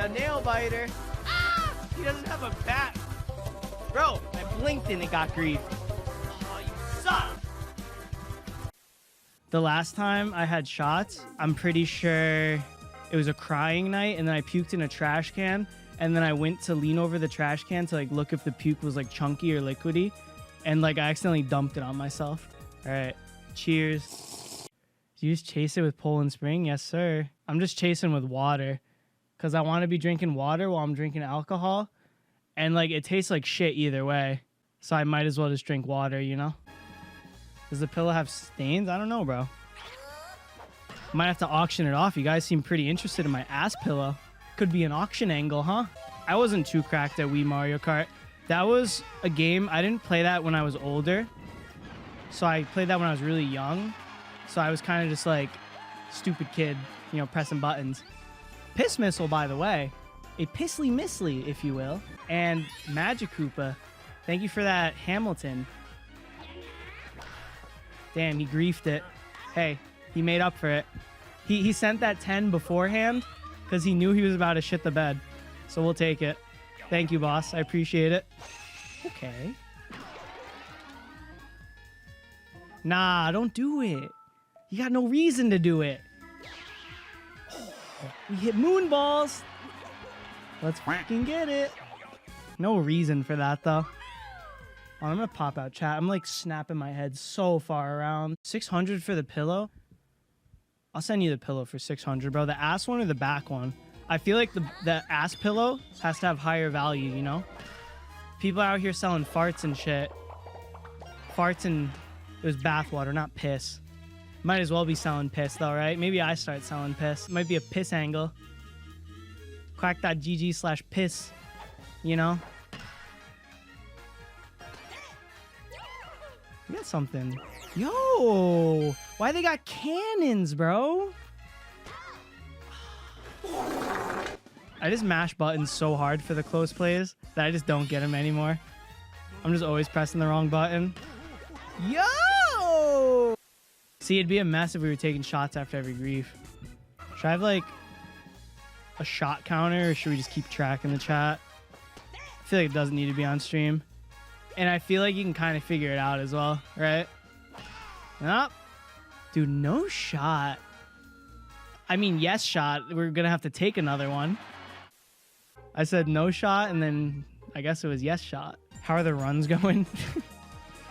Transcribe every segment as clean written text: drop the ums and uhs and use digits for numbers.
a nail biter. Ah! He doesn't have a bat. Bro, I blinked and it got grief. Oh, you suck. The last time I had shots, I'm pretty sure it was a crying night, and then I puked in a trash can, and then I went to lean over the trash can to like look if the puke was like chunky or liquidy, and like I accidentally dumped it on myself. All right, cheers. Do you just chase it with Poland Spring? Yes, sir. I'm just chasing with water because I want to be drinking water while I'm drinking alcohol, and like it tastes like shit either way, so I might as well just drink water, you know? Does the pillow have stains? I don't know, bro. Might have to auction it off. You guys seem pretty interested in my ass pillow. Could be an auction angle, huh? I wasn't too cracked at Wii Mario Kart. That was a game. I didn't play that when I was older. So I played that when I was really young. So I was kind of just like stupid kid, you know, pressing buttons. Piss Missile, by the way. A Pissly Missly, if you will. And Magic Koopa. Thank you for that, Hamilton. Damn, he griefed it. Hey, he made up for it. He sent that 10 beforehand because he knew he was about to shit the bed. So we'll take it. Thank you, boss. I appreciate it. Okay. Nah, don't do it. You got no reason to do it. Oh, we hit moon balls. Let's fucking get it. No reason for that, though. Oh, I'm gonna pop out chat. I'm like snapping my head so far around. 600 for the pillow? I'll send you the pillow for 600, bro. The ass one or the back one? I feel like the ass pillow has to have higher value, you know? People out here selling farts and shit. Farts and... it was bathwater, not piss. Might as well be selling piss, though, right? Maybe I start selling piss. It might be a piss angle. Quack.gg/piss, you know? We got something. Yo! Why they got cannons, bro? I just mash buttons so hard for the close plays that I just don't get them anymore. I'm just always pressing the wrong button. Yo! See, it'd be a mess if we were taking shots after every grief. Should I have, like, a shot counter, or should we just keep track in the chat? I feel like it doesn't need to be on stream. And I feel like you can kind of figure it out as well, right? Nope. Dude, no shot. I mean, yes shot. We're going to have to take another one. I said no shot, and then I guess it was yes shot. How are the runs going?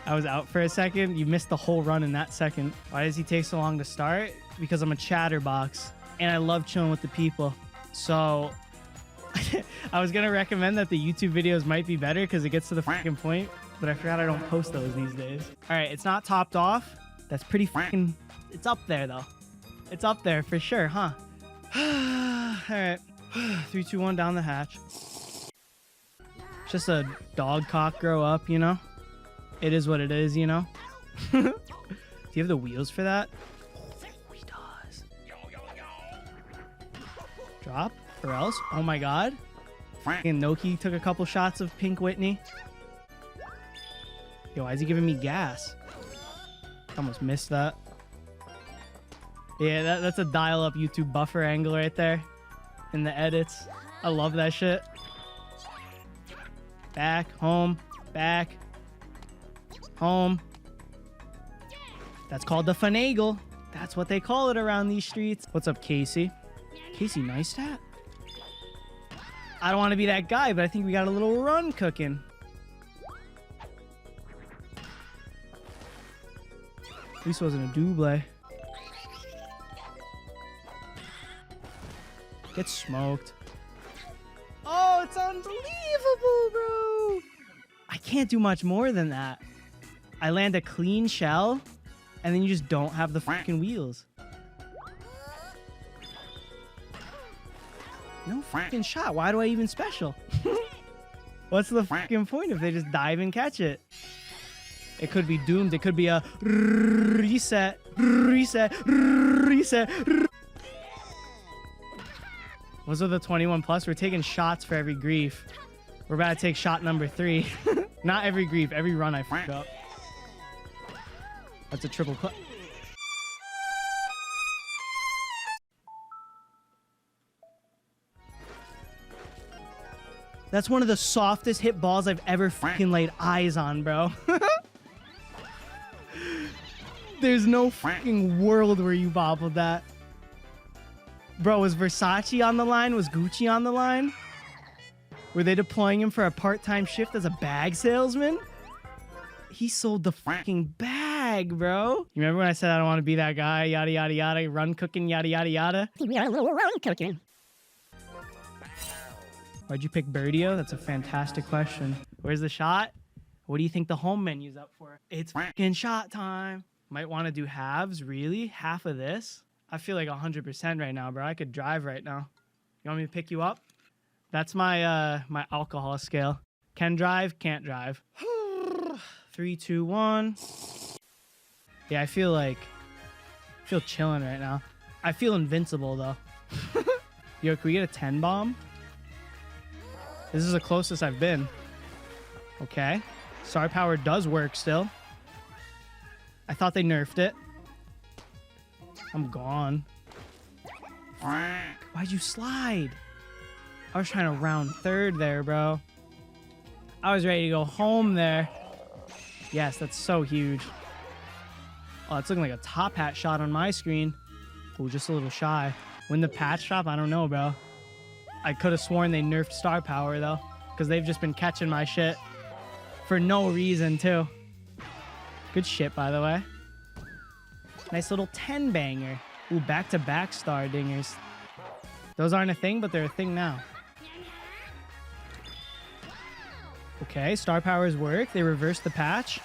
I was out for a second. You missed the whole run in that second. Why does he take so long to start? Because I'm a chatterbox, and I love chilling with the people. So... I was going to recommend that the YouTube videos might be better because it gets to the freaking point, but I forgot I don't post those these days. All right, it's not topped off. That's pretty freaking... it's up there, though. It's up there for sure, huh? All right. 3, 2, 1, down the hatch. Just a dog cock grow up, you know? It is what it is, you know? Do you have the wheels for that? Oh, he does. Drop? Or else? Oh my god. And Noki took a couple shots of Pink Whitney. Yo, why is he giving me gas? Almost missed that. Yeah, that's a dial-up YouTube buffer angle right there. In the edits. I love that shit. Back, home, back, home. That's called the finagle. That's what they call it around these streets. What's up, Casey? Casey Neistat? I don't want to be that guy, but I think we got a little run cooking. At least it wasn't a double. Get smoked. Oh, it's unbelievable, bro. I can't do much more than that. I land a clean shell, and then you just don't have the freaking wheels. No freaking shot. Why do I even special? What's the freaking point if they just dive and catch it? It could be doomed. It could be a reset, reset, reset. Those are the 21 plus. We're taking shots for every grief. We're about to take shot number 3. Not every grief. Every run I fuck up. That's a triple cut. That's one of the softest hit balls I've ever fucking laid eyes on, bro. There's no fucking world where you bobbled that. Bro, was Versace on the line? Was Gucci on the line? Were they deploying him for a part-time shift as a bag salesman? He sold the fucking bag, bro. You remember when I said I don't want to be that guy? Yada, yada, yada. Run cooking, yada, yada, yada. Run cooking. Why'd you pick Birdio? That's a fantastic question. Where's the shot? What do you think the home menu's up for? It's fucking shot time. Might want to do halves, really? Half of this? I feel like 100% right now, bro. I could drive right now. You want me to pick you up? That's my my alcohol scale. Can drive, can't drive. 3, 2, 1. Yeah, I feel chilling right now. I feel invincible though. Yo, can we get a 10 bomb? This is the closest I've been. Okay. Star power does work still. I thought they nerfed it. I'm gone. Why'd you slide? I was trying to round third there, bro. I was ready to go home there. Yes, that's so huge. Oh, it's looking like a top hat shot on my screen. Oh, just a little shy. When the patch drop, I don't know, bro. I could have sworn they nerfed star power, though, because they've just been catching my shit for no reason, too. Good shit, by the way. Nice little 10 banger. Ooh, back-to-back star dingers. Those aren't a thing, but they're a thing now. Okay, star powers work. They reversed the patch.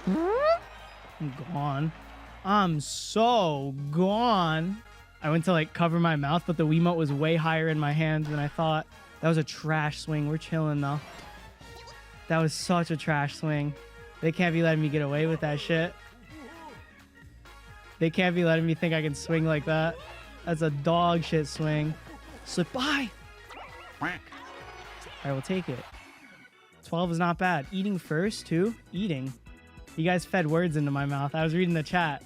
I'm gone. I'm so gone. I went to like cover my mouth, but the Wiimote was way higher in my hands than I thought. That was a trash swing. We're chilling though. That was such a trash swing. They can't be letting me get away with that shit. They can't be letting me think I can swing like that. That's a dog shit swing. Slip by. Alright, we'll take it. 12 is not bad. Eating first, too. Eating. You guys fed words into my mouth. I was reading the chat.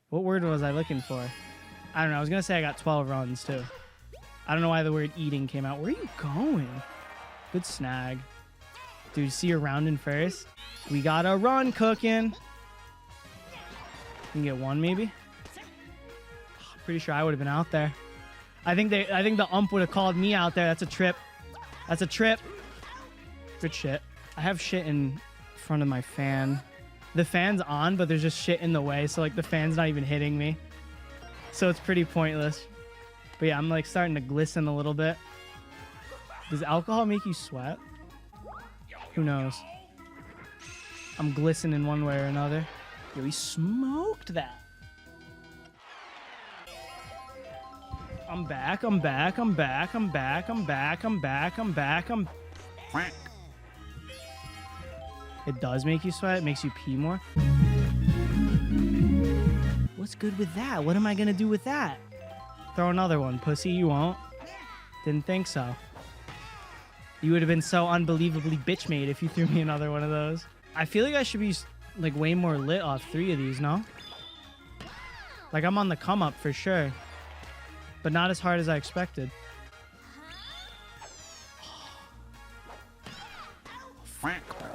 What word was I looking for? I don't know. I was going to say I got 12 runs, too. I don't know why the word eating came out. Where are you going? Good snag. Dude, see you're rounding first? We got a run cooking. You can get one, maybe? Pretty sure I would have been out there. I think the ump would have called me out there. That's a trip. That's a trip. Good shit. I have shit in front of my fan. The fan's on, but there's just shit in the way. So like the fan's not even hitting me. So it's pretty pointless. But yeah, I'm like starting to glisten a little bit. Does alcohol make you sweat? Who knows? I'm glistening one way or another. Yo, we smoked that. I'm back, I'm back, I'm back, I'm back, I'm back, I'm back, I'm back, I'm... It does make you sweat? It makes you pee more? What's good with that? What am I gonna do with that? Throw another one, pussy, you won't. Didn't think so. You would have been so unbelievably bitch-made if you threw me another one of those. I feel like I should be like way more lit off 3 of these, no? Like I'm on the come up for sure. But not as hard as I expected. Frank, bro.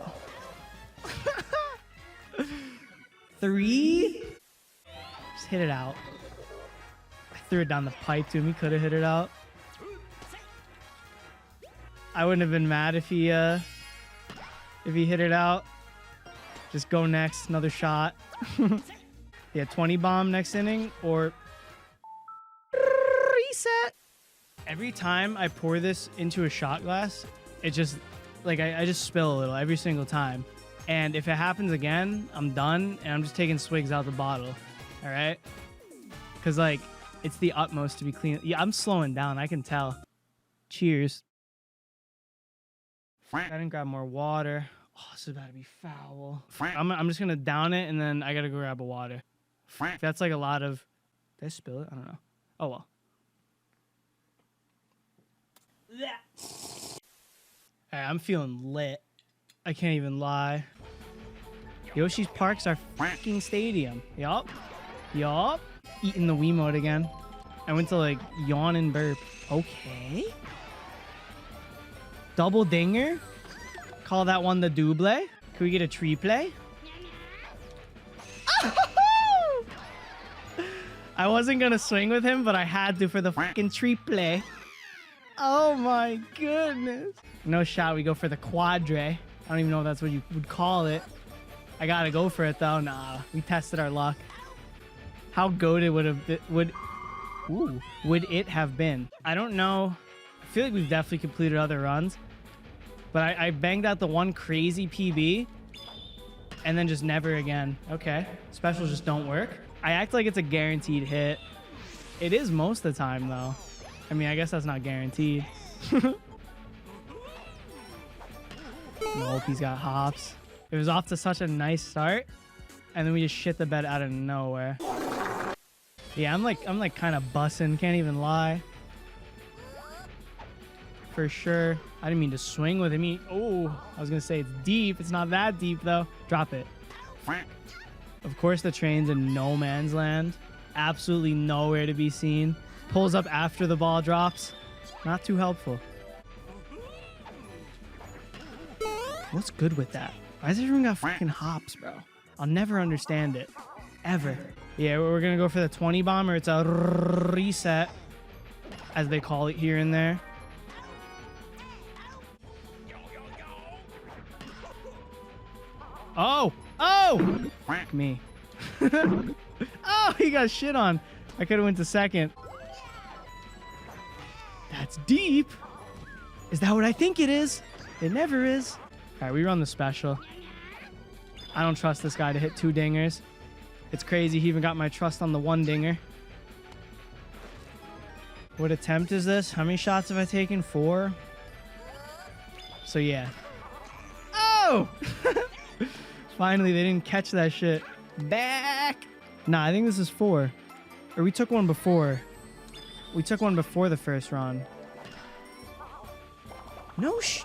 3? Just hit it out. I threw it down the pipe to him. He could have hit it out. I wouldn't have been mad if he hit it out. Just go next. Another shot. Yeah, 20 bomb next inning or... Reset. Every time I pour this into a shot glass, it just like I just spill a little every single time. And if it happens again, I'm done and I'm just taking swigs out the bottle. All right? Because like it's the utmost to be clean. Yeah, I'm slowing down. I can tell. Cheers. I didn't grab more water. Oh, this is about to be foul. I'm just gonna down it and then I gotta go grab a water. If that's like a lot of... Did I spill it? I don't know. Oh well. Hey, I'm feeling lit. I can't even lie. Yoshi's Park's our fucking stadium. Yup. Yup. Eating the Wiimote again. I went to like yawn and burp. Okay. Double dinger. Call that one the double. Can we get a tree play? I wasn't gonna swing with him, but I had to for the fucking tree play. Oh my goodness. No shot. We go for the quadre. I don't even know if that's what you would call it. I gotta go for it though. Nah, we tested our luck. How goated would it have been? I don't know. I feel like we've definitely completed other runs, but I banged out the one crazy PB and then just never again. Okay, specials just don't work. I act like it's a guaranteed hit. It is most of the time though. I mean, I guess that's not guaranteed. Nope, he's got hops. It was off to such a nice start, and then we just shit the bed out of nowhere. Yeah, I'm like kind of bussing. Can't even lie. For sure. I didn't mean to swing with him. Oh, I was gonna say it's deep. It's not that deep though. Drop it. Of course, the train's in no man's land. Absolutely nowhere to be seen. Pulls up after the ball drops. Not too helpful. What's good with that? Why does everyone got fucking hops, bro? I'll never understand it. Ever. Yeah, we're gonna go for the 20 bomber. It's a reset, as they call it here and there. Oh! Oh! Fuck me. Oh, he got shit on. I could have went to second. That's deep. Is that what I think it is? It never is. All right, we run the special. I don't trust this guy to hit 2 dingers. It's crazy. He even got my trust on the 1 dinger. What attempt is this? How many shots have I taken? 4. So yeah. Oh! Finally, they didn't catch that shit. Back! Nah, I think this is 4. Or we took one before. We took one before the first round. No sh...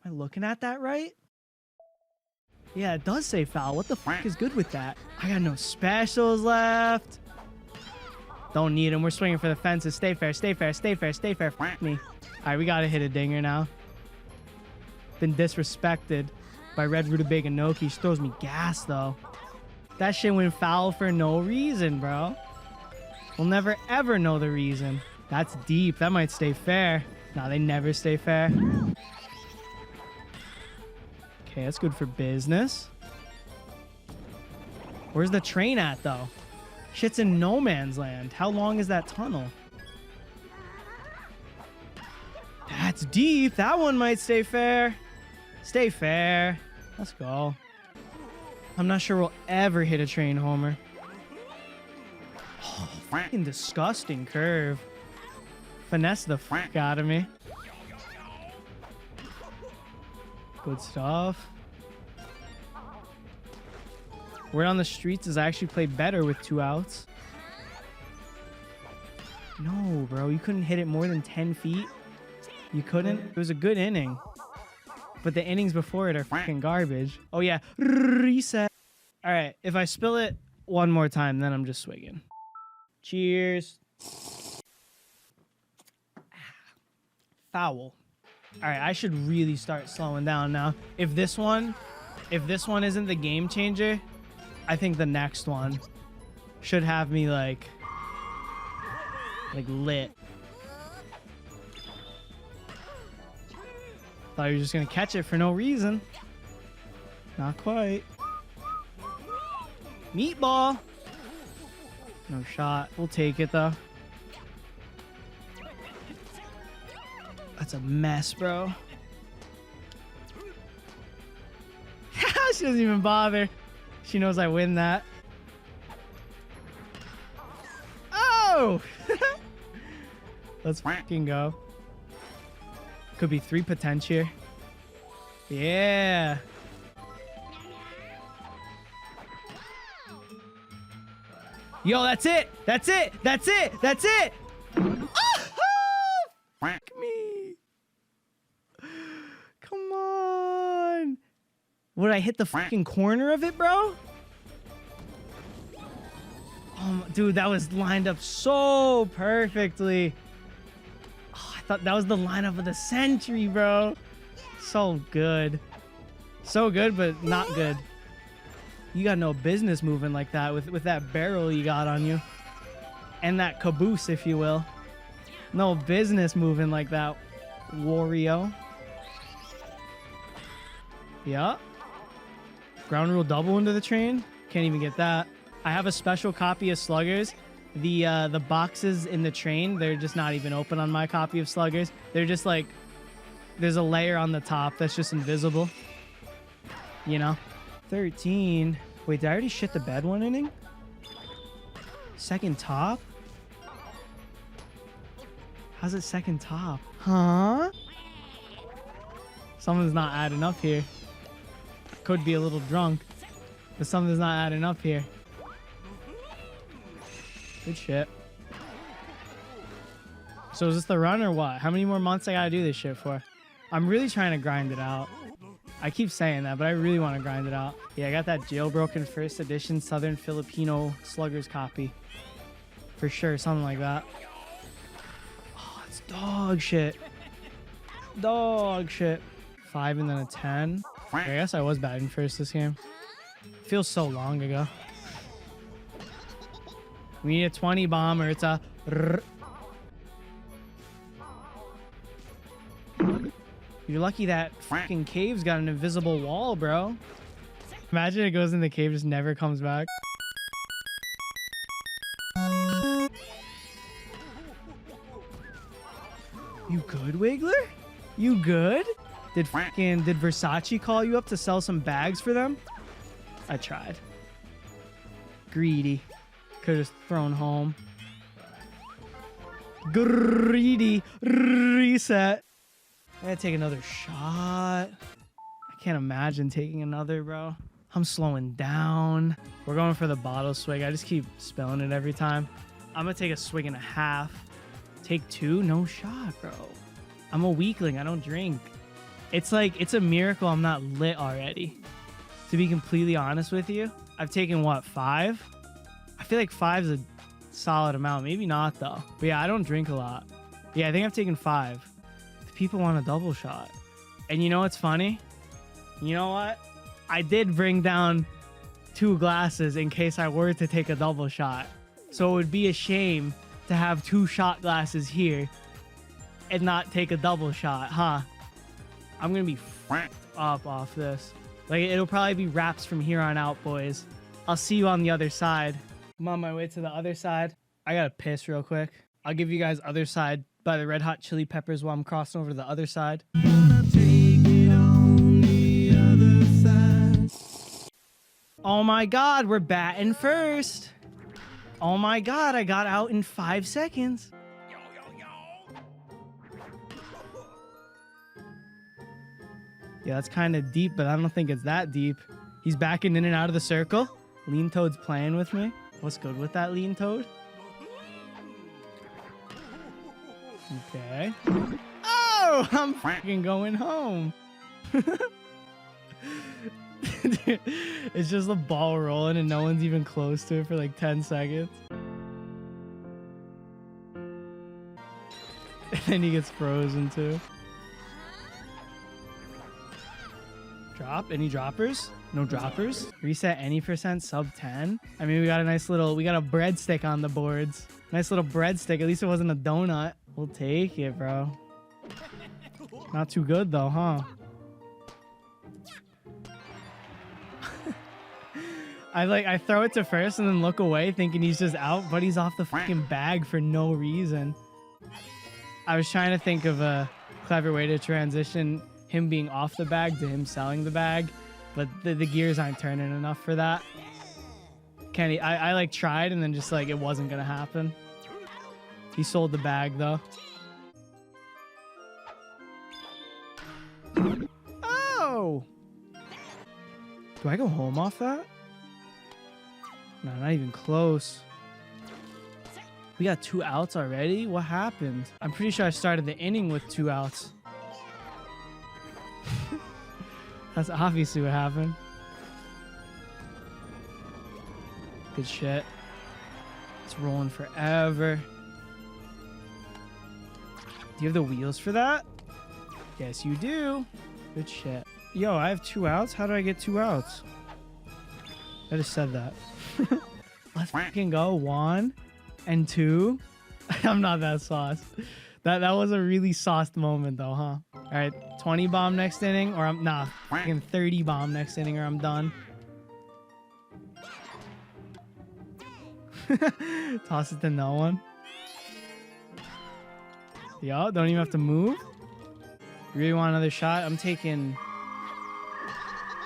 Am I looking at that right? Yeah, it does say foul. What the fuck is good with that? I got no specials left. Don't need them. We're swinging for the fences. Stay fair, stay fair, stay fair, stay fair. Fuck me. All right, we got to hit a dinger now. Been disrespected by Red Rutabaga Noki. She throws me gas, though. That shit went foul for no reason, bro. We'll never, ever know the reason. That's deep. That might stay fair. Nah, they never stay fair. Okay, that's good for business. Where's the train at, though? Shit's in no man's land. How long is that tunnel? That's deep. That one might stay fair. Stay fair. Let's go. I'm not sure we'll ever hit a train homer. Oh, fucking disgusting curve. Finesse the fuck out of me. Good stuff. Word on the streets is I actually played better with 2 outs. No, bro. You couldn't hit it more than 10 feet. You couldn't? It was a good inning. But the innings before it are fucking garbage. Oh, yeah. Reset. All right. If I spill it one more time, then I'm just swigging. Cheers. Foul. All right. I should really start slowing down now. If this one isn't the game changer, I think the next one should have me like lit. Thought you were just gonna catch it for no reason. Not quite. Meatball. No shot. We'll take it though. That's a mess, bro. She doesn't even bother. She knows I win that. Oh! Let's fucking go. Could be 3 potential here. Yeah. Yo, that's it. That's it. That's it. That's it. Oh, fuck me. Come on. Would I hit the fucking corner of it, bro? Dude, that was lined up so perfectly. Oh, I thought that was the lineup of the century, bro. So good. So good, but not good. You got no business moving like that with that barrel you got on you. And that caboose, if you will. No business moving like that, Wario. Yeah. Ground rule double into the train. Can't even get that. I have a special copy of Sluggers. The boxes in the train, they're just not even open on my copy of Sluggers. They're just like, there's a layer on the top that's just invisible. You know? 13. Wait, did I already shit the bed one inning? Second top? How's it second top? Huh? Something's not adding up here. Could be a little drunk, but something's not adding up here. Good shit. So is this the run or what? How many more months I gotta do this shit for? I'm really trying to grind it out. I keep saying that, but I really want to grind it out. Yeah, I got that jailbroken first edition Southern Filipino Sluggers copy. For sure, something like that. Oh, it's dog shit. Dog shit. 5 and then a 10. I guess I was batting first this game. Feels so long ago. We need a 20 bomb or it's a... You're lucky that fucking cave's got an invisible wall, bro. Imagine it goes in the cave, just never comes back. You good, Wiggler? You good? Did Versace call you up to sell some bags for them? I tried. Greedy. Could have just thrown home. Greedy. Reset. I gotta take another shot. I can't imagine taking another, bro. I'm slowing down. We're going for the bottle swig. I just keep spilling it every time. I'm gonna take a swig and a half. Take 2? No shot, bro. I'm a weakling. I don't drink. It's like, it's a miracle I'm not lit already. To be completely honest with you, I've taken, what, 5? I feel like 5's a solid amount. Maybe not, though. But yeah, I don't drink a lot. Yeah, I think I've taken 5. People want a double shot. And you know what's funny? You know what? I did bring down 2 glasses in case I were to take a double shot. So it would be a shame to have 2 shot glasses here and not take a double shot, huh? I'm gonna be up off this. Like, it'll probably be wraps from here on out, boys. I'll see you on the other side. I'm on my way to the other side. I gotta piss real quick. I'll give you guys other side by the Red Hot Chili Peppers while I'm crossing over to the other side. Oh my God, we're batting first. Oh my God, I got out in 5 seconds. Yeah, that's kind of deep, but I don't think it's that deep. He's backing in and out of the circle. Lean Toad's playing with me. What's good with that Lean Toad? Okay. Oh, I'm fucking going home. It's just the ball rolling and no one's even close to it for like 10 seconds. And then he gets frozen too. Drop? Any droppers? No droppers? Reset any percent sub 10? I mean, we got a nice little, we got a breadstick on the boards. Nice little breadstick. At least it wasn't a donut. We'll take it, bro. Not too good though, huh? I throw it to first and then look away thinking he's just out, but he's off the fucking bag for no reason. I was trying to think of a clever way to transition him being off the bag to him selling the bag, but the gears aren't turning enough for that. Kenny, I like tried and then just like it wasn't gonna happen. He sold the bag though. Oh! Do I go home off that? No, not even close. We got 2 outs already? What happened? I'm pretty sure I started the inning with 2 outs. That's obviously what happened. Good shit. It's rolling forever. Do you have the wheels for that? Yes, you do. Good shit. Yo, I have 2 outs? How do I get 2 outs? I just said that. Let's fucking go. 1 and 2. I'm not that sauced. That was a really sauced moment though, huh? All right, 20 bomb next inning, or I'm nah, fucking 30 bomb next inning, or I'm done. Toss it to no one. Yo, don't even have to move. You really want another shot? I'm taking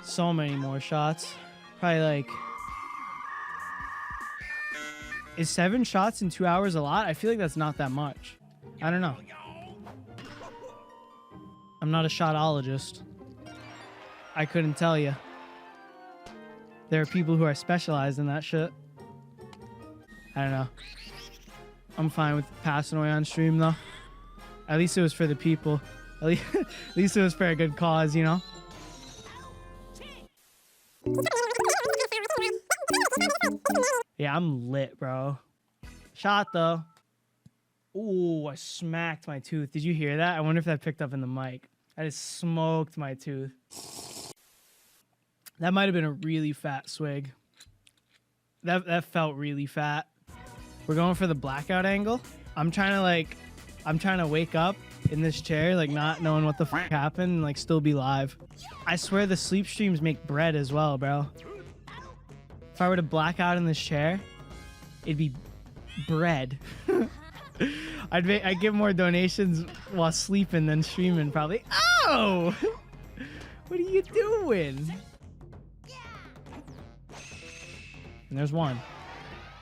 so many more shots. Probably like... Is 7 shots in 2 hours a lot? I feel like that's not that much. I don't know. I'm not a shotologist. I couldn't tell you. There are people who are specialized in that shit. I don't know. I'm fine with passing away on stream though. At least it was for the people. At least it was for a good cause, you know? Yeah, I'm lit, bro. Shot though. Ooh, I smacked my tooth. Did you hear that? I wonder if that picked up in the mic. I just smoked my tooth. That might have been a really fat swig. That felt really fat. We're going for the blackout angle. I'm trying to wake up in this chair, like not knowing what the fuck happened, and like still be live. I swear the sleep streams make bread as well, bro. If I were to black out in this chair, it'd be bread. I'd give more donations while sleeping than streaming, probably. Oh! What are you doing? And there's one.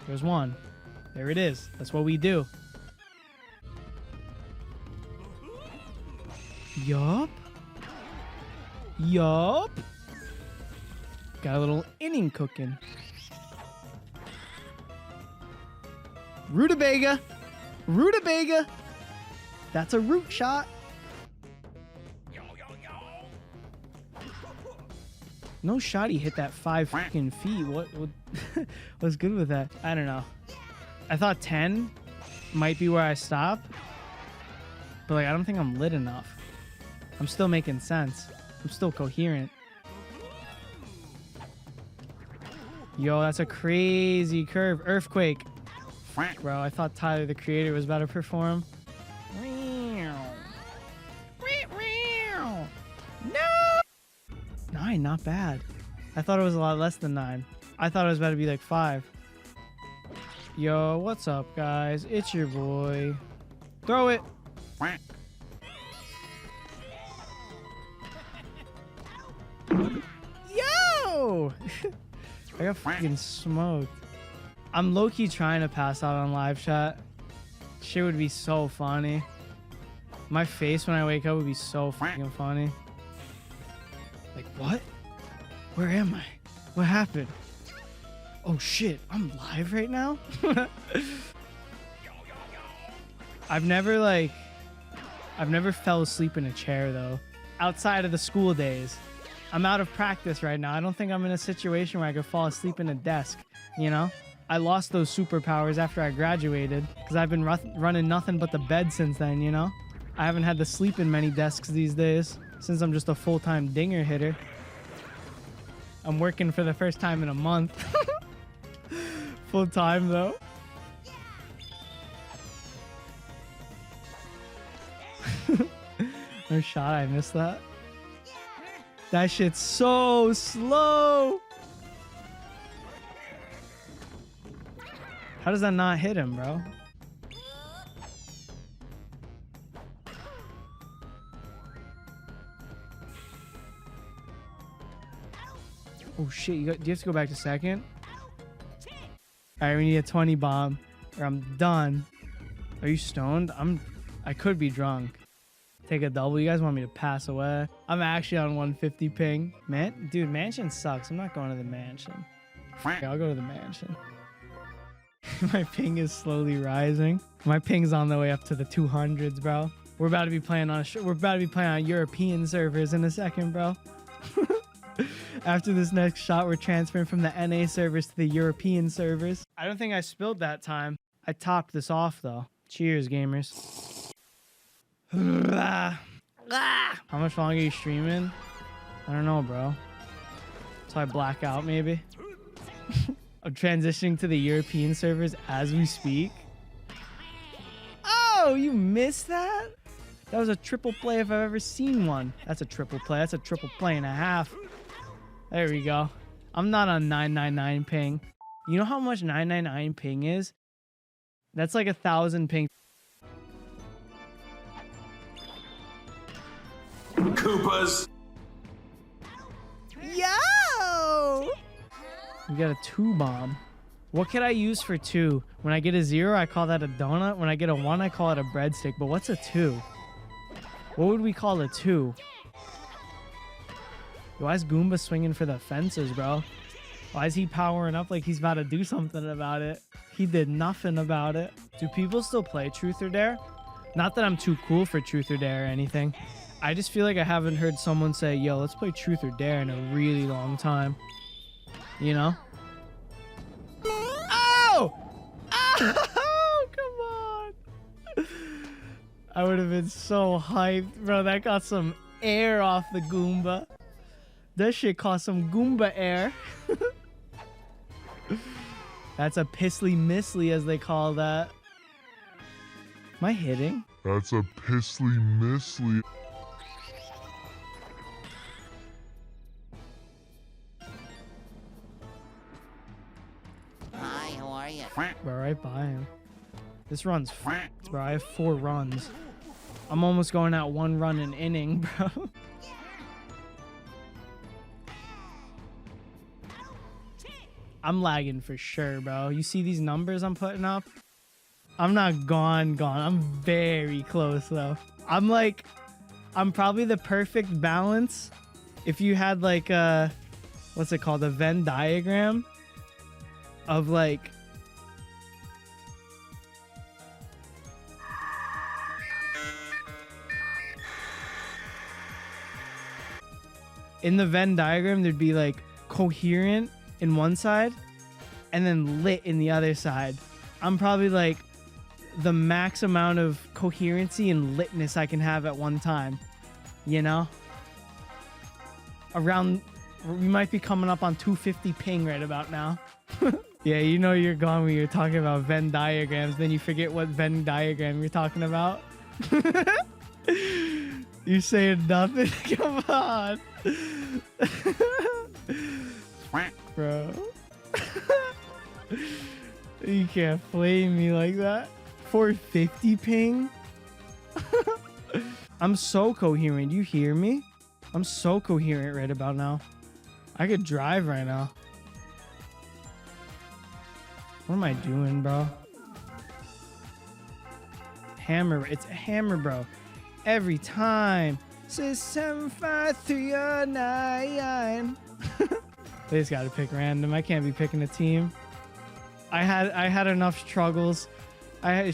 There's one. There it is. That's what we do. Yup. Yup. Got a little inning cooking. Rutabaga. Rutabaga. That's a root shot. No shot he hit that 5 fucking feet. What what's good with that? I don't know. I thought 10 might be where I stop. But like I don't think I'm lit enough. I'm still making sense. I'm still coherent. Yo, that's a crazy curve. Earthquake. Bro, I thought Tyler, the Creator, was about to perform. No! 9, not bad. I thought it was a lot less than 9. I thought it was about to be like 5. Yo, what's up, guys? It's your boy. Throw it. Yo! I got fucking smoked. I'm low-key trying to pass out on live chat. Shit would be so funny. My face when I wake up would be so fucking funny. Like, what? Where am I? What happened? Oh shit, I'm live right now? I've never fell asleep in a chair though. Outside of the school days. I'm out of practice right now. I don't think I'm in a situation where I could fall asleep in a desk, you know? I lost those superpowers after I graduated because I've been running nothing but the bed since then, you know? I haven't had to sleep in many desks these days since I'm just a full-time dinger hitter. I'm working for the first time in a month. Full-time though. No shot, I missed that. That shit's so slow. How does that not hit him, bro? Oh shit, do you have to go back to second? Alright, we need a 20 bomb or I'm done. Are you stoned? I could be drunk. Take a double. You guys want me to pass away? I'm actually on 150 ping. Man, dude, mansion sucks. I'm not going to the mansion. Okay, I'll go to the mansion. My ping is slowly rising. My ping's on the way up to the 200s, bro. We're about to be playing on European servers in a second, bro. After this next shot, we're transferring from the NA servers to the European servers. I don't think I spilled that time. I topped this off, though. Cheers, gamers. How much longer are you streaming? I don't know, bro. Until I black out, maybe. I'm transitioning to the European servers as we speak. Oh, you missed that? That was a triple play if I've ever seen one. That's a triple play. That's a triple play and a half. There we go. I'm not on 999 ping. You know how much 999 ping is? That's like 1,000 ping. Koopas. Yo! We got a 2 bomb. What could I use for 2? When I get a 0, I call that a donut. When I get a 1, I call it a breadstick. But what's a 2? What would we call a 2? Why is Goomba swinging for the fences, bro? Why is he powering up like he's about to do something about it? He did nothing about it. Do people still play Truth or Dare? Not that I'm too cool for Truth or Dare or anything. I just feel like I haven't heard someone say, yo, let's play Truth or Dare in a really long time. You know? Oh! Oh, come on. I would have been so hyped. Bro, that got some air off the Goomba. That shit caught some Goomba air. That's a pissly missly, as they call that. Am I hitting? That's a pissly missly. Hi, how are you? Bro, right by him. This run's f***ed, bro. I have 4 runs. I'm almost going out 1 run an inning, bro. I'm lagging for sure, bro. You see these numbers I'm putting up? I'm not gone. I'm very close, though. I'm probably the perfect balance. If you had like a, what's it called? A Venn diagram of like, in the Venn diagram, there'd be like coherent in one side and then lit in the other side. I'm probably like the max amount of coherency and litness I can have at one time, you know? Around, we might be coming up on 250 ping right about now. Yeah, you know you're gone when you're talking about Venn diagrams, then you forget what Venn diagram you're talking about. You're saying nothing? Come on. Bro. You can't flame me like that. 450 ping? I'm so coherent. You hear me? I'm so coherent right about now. I could drive right now. What am I doing, bro? Hammer. It's a hammer, bro. Every time. Says 75309. They just gotta pick random. I can't be picking a team. I had enough struggles. I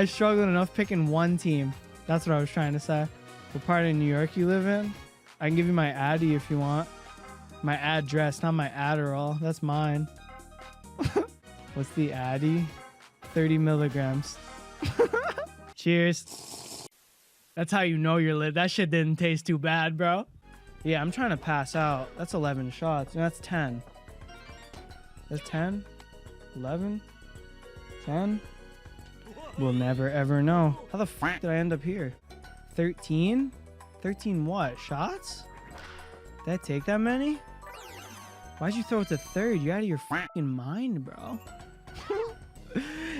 struggled enough picking one team. That's what I was trying to say. What part of New York you live in? I can give you my Addy if you want. My address, not my Adderall. That's mine. What's the Addy? 30 milligrams. Cheers. That's how you know you're lit. That shit didn't taste too bad, bro. Yeah, I'm trying to pass out. That's 11 shots. No, that's 10. That's 10? 11? 10? We'll never ever know. How the fuck did I end up here? 13? 13 what? Shots? Did I take that many? Why'd you throw it to third? You're out of your fucking mind, bro.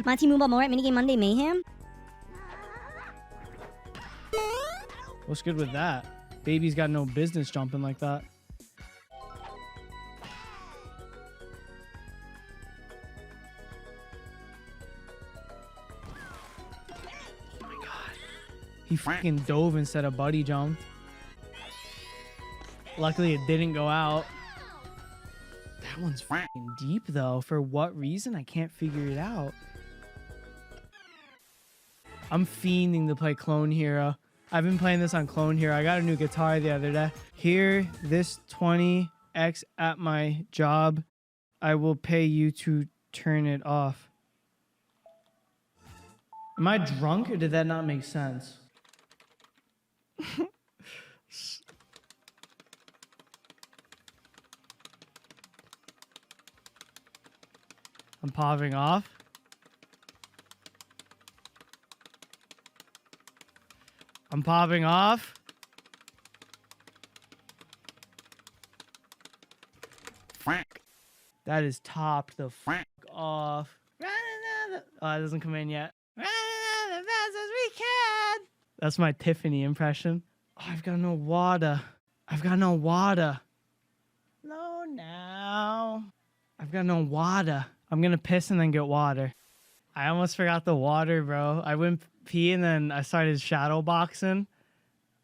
My team move up more at Minigame Monday Mayhem. What's good with that? Baby's got no business jumping like that. Oh my god. He fucking dove instead of buddy jumped. Luckily it didn't go out. That one's fucking deep though. For what reason? I can't figure it out. I'm fiending to play Clone Hero. I've been playing this on Clone Hero. I got a new guitar the other day. Here, this 20x at my job. I will pay you to turn it off. Am I drunk or did that not make sense? I'm popping off. I'm popping off. That is topped the fuck off. Oh, it doesn't come in yet. As fast as we can. That's my Tiffany impression. Oh, I've got no water. I've got no water. No, now. I've got no water. I'm gonna piss and then get water. I almost forgot the water, bro. I went pee and then I started shadow boxing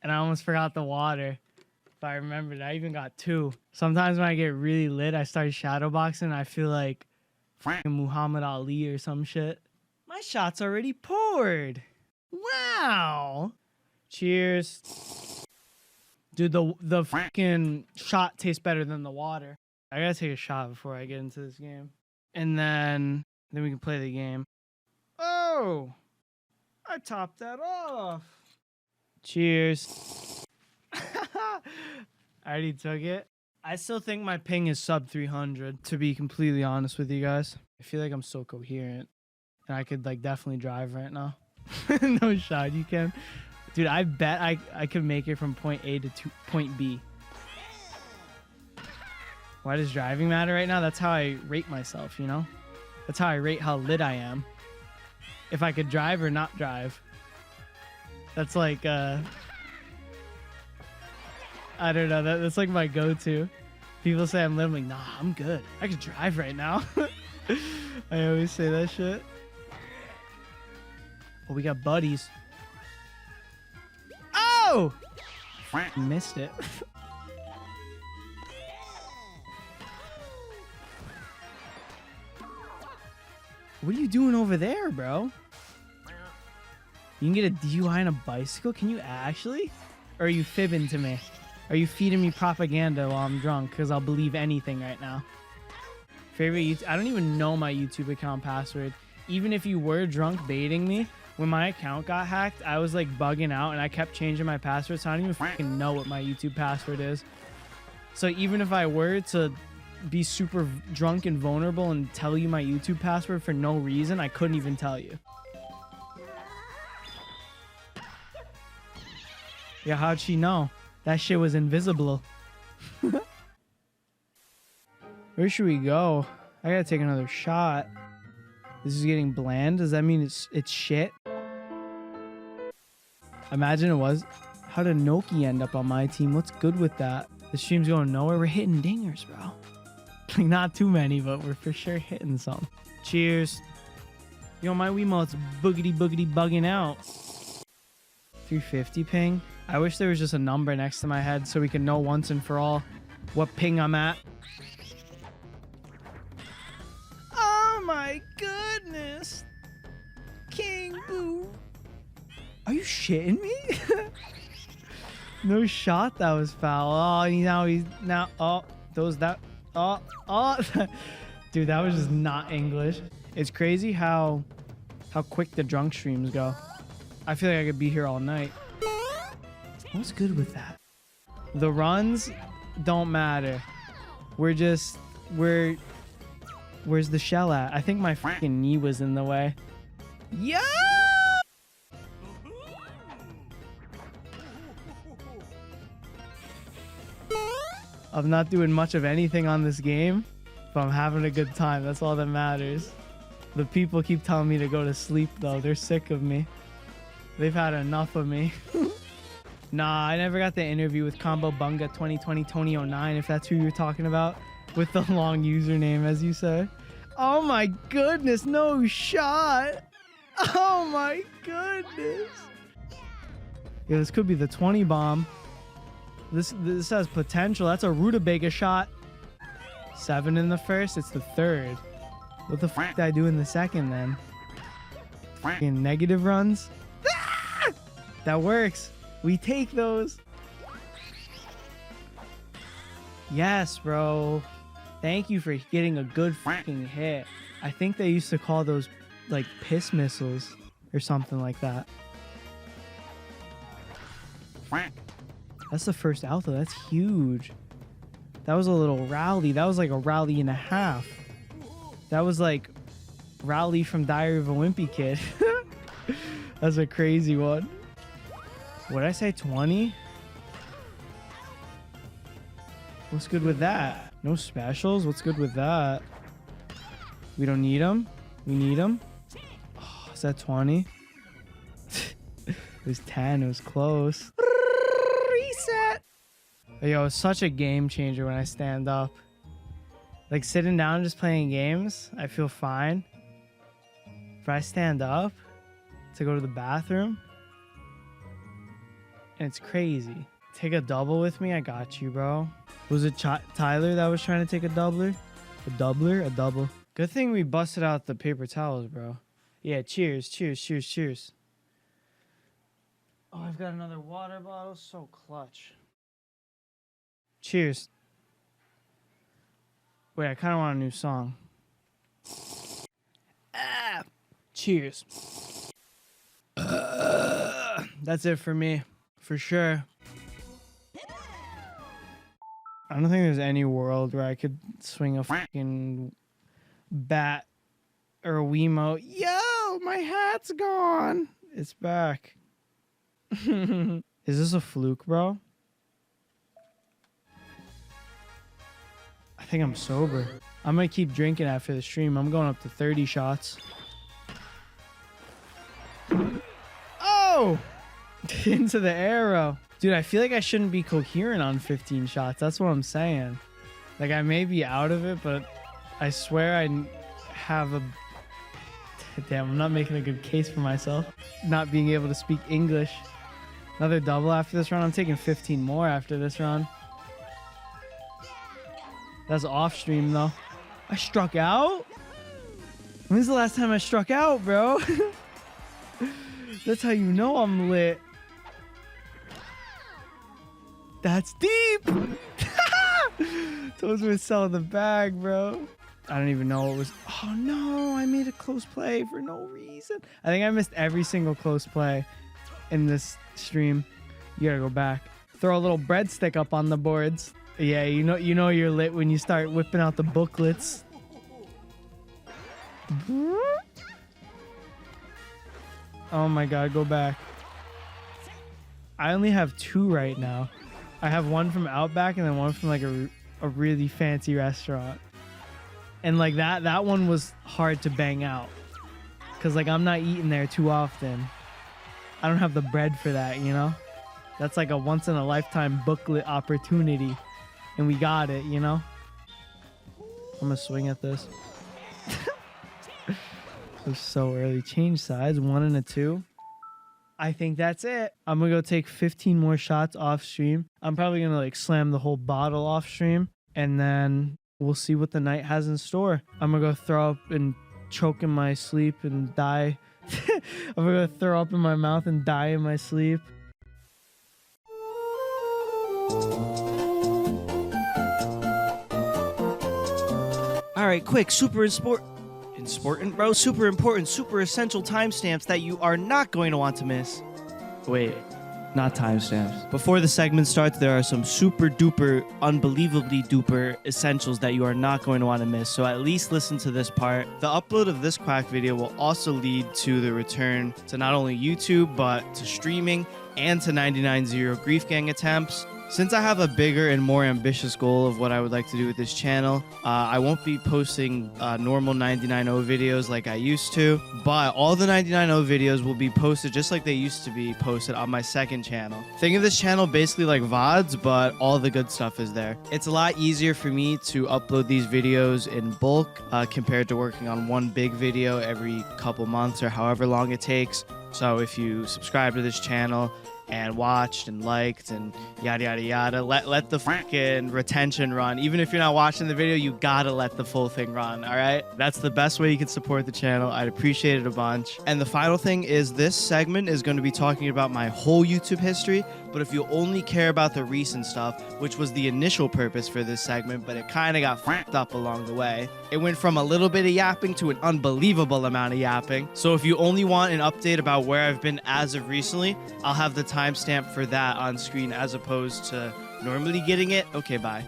and I almost forgot the water. If I remembered, I even got 2. Sometimes when I get really lit, I start shadow boxing. I feel like Muhammad Ali or some shit. My shot's already poured. Wow. Cheers. Dude, the fucking shot tastes better than the water. I gotta take a shot before I get into this game. And then we can play the game. Oh, I topped that off. Cheers. I already took it. I still think my ping is sub 300, to be completely honest with you guys. I feel like I'm so coherent. And I could like definitely drive right now. No shot, you can. Dude, I bet I could make it from point A to point B. Why does driving matter right now? That's how I rate myself, you know? That's how I rate how lit I am. If I could drive or not drive. That's like, I don't know. That's like my go-to. People say I'm lit. I'm like, nah, I'm good. I can drive right now. I always say that shit. Oh, we got buddies. Oh! Missed it. What are you doing over there, bro? You can get a DUI on a bicycle? Can you actually? Or are you fibbing to me? Are you feeding me propaganda while I'm drunk? Because I'll believe anything right now. Favorite YouTube? I don't even know my YouTube account password. Even if you were drunk baiting me, when my account got hacked, I was like bugging out and I kept changing my password, so I don't even fucking know what my YouTube password is. So even if I were to be super drunk and vulnerable and tell you my YouTube password for no reason, I couldn't even tell you. Yeah, how'd she know? That shit was invisible. Where should we go? I gotta take another shot. This is getting bland. Does that mean it's shit? Imagine it was. How did Noki end up on my team? What's good with that? The stream's going nowhere. We're hitting dingers, bro. Like, not too many, but we're for sure hitting some. Cheers. Yo, my Wiimote's boogity bugging out. 350 ping. I wish there was just a number next to my head so we could know once and for all what ping I'm at. Oh my goodness. King Boo. Are you shitting me? No shot, that was foul. Oh, dude, that was just not English. It's crazy how quick the drunk streams go. I feel like I could be here all night. What's good with that? The runs don't matter. Where's the shell at? I think my fucking knee was in the way. Yeah! I'm not doing much of anything on this game, but I'm having a good time. That's all that matters. The people keep telling me to go to sleep, though. They're sick of me. They've had enough of me. Nah, I never got the interview with Combo Bunga 2020 Tony09, if that's who you're talking about, with the long username, as you say. Oh my goodness, no shot. Oh my goodness. Yeah, this could be the 20 bomb. This has potential. That's a rutabaga shot. 7 in the first. It's the third. What the fuck did I do in the second then? Fucking negative runs. Ah! That works. We take those. Yes, bro. Thank you for getting a good fucking hit. I think they used to call those like piss missiles or something like that. That's the first alpha. That's huge. That was a little rally. That was like a rally and a half. That was like Rowley from Diary of a Wimpy Kid. That's a crazy one. What did I say, 20? What's good with that? No specials? What's good with that? We don't need them. We need them. Oh, is that 20? It was 10. It was close. Reset. Yo, it's such a game changer when I stand up. Like sitting down and just playing games, I feel fine. If I stand up to go to the bathroom, and it's crazy. Take a double with me? I got you, bro. Was it Tyler that was trying to take a doubler? A doubler? A double. Good thing we busted out the paper towels, bro. Yeah, cheers, cheers, cheers, cheers. Oh, I've got another water bottle. So clutch. Cheers. Wait, I kind of want a new song. Ah! Cheers. That's it for me. For sure. I don't think there's any world where I could swing a fucking bat or a Wiimote. Yo, my hat's gone. It's back. Is this a fluke, bro? I think I'm sober. I'm gonna keep drinking after the stream. I'm going up to 30 shots. Oh! Into the arrow. Dude, I feel like I shouldn't be coherent on 15 shots. That's what I'm saying. Like, I may be out of it, but I swear I have a... Damn, I'm not making a good case for myself. Not being able to speak English. Another double after this round. I'm taking 15 more after this round. That's off stream, though. I struck out? When's the last time I struck out, bro? That's how you know I'm lit. That's deep. Those were selling the bag, bro. I don't even know what was. Oh no, I made a close play for no reason. I think I missed every single close play in this stream. You gotta go back. Throw a little breadstick up on the boards. Yeah, you know you're lit when you start whipping out the booklets. Oh my god, go back. I only have 2 right now. I have one from Outback and then one from like a really fancy restaurant. And like that one was hard to bang out. Cause like I'm not eating there too often. I don't have the bread for that, you know? That's like a once in a lifetime booklet opportunity. And we got it, you know? I'm gonna swing at this. It was so early. Change sides, 1 and a 2. I think that's it. I'm gonna go take 15 more shots off stream. I'm probably gonna like slam the whole bottle off stream, and then we'll see what the night has in store. I'm gonna go throw up and choke in my sleep and die. I'm gonna go throw up in my mouth and die in my sleep. All right, quick, super important, super essential timestamps that you are not going to want to miss. Wait, not timestamps. Before the segment starts, there are some super duper, unbelievably duper essentials that you are not going to want to miss. So at least listen to this part. The upload of this quack video will also lead to the return to not only YouTube, but to streaming and to 99.0 Grief Gang attempts. Since I have a bigger and more ambitious goal of what I would like to do with this channel, I won't be posting normal 99.0 videos like I used to, but all the 99.0 videos will be posted just like they used to be posted on my second channel. Think of this channel basically like VODs, but all the good stuff is there. It's a lot easier for me to upload these videos in bulk compared to working on one big video every couple months or however long it takes. So if you subscribe to this channel, and watched and liked and yada yada yada. Let the fucking retention run. Even if you're not watching the video, you gotta let the full thing run, all right? That's the best way you can support the channel. I'd appreciate it a bunch. And the final thing is this segment is going to be talking about my whole YouTube history, but if you only care about the recent stuff, which was the initial purpose for this segment, but it kind of got fucked up along the way. It went from a little bit of yapping to an unbelievable amount of yapping. So if you only want an update about where I've been as of recently, I'll have the timestamp for that on screen as opposed to normally getting it. Okay, bye.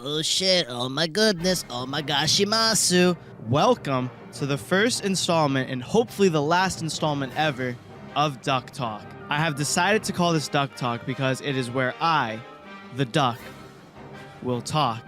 Oh shit, oh my goodness, oh my gashimasu. Welcome to the first installment and hopefully the last installment ever of Duck Talk. I have decided to call this Duck Talk because it is where I, the duck, will talk.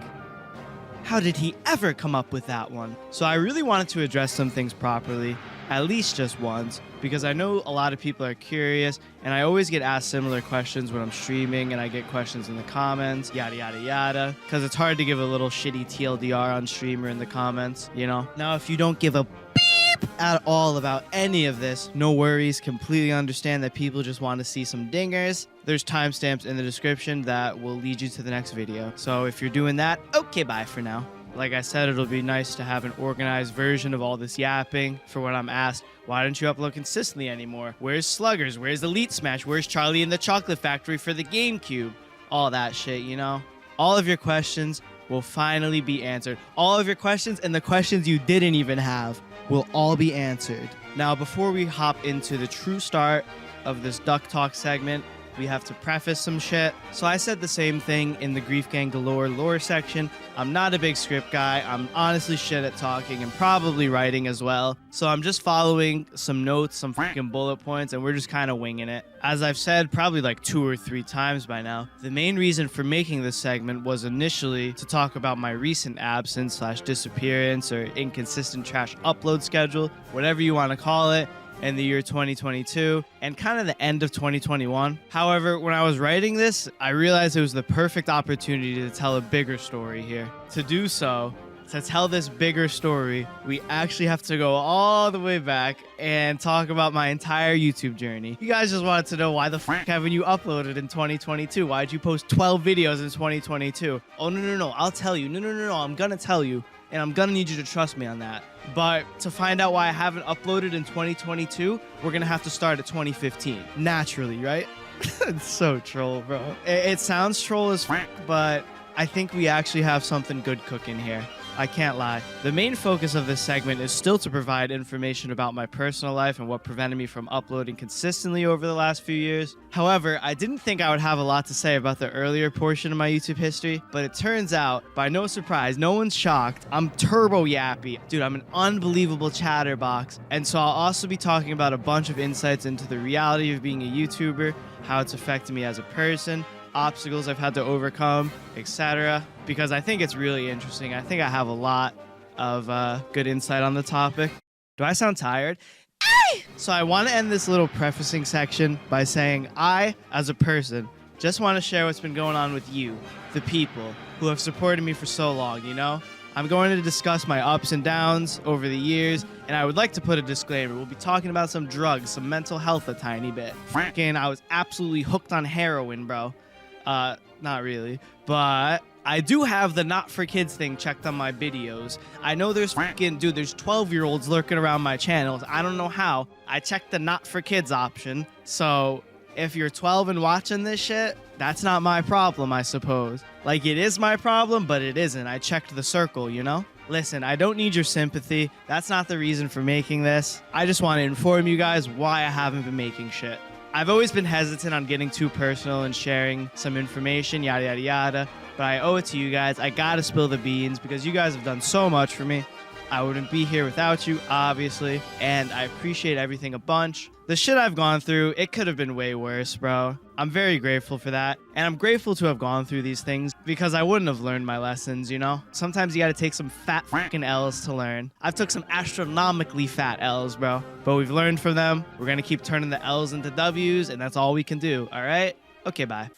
How did he ever come up with that one? So I really wanted to address some things properly, at least just once, because I know a lot of people are curious, and I always get asked similar questions when I'm streaming, and I get questions in the comments, yada yada yada, because it's hard to give a little shitty TLDR on stream or in the comments, you know? Now, if you don't give a beep at all about any of this, no worries, completely understand that people just want to see some dingers. There's timestamps in the description that will lead you to the next video. So if you're doing that, okay, bye for now. Like I said, it'll be nice to have an organized version of all this yapping. For when I'm asked, why don't you upload consistently anymore? Where's Sluggers? Where's Elite Smash? Where's Charlie and the Chocolate Factory for the GameCube? All that shit, you know? All of your questions will finally be answered. All of your questions and the questions you didn't even have will all be answered. Now, before we hop into the true start of this Duck Talk segment, we have to preface some shit. So I said the same thing in the Grief Gang Galore lore section. I'm not a big script guy. I'm honestly shit at talking and probably writing as well. So I'm just following some notes, some fucking bullet points, and we're just kind of winging it. As I've said probably like 2 or 3 times by now, the main reason for making this segment was initially to talk about my recent absence / disappearance or inconsistent trash upload schedule, whatever you want to call it, in the year 2022 and kind of the end of 2021. However, when I was writing this, I realized it was the perfect opportunity to tell a bigger story here. To do so, to tell this bigger story, we actually have to go all the way back and talk about my entire YouTube journey. You guys just wanted to know why the fuck haven't you uploaded in 2022? Why'd you post 12 videos in 2022? Oh, no, I'll tell you. No, I'm gonna tell you. And I'm gonna need you to trust me on that. But to find out why I haven't uploaded in 2022, we're gonna have to start at 2015. Naturally, right? It's so troll, bro. It sounds troll as fuck, but I think we actually have something good cooking here. I can't lie. The main focus of this segment is still to provide information about my personal life and what prevented me from uploading consistently over the last few years. However, I didn't think I would have a lot to say about the earlier portion of my YouTube history, but it turns out, by no surprise, no one's shocked, I'm turbo yappy. Dude, I'm an unbelievable chatterbox. And so I'll also be talking about a bunch of insights into the reality of being a YouTuber, how it's affected me as a person, obstacles I've had to overcome, etc. Because I think it's really interesting. I think I have a lot of good insight on the topic. Do I sound tired? So I want to end this little prefacing section by saying I, as a person, just want to share what's been going on with you, the people who have supported me for so long, you know? I'm going to discuss my ups and downs over the years, and I would like to put a disclaimer. We'll be talking about some drugs, some mental health a tiny bit. Freaking, I was absolutely hooked on heroin, bro. Not really, but I do have the not for kids thing checked on my videos. I know there's freaking, dude, there's 12-year-olds lurking around my channels. I don't know how. I checked the not for kids option. So if you're 12 and watching this shit, that's not my problem, I suppose. Like, it is my problem, but it isn't. I checked the circle, you know? Listen, I don't need your sympathy. That's not the reason for making this. I just want to inform you guys why I haven't been making shit. I've always been hesitant on getting too personal and sharing some information, yada, yada, yada. But I owe it to you guys. I gotta spill the beans because you guys have done so much for me. I wouldn't be here without you, obviously. And I appreciate everything a bunch. The shit I've gone through, it could have been way worse, bro. I'm very grateful for that. And I'm grateful to have gone through these things because I wouldn't have learned my lessons, you know? Sometimes you gotta take some fat fucking L's to learn. I've took some astronomically fat L's, bro. But we've learned from them. We're gonna keep turning the L's into W's, and that's all we can do, all right? Okay, bye.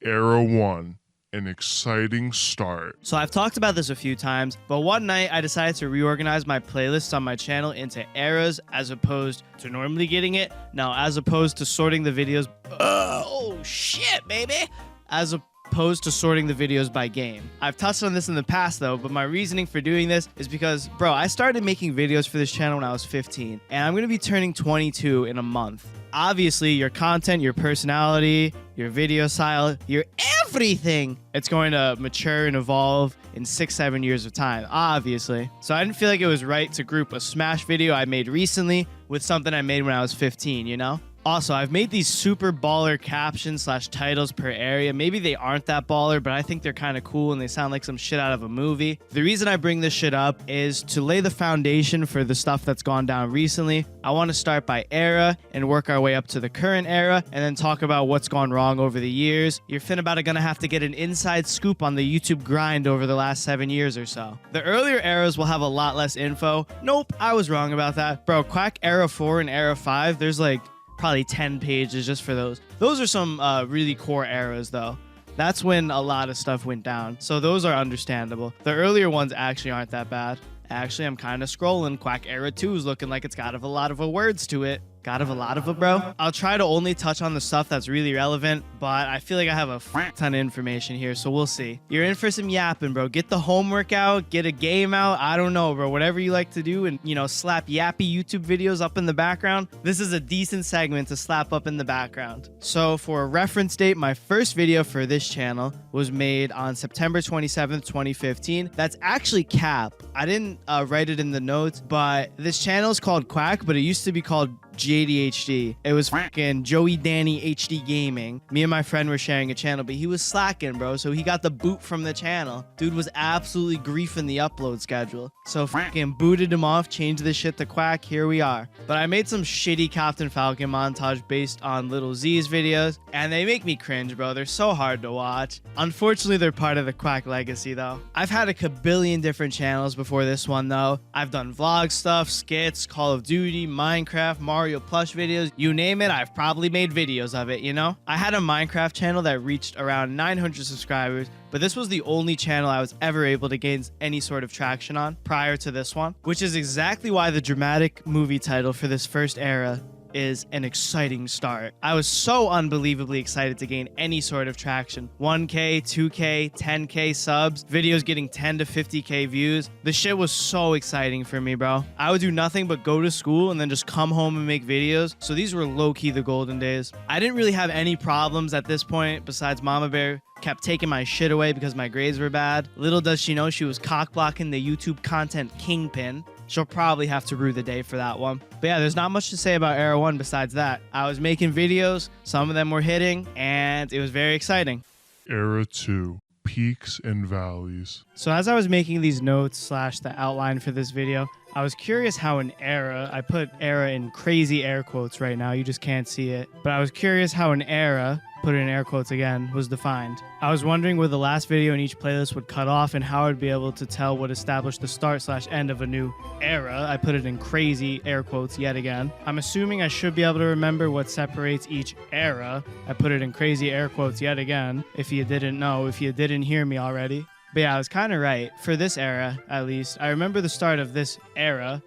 Era 1. an exciting start. So I've talked about this a few times, but one night I decided to reorganize my playlists on my channel into eras as opposed to normally getting it. Now, as opposed to sorting the videos... oh, shit, baby! As opposed to sorting the videos by game. I've touched on this in the past though, but my reasoning for doing this is because, bro, I started making videos for this channel when I was 15, and I'm gonna be turning 22 in a month. Obviously, your content, your personality, your video style, your everything, it's going to mature and evolve in 6-7 years of time, obviously. So I didn't feel like it was right to group a Smash video I made recently with something I made when I was 15, you know? Also, I've made these super baller captions / titles per area. Maybe they aren't that baller, but I think they're kind of cool and they sound like some shit out of a movie. The reason I bring this shit up is to lay the foundation for the stuff that's gone down recently. I want to start by era and work our way up to the current era and then talk about what's gone wrong over the years. You're gonna have to get an inside scoop on the YouTube grind over the last 7 years or so. The earlier eras will have a lot less info. Nope, I was wrong about that. Bro, Quack Era 4 and Era 5, there's like probably 10 pages just for those. Those are some really core eras though. That's when a lot of stuff went down. So those are understandable. The earlier ones actually aren't that bad. Actually, I'm kind of scrolling. Quack Era 2 is looking like it's got a lot of words to it. Got a lot of it, bro. I'll try to only touch on the stuff that's really relevant, but I feel like I have a ton of information here, so we'll see. You're in for some yapping, bro. Get the homework out, get a game out. I don't know, bro. Whatever you like to do and, you know, slap yappy YouTube videos up in the background. This is a decent segment to slap up in the background. So for a reference date, my first video for this channel was made on September 27th, 2015. That's actually cap. I didn't write it in the notes, but this channel is called Quack, but it used to be called JDHD. It was fucking Joey Danny HD Gaming. Me and my friend were sharing a channel, but he was slacking, bro. So he got the boot from the channel. Dude was absolutely griefing the upload schedule. So fucking booted him off, changed this shit to Quack. Here we are. But I made some shitty Captain Falcon montage based on Little Z's videos, and they make me cringe, bro. They're so hard to watch. Unfortunately, they're part of the Quack legacy, though. I've had a kabillion different channels before this one, though. I've done vlog stuff, skits, Call of Duty, Minecraft, Mario Plush videos, you name it, I've probably made videos of it, you know? I had a Minecraft channel that reached around 900 subscribers, but this was the only channel I was ever able to gain any sort of traction on prior to this one, which is exactly why the dramatic movie title for this first era is An Exciting Start. I was so unbelievably excited to gain any sort of traction. 1K, 2K, 10K subs, videos getting 10 to 50K views. The shit was so exciting for me, bro. I would do nothing but go to school and then just come home and make videos. So these were low-key the golden days. I didn't really have any problems at this point besides Mama Bear kept taking my shit away because my grades were bad. Little does she know she was cock-blocking the YouTube content kingpin. She'll probably have to rue the day for that one. But yeah, there's not much to say about Era 1 besides that. I was making videos, some of them were hitting, and it was very exciting. Era 2, peaks and valleys. So as I was making these notes / the outline for this video, I was curious how an era, I put era in crazy air quotes right now, you just can't see it, but I was curious how an era, put it in air quotes again, was defined. I was wondering where the last video in each playlist would cut off and how I'd be able to tell what established the start / end of a new era. I put it in crazy air quotes yet again. I'm assuming I should be able to remember what separates each era. I put it in crazy air quotes yet again, if you didn't know, if you didn't hear me already. But yeah, I was kind of right. For this era, at least, I remember the start of this era,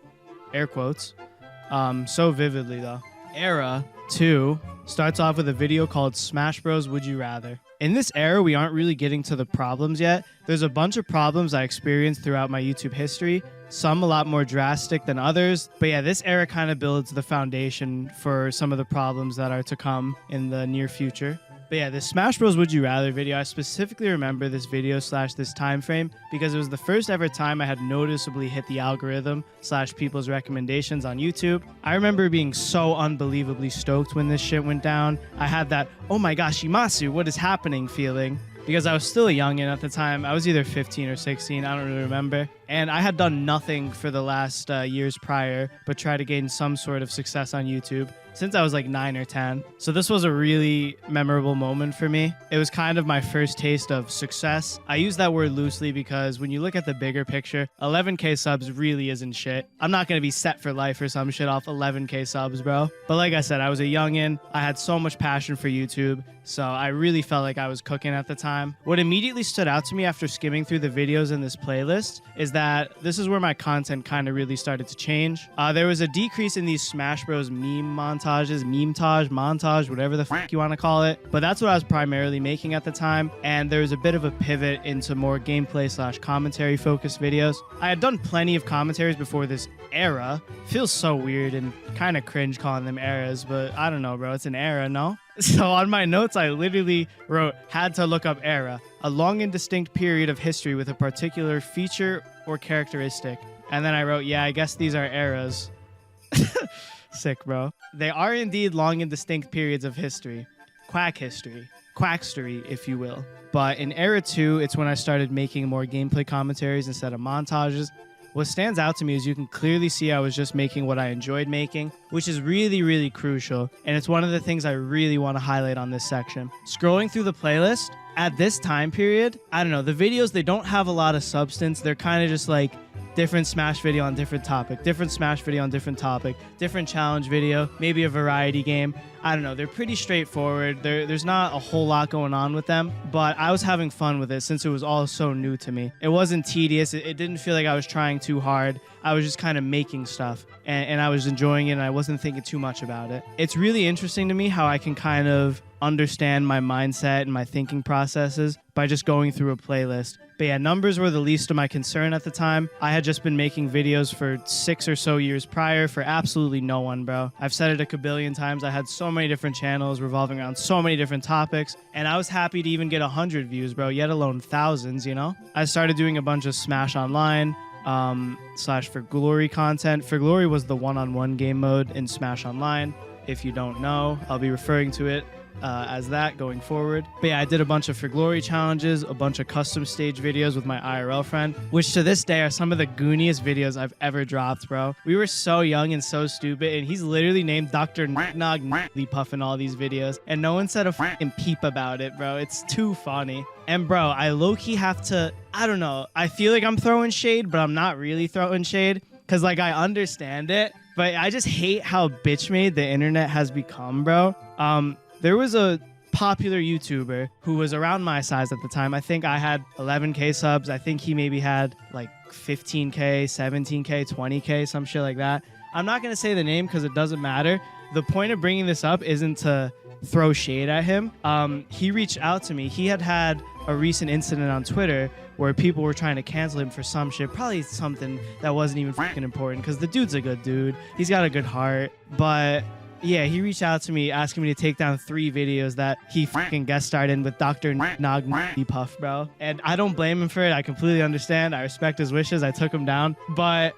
air quotes, so vividly though. Era 2 starts off with a video called Smash Bros. Would You Rather. In this era, we aren't really getting to the problems yet. There's a bunch of problems I experienced throughout my YouTube history, some a lot more drastic than others. But yeah, this era kind of builds the foundation for some of the problems that are to come in the near future. But yeah, this Smash Bros. Would You Rather video, I specifically remember this video / this time frame because it was the first ever time I had noticeably hit the algorithm / people's recommendations on YouTube. I remember being so unbelievably stoked when this shit went down. I had that, oh my gosh, Imasu, what is happening feeling? Because I was still a youngin' at the time. I was either 15 or 16, I don't really remember. And I had done nothing for the last years prior, but try to gain some sort of success on YouTube since I was like 9 or 10. So this was a really memorable moment for me. It was kind of my first taste of success. I use that word loosely because when you look at the bigger picture, 11K subs really isn't shit. I'm not going to be set for life or some shit off 11K subs, bro. But like I said, I was a youngin'. I had so much passion for YouTube. So I really felt like I was cooking at the time. What immediately stood out to me after skimming through the videos in this playlist is that this is where my content kind of really started to change. There was a decrease in these Smash Bros meme montages, montage, whatever the fuck you want to call it. But that's what I was primarily making at the time. And there was a bit of a pivot into more gameplay / commentary focused videos. I had done plenty of commentaries before this era. Feels so weird and kind of cringe calling them eras, but I don't know, bro. It's an era, no? So on my notes, I literally wrote, had to look up era, a long and distinct period of history with a particular feature or characteristic. And then I wrote, yeah, I guess these are eras. Sick, bro. They are indeed long and distinct periods of history. Quack history. Quackstery, if you will. But in era 2, it's when I started making more gameplay commentaries instead of montages. What stands out to me is you can clearly see I was just making what I enjoyed making, which is really, really crucial. And it's one of the things I really want to highlight on this section. Scrolling through the playlist, at this time period, I don't know, the videos, they don't have a lot of substance. They're kind of just like different Smash video on different topic, different Smash video on different topic, different challenge video, maybe a variety game. I don't know. They're pretty straightforward. There's not a whole lot going on with them, but I was having fun with it since it was all so new to me. It wasn't tedious. It didn't feel like I was trying too hard. I was just kind of making stuff, and I was enjoying it, and I wasn't thinking too much about it. It's really interesting to me how I can kind of understand my mindset and my thinking processes by just going through a playlist. But yeah, numbers were the least of my concern at the time. I had just been making videos for 6 or so years prior for absolutely no one, bro. I've said it a kabillion times. I had so many different channels revolving around so many different topics, and I was happy to even get 100 views, bro, yet alone thousands, you know? I started doing a bunch of Smash Online, / For Glory content. For Glory was the one-on-one game mode in Smash Online. If you don't know, I'll be referring to it as that going forward. But yeah, I did a bunch of For Glory challenges, a bunch of custom stage videos with my IRL friend, which to this day are some of the gooniest videos I've ever dropped, bro. We were so young and so stupid, and he's literally named Dr. Nog Puff in all these videos, and no one said a fucking peep about it, bro. It's too funny. And bro, I low-key have to, I don't know, I feel like I'm throwing shade, but I'm not really throwing shade, because like I understand it, but I just hate how bitch-made the internet has become, bro. There was a popular YouTuber who was around my size at the time. I think I had 11K subs. I think he maybe had like 15K, 17K, 20K, some shit like that. I'm not going to say the name because it doesn't matter. The point of bringing this up isn't to throw shade at him. He reached out to me. He had a recent incident on Twitter where people were trying to cancel him for some shit, probably something that wasn't even fucking important because the dude's a good dude. He's got a good heart, but yeah, he reached out to me asking me to take down 3 videos that he fucking guest starred in with Dr. Nog Puff, bro. And I don't blame him for it. I completely understand. I respect his wishes. I took him down. But,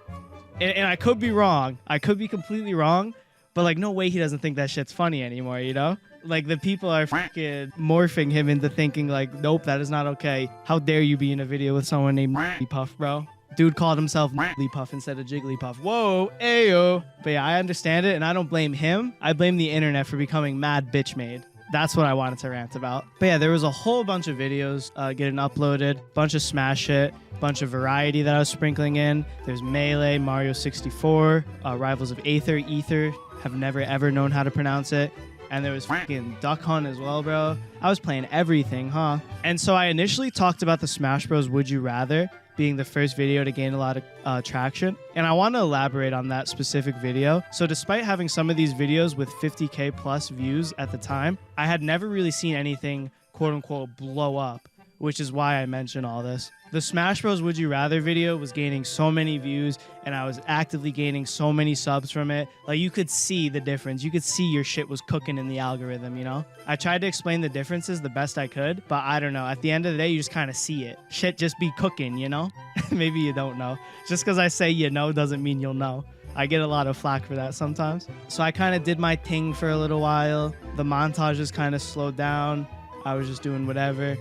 and I could be wrong. I could be completely wrong. But like, no way he doesn't think that shit's funny anymore, you know? Like, the people are fucking morphing him into thinking like, nope, that is not okay. How dare you be in a video with someone named Puff, bro? Dude called himself Puff instead of Jigglypuff. Whoa, ayo. But yeah, I understand it, and I don't blame him. I blame the internet for becoming mad bitch-made. That's what I wanted to rant about. But yeah, there was a whole bunch of videos getting uploaded, bunch of Smash shit, bunch of variety that I was sprinkling in. There's Melee, Mario 64, Rivals of Aether, have never ever known how to pronounce it. And there was fucking Duck Hunt as well, bro. I was playing everything, huh? And so I initially talked about the Smash Bros. Would You Rather being the first video to gain a lot of traction. And I want to elaborate on that specific video. So despite having some of these videos with 50K plus views at the time, I had never really seen anything quote unquote blow up, which is why I mention all this. The Smash Bros. Would You Rather video was gaining so many views, and I was actively gaining so many subs from it. Like, you could see the difference. You could see your shit was cooking in the algorithm, you know? I tried to explain the differences the best I could, but I don't know. At the end of the day, you just kind of see it. Shit just be cooking, you know? Maybe you don't know. Just because I say you know doesn't mean you'll know. I get a lot of flack for that sometimes. So I kind of did my thing for a little while. The montages kind of slowed down. I was just doing whatever.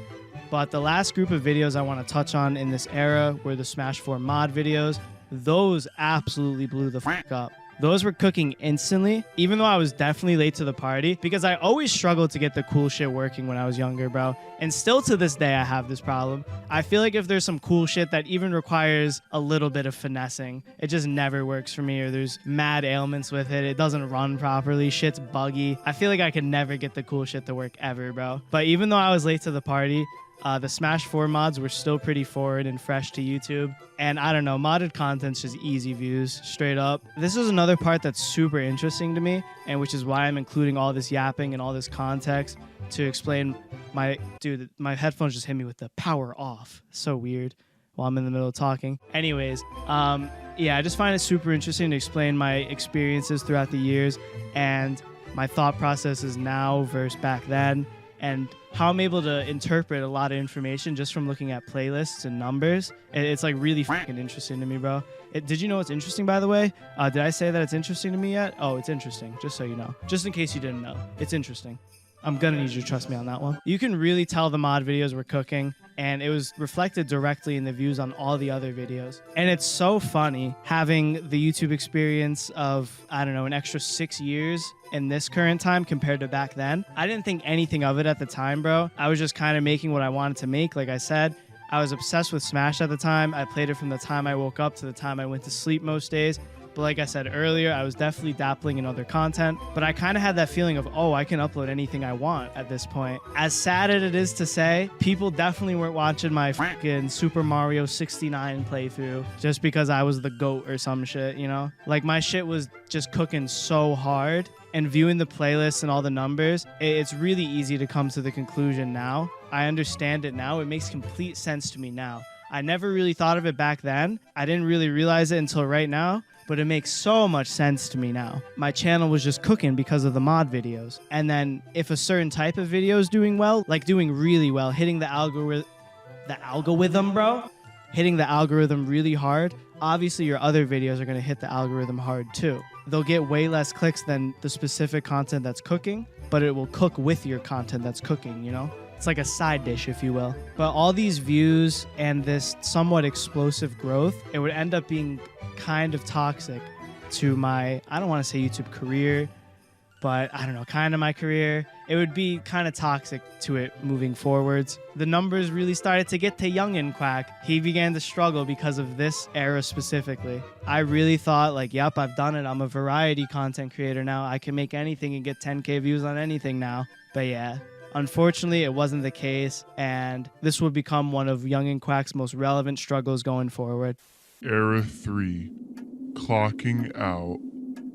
But the last group of videos I want to touch on in this era were the Smash 4 mod videos. Those absolutely blew the fuck up. Those were cooking instantly, even though I was definitely late to the party, because I always struggled to get the cool shit working when I was younger, bro. And still to this day, I have this problem. I feel like if there's some cool shit that even requires a little bit of finessing, it just never works for me, or there's mad ailments with it. It doesn't run properly. Shit's buggy. I feel like I can never get the cool shit to work ever, bro. But even though I was late to the party, the Smash 4 mods were still pretty forward and fresh to YouTube. And I don't know, modded content's just easy views, straight up. This is another part that's super interesting to me, and which is why I'm including all this yapping and all this context to explain my... Dude, my headphones just hit me with the power off. So weird while I'm in the middle of talking. Anyways, yeah, I just find it super interesting to explain my experiences throughout the years and my thought processes now versus back then, and how I'm able to interpret a lot of information just from looking at playlists and numbers. It's like really fucking interesting to me, bro. Did you know it's interesting, by the way? Did I say that it's interesting to me yet? Oh, it's interesting, just so you know. Just in case you didn't know. It's interesting. I'm gonna need you to trust me on that one. You can really tell the mod videos were cooking, and it was reflected directly in the views on all the other videos. And it's so funny having the YouTube experience of, I don't know, an extra 6 years in this current time compared to back then. I didn't think anything of it at the time, bro. I was just kind of making what I wanted to make. Like I said, I was obsessed with Smash at the time. I played it from the time I woke up to the time I went to sleep most days. But like I said earlier, I was definitely dabbling in other content. But I kind of had that feeling of, oh, I can upload anything I want at this point. As sad as it is to say, people definitely weren't watching my fucking Super Mario 69 playthrough just because I was the GOAT or some shit, you know? Like, my shit was just cooking so hard. And viewing the playlists and all the numbers, it's really easy to come to the conclusion now. I understand it now. It makes complete sense to me now. I never really thought of it back then. I didn't really realize it until right now. But it makes so much sense to me now. My channel was just cooking because of the mod videos. And then if a certain type of video is doing well, like doing really well, hitting the algorithm, bro, hitting the algorithm really hard, obviously your other videos are going to hit the algorithm hard too. They'll get way less clicks than the specific content that's cooking, but it will cook with your content that's cooking, you know? It's like a side dish, if you will. But all these views and this somewhat explosive growth, it would end up being kind of toxic to my, I don't want to say YouTube career, but I don't know, kind of my career. It would be kind of toxic to it moving forwards. The numbers really started to get to youngin' Quack. He began to struggle because of this era specifically. I really thought like, yep, I've done it. I'm a variety content creator now. I can make anything and get 10K views on anything now. But yeah, unfortunately, it wasn't the case, and this would become one of youngin' Quack's most relevant struggles going forward. Era 3. Clocking out.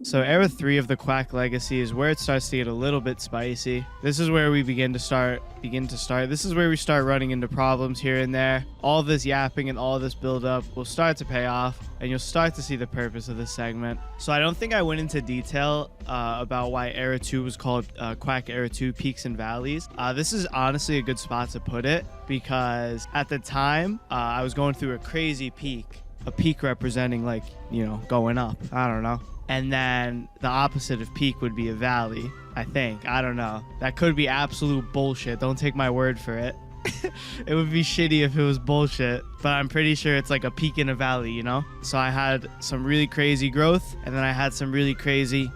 So era 3 of the Quack legacy is where it starts to get a little bit spicy. This is where we begin to start. This is where we start running into problems here and there. All this yapping and all this buildup will start to pay off, and you'll start to see the purpose of this segment. So I don't think I went into detail about why era 2 was called Quack era 2 Peaks and Valleys. This is honestly a good spot to put it, because at the time I was going through a crazy peak. A peak representing, like, you know, going up. I don't know. And then the opposite of peak would be a valley, I think. I don't know. That could be absolute bullshit. Don't take my word for it. It would be shitty if it was bullshit, but I'm pretty sure it's like a peak and a valley, you know? So I had some really crazy growth, and then I had some really crazy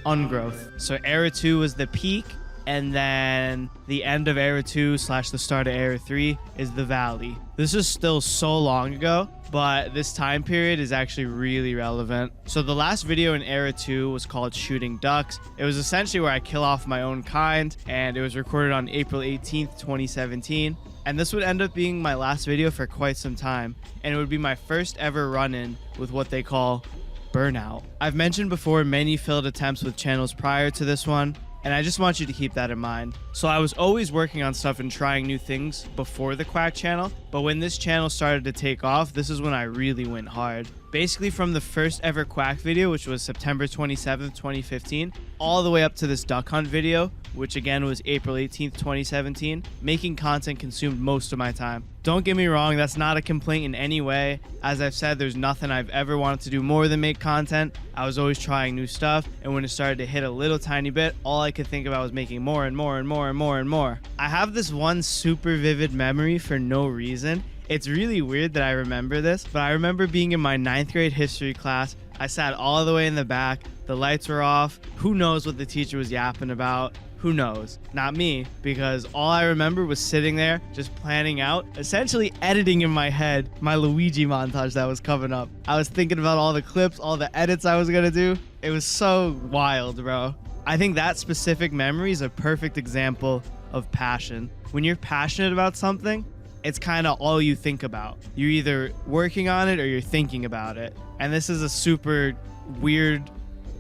ungrowth. So era 2 was the peak, and then the end of era 2 / the start of era 3 is the valley. This is still so long ago, but this time period is actually really relevant. So the last video in era 2 was called Shooting Ducks. It was essentially where I kill off my own kind, and it was recorded on April 18th, 2017. And this would end up being my last video for quite some time, and it would be my first ever run-in with what they call burnout. I've mentioned before many failed attempts with channels prior to this one, and I just want you to keep that in mind. So I was always working on stuff and trying new things before the Quack channel, but when this channel started to take off, this is when I really went hard. Basically from the first ever Quack video, which was September 27th, 2015, all the way up to this duck hunt video, which again was April 18th, 2017, making content consumed most of my time. Don't get me wrong, that's not a complaint in any way. As I've said, there's nothing I've ever wanted to do more than make content. I was always trying new stuff, and when it started to hit a little tiny bit, all I could think about was making more and more and more and more and more. I have this one super vivid memory for no reason. It's really weird that I remember this, but I remember being in my 9th grade history class. I sat all the way in the back. The lights were off. Who knows what the teacher was yapping about? Who knows? Not me, because all I remember was sitting there just planning out, essentially editing in my head my Luigi montage that was coming up. I was thinking about all the clips, all the edits I was gonna do. It was so wild, bro. I think that specific memory is a perfect example of passion. When you're passionate about something, it's kind of all you think about. You're either working on it or you're thinking about it. And this is a super weird,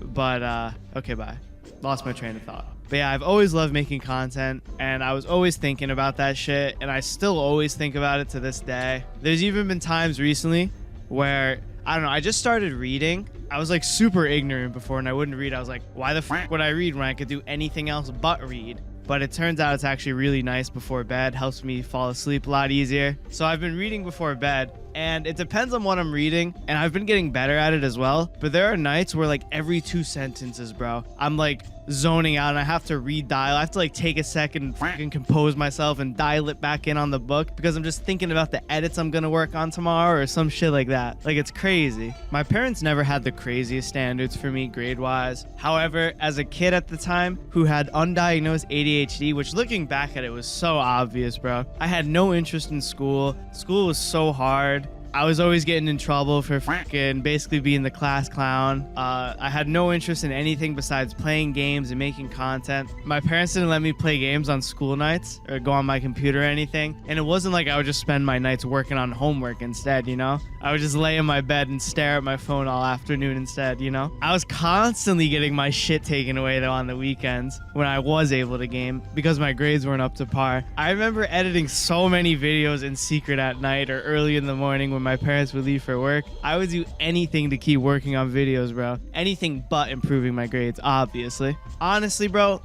but okay, bye. Lost my train of thought. But yeah, I've always loved making content, and I was always thinking about that shit, and I still always think about it to this day. There's even been times recently where, I don't know, I just started reading. I was like super ignorant before, and I wouldn't read. I was like, why the fuck would I read when I could do anything else but read? But it turns out it's actually really nice before bed, helps me fall asleep a lot easier. So I've been reading before bed, and it depends on what I'm reading, and I've been getting better at it as well. But there are nights where like every 2 sentences, bro, I'm like zoning out and I have to redial. I have to like take a second and fucking compose myself and dial it back in on the book because I'm just thinking about the edits I'm gonna work on tomorrow or some shit like that. Like, it's crazy. My parents never had the craziest standards for me grade-wise. However, as a kid at the time who had undiagnosed ADHD, which looking back at it was so obvious, bro. I had no interest in school. School was so hard. I was always getting in trouble for fucking basically being the class clown. I had no interest in anything besides playing games and making content. My parents didn't let me play games on school nights or go on my computer or anything. And it wasn't like I would just spend my nights working on homework instead, you know? I would just lay in my bed and stare at my phone all afternoon instead, you know? I was constantly getting my shit taken away though on the weekends when I was able to game because my grades weren't up to par. I remember editing so many videos in secret at night or early in the morning when my parents would leave for work. I would do anything to keep working on videos, bro. Anything but improving my grades, obviously. Honestly, bro,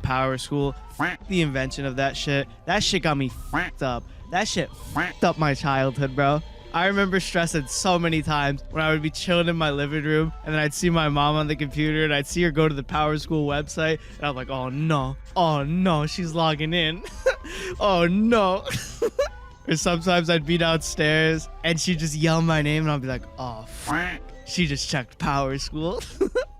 Power School, the invention of that shit. That shit got me up. That shit up my childhood, bro. I remember stressing so many times when I would be chilling in my living room and then I'd see my mom on the computer and I'd see her go to the Power School website and I'm like, oh no, she's logging in. Oh no. Or sometimes I'd be downstairs and she'd just yell my name and I'd be like, oh, she just checked Power School.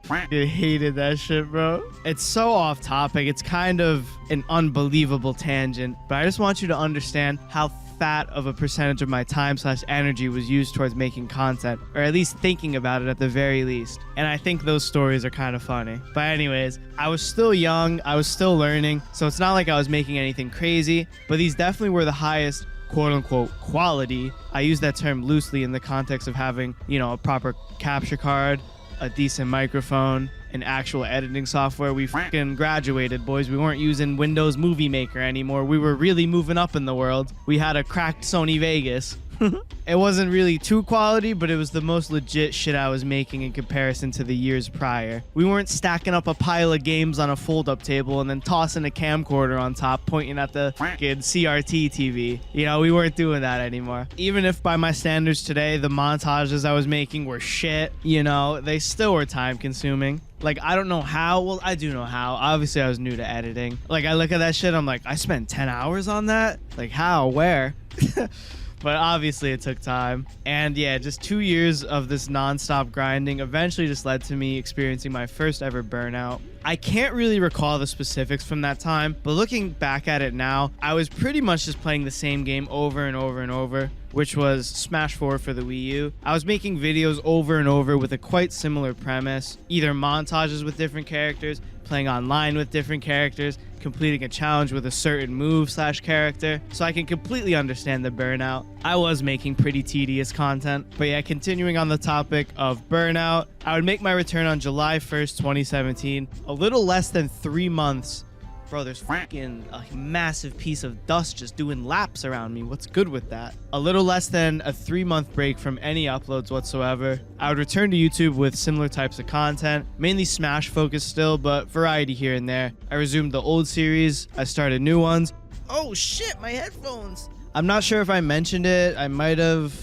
I hated that shit, bro. It's so off topic. It's kind of an unbelievable tangent, but I just want you to understand how fat of a percentage of my time/energy was used towards making content, or at least thinking about it at the very least. And I think those stories are kind of funny. But anyways, I was still young, I was still learning, so it's not like I was making anything crazy, but these definitely were the highest quote-unquote quality. I use that term loosely in the context of having, you know, a proper capture card, a decent microphone, and actual editing software. We fucking graduated, boys. We weren't using Windows Movie Maker anymore. We were really moving up in the world. We had a cracked Sony Vegas. It wasn't really too quality, but it was the most legit shit I was making in comparison to the years prior. We weren't stacking up a pile of games on a fold-up table and then tossing a camcorder on top, pointing at the fucking CRT TV. You know, we weren't doing that anymore. Even if by my standards today, the montages I was making were shit, you know, they still were time-consuming. Like, I don't know how. Well, I do know how. Obviously, I was new to editing. Like, I look at that shit, I'm like, I spent 10 hours on that? Like, how? Where? But obviously it took time. And yeah, just 2 years of this nonstop grinding eventually just led to me experiencing my first ever burnout. I can't really recall the specifics from that time, but looking back at it now, I was pretty much just playing the same game over and over and over, which was Smash 4 for the Wii U. I was making videos over and over with a quite similar premise, either montages with different characters, playing online with different characters, completing a challenge with a certain move/character, so I can completely understand the burnout. I was making pretty tedious content, but yeah, continuing on the topic of burnout, I would make my return on July 1st, 2017, a little less than 3 months. Bro, there's fucking a massive piece of dust just doing laps around me. What's good with that? A little less than a 3-month break from any uploads whatsoever. I would return to YouTube with similar types of content, mainly Smash focused still, but variety here and there. I resumed the old series. I started new ones. Oh shit, my headphones. I'm not sure if I mentioned it. I might have.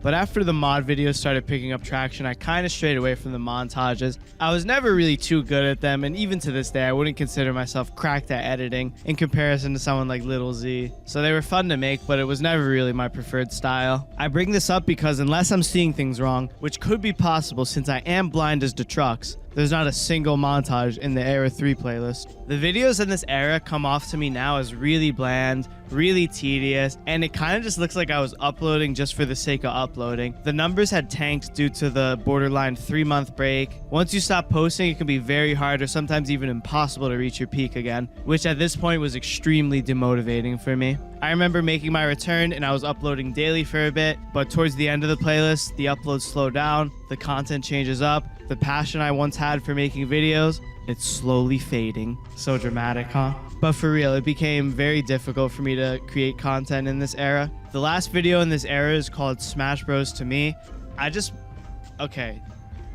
But after the mod videos started picking up traction, I kind of strayed away from the montages. I was never really too good at them, and even to this day, I wouldn't consider myself cracked at editing in comparison to someone like Little Z. So they were fun to make, but it was never really my preferred style. I bring this up because unless I'm seeing things wrong, which could be possible since I am blind as to trucks, there's not a single montage in the Era 3 playlist. The videos in this era come off to me now as really bland, really tedious, and it kind of just looks like I was uploading just for the sake of uploading. The numbers had tanked due to the borderline 3-month break. Once you stop posting, it can be very hard or sometimes even impossible to reach your peak again, which at this point was extremely demotivating for me. I remember making my return and I was uploading daily for a bit, but towards the end of the playlist, the uploads slow down, the content changes up, the passion I once had for making videos, it's slowly fading. So dramatic, huh? But for real, it became very difficult for me to create content in this era. The last video in this era is called Smash Bros. To me. Okay.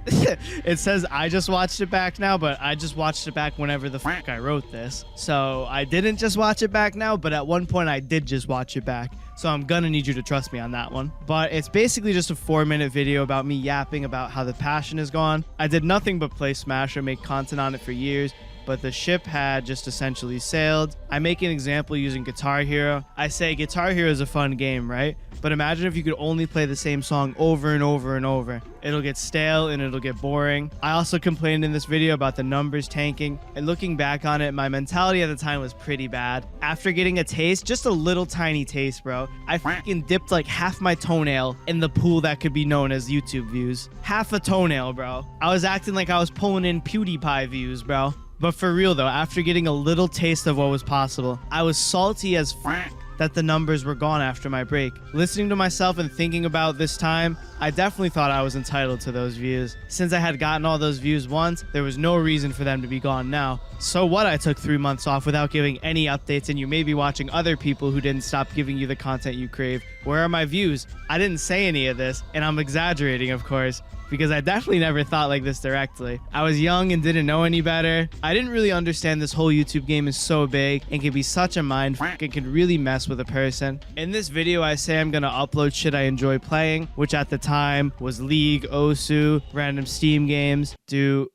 It says I just watched it back now, but I just watched it back whenever the fuck I wrote this. So I didn't just watch it back now, but at one point I did just watch it back. So I'm gonna need you to trust me on that one. But it's basically just a 4-minute video about me yapping about how the passion is gone. I did nothing but play Smash or make content on it for years, but the ship had just essentially sailed. I make an example using Guitar Hero. I say Guitar Hero is a fun game, right? But imagine if you could only play the same song over and over and over. It'll get stale and it'll get boring. I also complained in this video about the numbers tanking, and looking back on it, my mentality at the time was pretty bad. After getting a taste, just a little tiny taste, bro, I fucking dipped like half my toenail in the pool that could be known as YouTube views. Half a toenail, bro. I was acting like I was pulling in PewDiePie views, bro. But for real though, after getting a little taste of what was possible, I was salty as f that the numbers were gone after my break. Listening to myself and thinking about this time, I definitely thought I was entitled to those views. Since I had gotten all those views once, there was no reason for them to be gone now. So what, I took 3 months off without giving any updates, and you may be watching other people who didn't stop giving you the content you crave. Where are my views? I didn't say any of this, and I'm exaggerating, of course, because I definitely never thought like this directly. I was young and didn't know any better. I didn't really understand this whole YouTube game is so big and can be such a mind f*** and can really mess with a person. In this video, I say I'm gonna upload shit I enjoy playing, which at the time was League, Osu, random Steam games. Does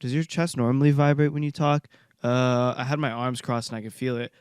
your chest normally vibrate when you talk? I had my arms crossed and I could feel it.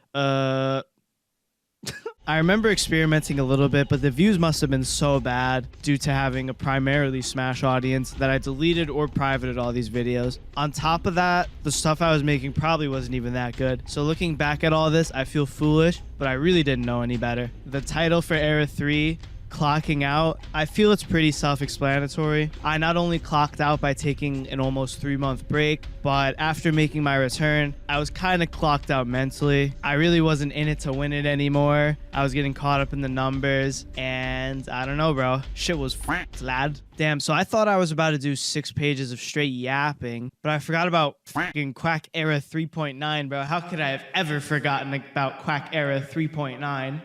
I remember experimenting a little bit, but the views must have been so bad due to having a primarily Smash audience that I deleted or privated all these videos. On top of that, the stuff I was making probably wasn't even that good. So looking back at all this, I feel foolish, but I really didn't know any better. The title for Era 3, Clocking Out, I feel it's pretty self-explanatory. I not only clocked out by taking an almost 3-month break, but after making my return, I was kind of clocked out mentally. I really wasn't in it to win it anymore. I was getting caught up in the numbers, and I don't know, bro. Shit was f***ed, lad. Damn, so I thought I was about to do 6 pages of straight yapping, but I forgot about fucking Quack Era 3.9, bro. How could I have ever forgotten about Quack Era 3.9?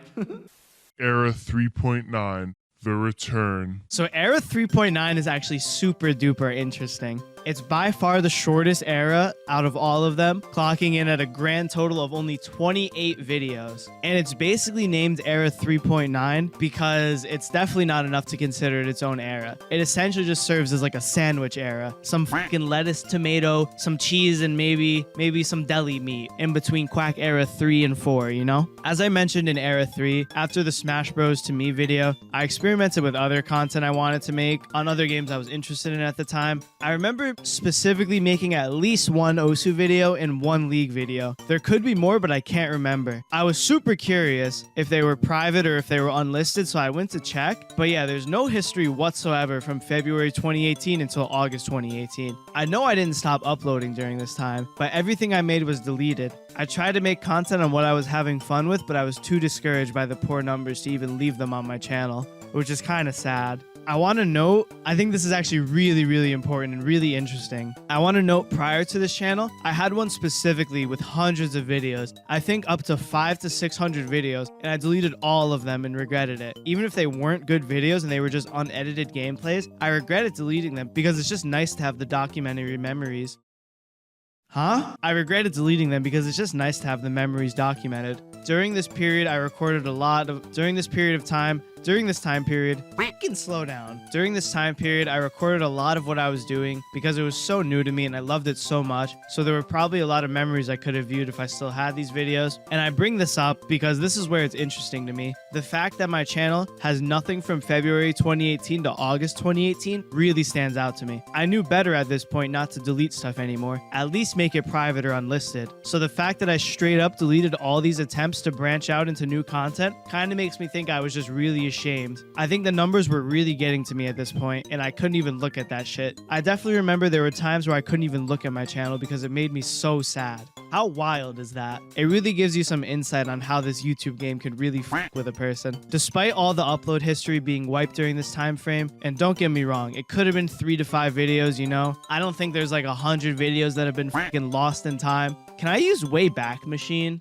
Era 3.9, The Return. So Era 3.9 is actually super duper interesting. It's by far the shortest era out of all of them, clocking in at a grand total of only 28 videos. And it's basically named Era 3.9 because it's definitely not enough to consider it its own era. It essentially just serves as like a sandwich era. Some fucking lettuce, tomato, some cheese, and maybe some deli meat in between Quack Era 3 and 4, you know? As I mentioned in Era 3, after the Smash Bros. To me video, I experimented with other content I wanted to make on other games I was interested in at the time. I remember specifically making at least one Osu video and one League video. There could be more, but I can't remember. I was super curious if they were private or if they were unlisted, so I went to check. But yeah, there's no history whatsoever from February 2018 until August 2018. I know I didn't stop uploading during this time, but everything I made was deleted. I tried to make content on what I was having fun with, but I was too discouraged by the poor numbers to even leave them on my channel, which is kind of sad. I want to note, I think this is actually really, really important and really interesting. I want to note prior to this channel, I had one specifically with hundreds of videos. I think up to 500 to 600 videos, and I deleted all of them and regretted it. Even if they weren't good videos and they were just unedited gameplays, I regretted deleting them because it's just nice to have the documentary memories. I regretted deleting them because it's just nice to have the memories documented. During this period, I recorded a lot of, during this time period, slow down. During this time period, I recorded a lot of what I was doing because it was so new to me and I loved it so much. So there were probably a lot of memories I could have viewed if I still had these videos. And I bring this up because this is where it's interesting to me. The fact that my channel has nothing from February 2018 to August 2018 really stands out to me. I knew better at this point not to delete stuff anymore, at least make it private or unlisted. So the fact that I straight up deleted all these attempts to branch out into new content kind of makes me think I was just really ashamed. I think the numbers were really getting to me at this point and I couldn't even look at that shit. I definitely remember there were times where I couldn't even look at my channel because it made me so sad. How wild is that? It really gives you some insight on how this YouTube game could really f with a person. Despite all the upload history being wiped during this time frame, and don't get me wrong, it could have been 3 to 5 videos, you know? I don't think there's like 100 videos that have been fucking lost in time. Can I use Wayback Machine?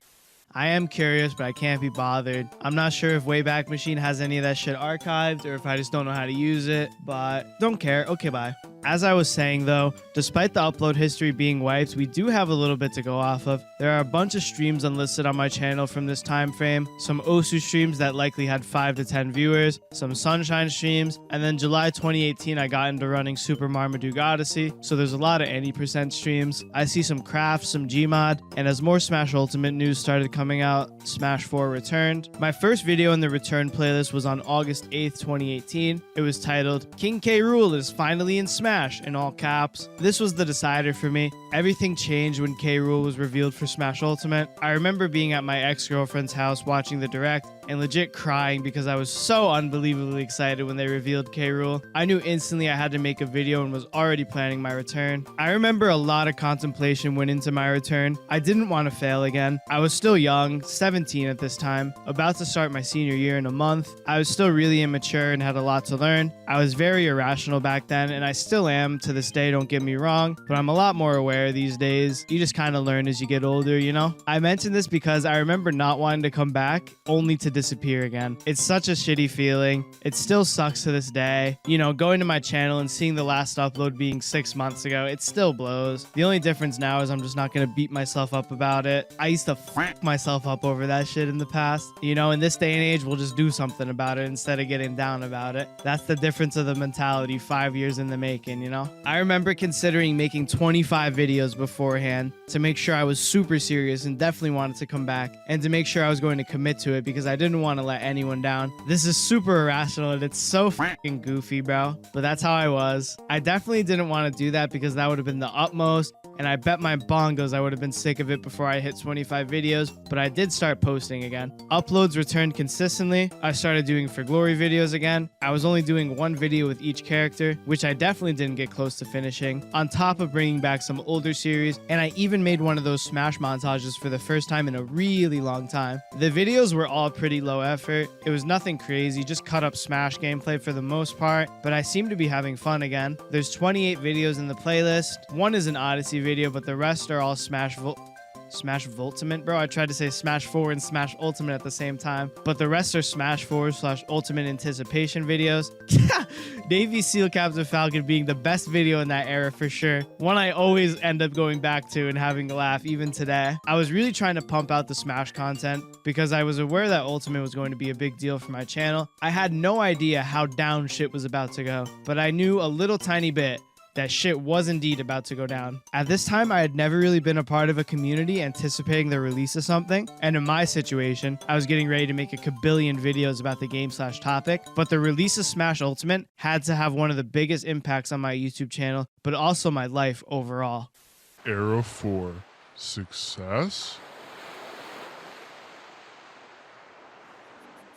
I am curious, but I can't be bothered. I'm not sure if Wayback Machine has any of that shit archived or if I just don't know how to use it, but don't care. Okay, bye. As I was saying though, despite the upload history being wiped, we do have a little bit to go off of. There are a bunch of streams unlisted on my channel from this time frame, some Osu streams that likely had 5 to 10 viewers, some Sunshine streams, and then July 2018 I got into running Super Marmaduke Odyssey, so there's a lot of any percent streams. I see some crafts, some Gmod, and as more Smash Ultimate news started coming out, Smash 4 returned. My first video in the return playlist was on August 8th, 2018. It was titled, King K. Rool is finally in Smash, in all caps. This was the decider for me. Everything changed when K. Rool was revealed for Smash Ultimate. I remember being at my ex-girlfriend's house watching the direct and legit crying because I was so unbelievably excited when they revealed K. Rool. I knew instantly I had to make a video and was already planning my return. I remember a lot of contemplation went into my return. I didn't want to fail again. I was still young, 17 at this time, about to start my senior year in a month. I was still really immature and had a lot to learn. I was very irrational back then, and I still am to this day, don't get me wrong, but I'm a lot more aware these days. You just kind of learn as you get older, you know? I mention this because I remember not wanting to come back, only to disappear again. It's such a shitty feeling. It still sucks to this day. You know, going to my channel and seeing the last upload being 6 months ago, it still blows. The only difference now is I'm just not gonna beat myself up about it. I used to f myself up over that shit in the past. You know, in this day and age, we'll just do something about it instead of getting down about it. That's the difference of the mentality 5 years in the making, you know? I remember considering making 25 videos beforehand to make sure I was super serious and definitely wanted to come back, and to make sure I was going to commit to it because I didn't want to let anyone down. This is super irrational and it's so fucking goofy, bro. But that's how I was. I definitely didn't want to do that because that would have been the utmost, and I bet my bongos I would have been sick of it before I hit 25 videos, but I did start posting again. Uploads returned consistently. I started doing For Glory videos again. I was only doing 1 video with each character, which I definitely didn't get close to finishing, on top of bringing back some older series, and I even made one of those Smash montages for the first time in a really long time. The videos were all pretty low effort. It was nothing crazy, just cut up Smash gameplay for the most part, but I seem to be having fun again. There's 28 videos in the playlist. 1 is an Odyssey video, but the rest are all Smash Ultimate, bro. I tried to say Smash 4 and Smash Ultimate at the same time, but the rest are Smash 4/Ultimate Anticipation videos. Navy SEAL Captain Falcon being the best video in that era for sure. One I always end up going back to and having a laugh even today. I was really trying to pump out the Smash content because I was aware that Ultimate was going to be a big deal for my channel. I had no idea how down shit was about to go, but I knew a little tiny bit that shit was indeed about to go down. At this time, I had never really been a part of a community anticipating the release of something, and in my situation, I was getting ready to make a kabillion videos about the game/topic, but the release of Smash Ultimate had to have one of the biggest impacts on my YouTube channel, but also my life overall. Era 4. Success?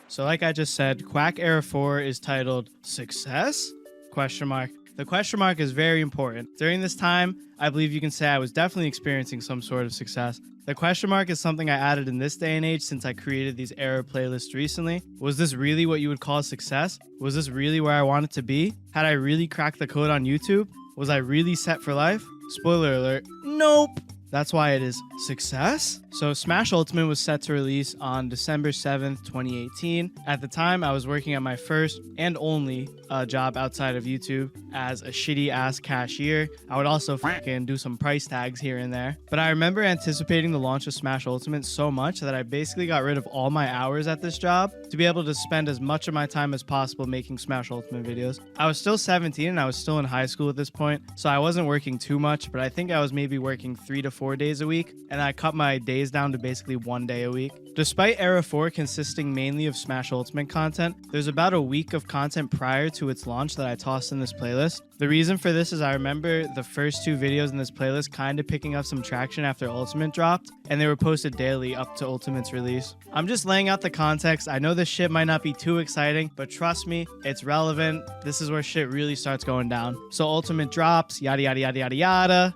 So like I just said, Quack Era 4 is titled Success? Question mark. The question mark is very important. During this time, I believe you can say I was definitely experiencing some sort of success. The question mark is something I added in this day and age since I created these error playlists recently. Was this really what you would call success? Was this really where I wanted to be? Had I really cracked the code on YouTube? Was I really set for life? Spoiler alert, nope. That's why it is success. So Smash Ultimate was set to release on December 7th, 2018. At the time, I was working at my first and only job outside of YouTube as a shitty ass cashier. I would also fucking do some price tags here and there. But I remember anticipating the launch of Smash Ultimate so much that I basically got rid of all my hours at this job to be able to spend as much of my time as possible making Smash Ultimate videos. I was still 17 and I was still in high school at this point, so I wasn't working too much, but I think I was maybe working 3 to 4 days a week, and I cut my days down to basically 1 day a week. Despite Era 4 consisting mainly of Smash Ultimate content, there's about a week of content prior to its launch that I tossed in this playlist. The reason for this is I remember the first 2 videos in this playlist kind of picking up some traction after Ultimate dropped, and they were posted daily up to Ultimate's release. I'm just laying out the context. I know this shit might not be too exciting, but trust me, it's relevant. This is where shit really starts going down. So Ultimate drops, yada yada yada yada yada.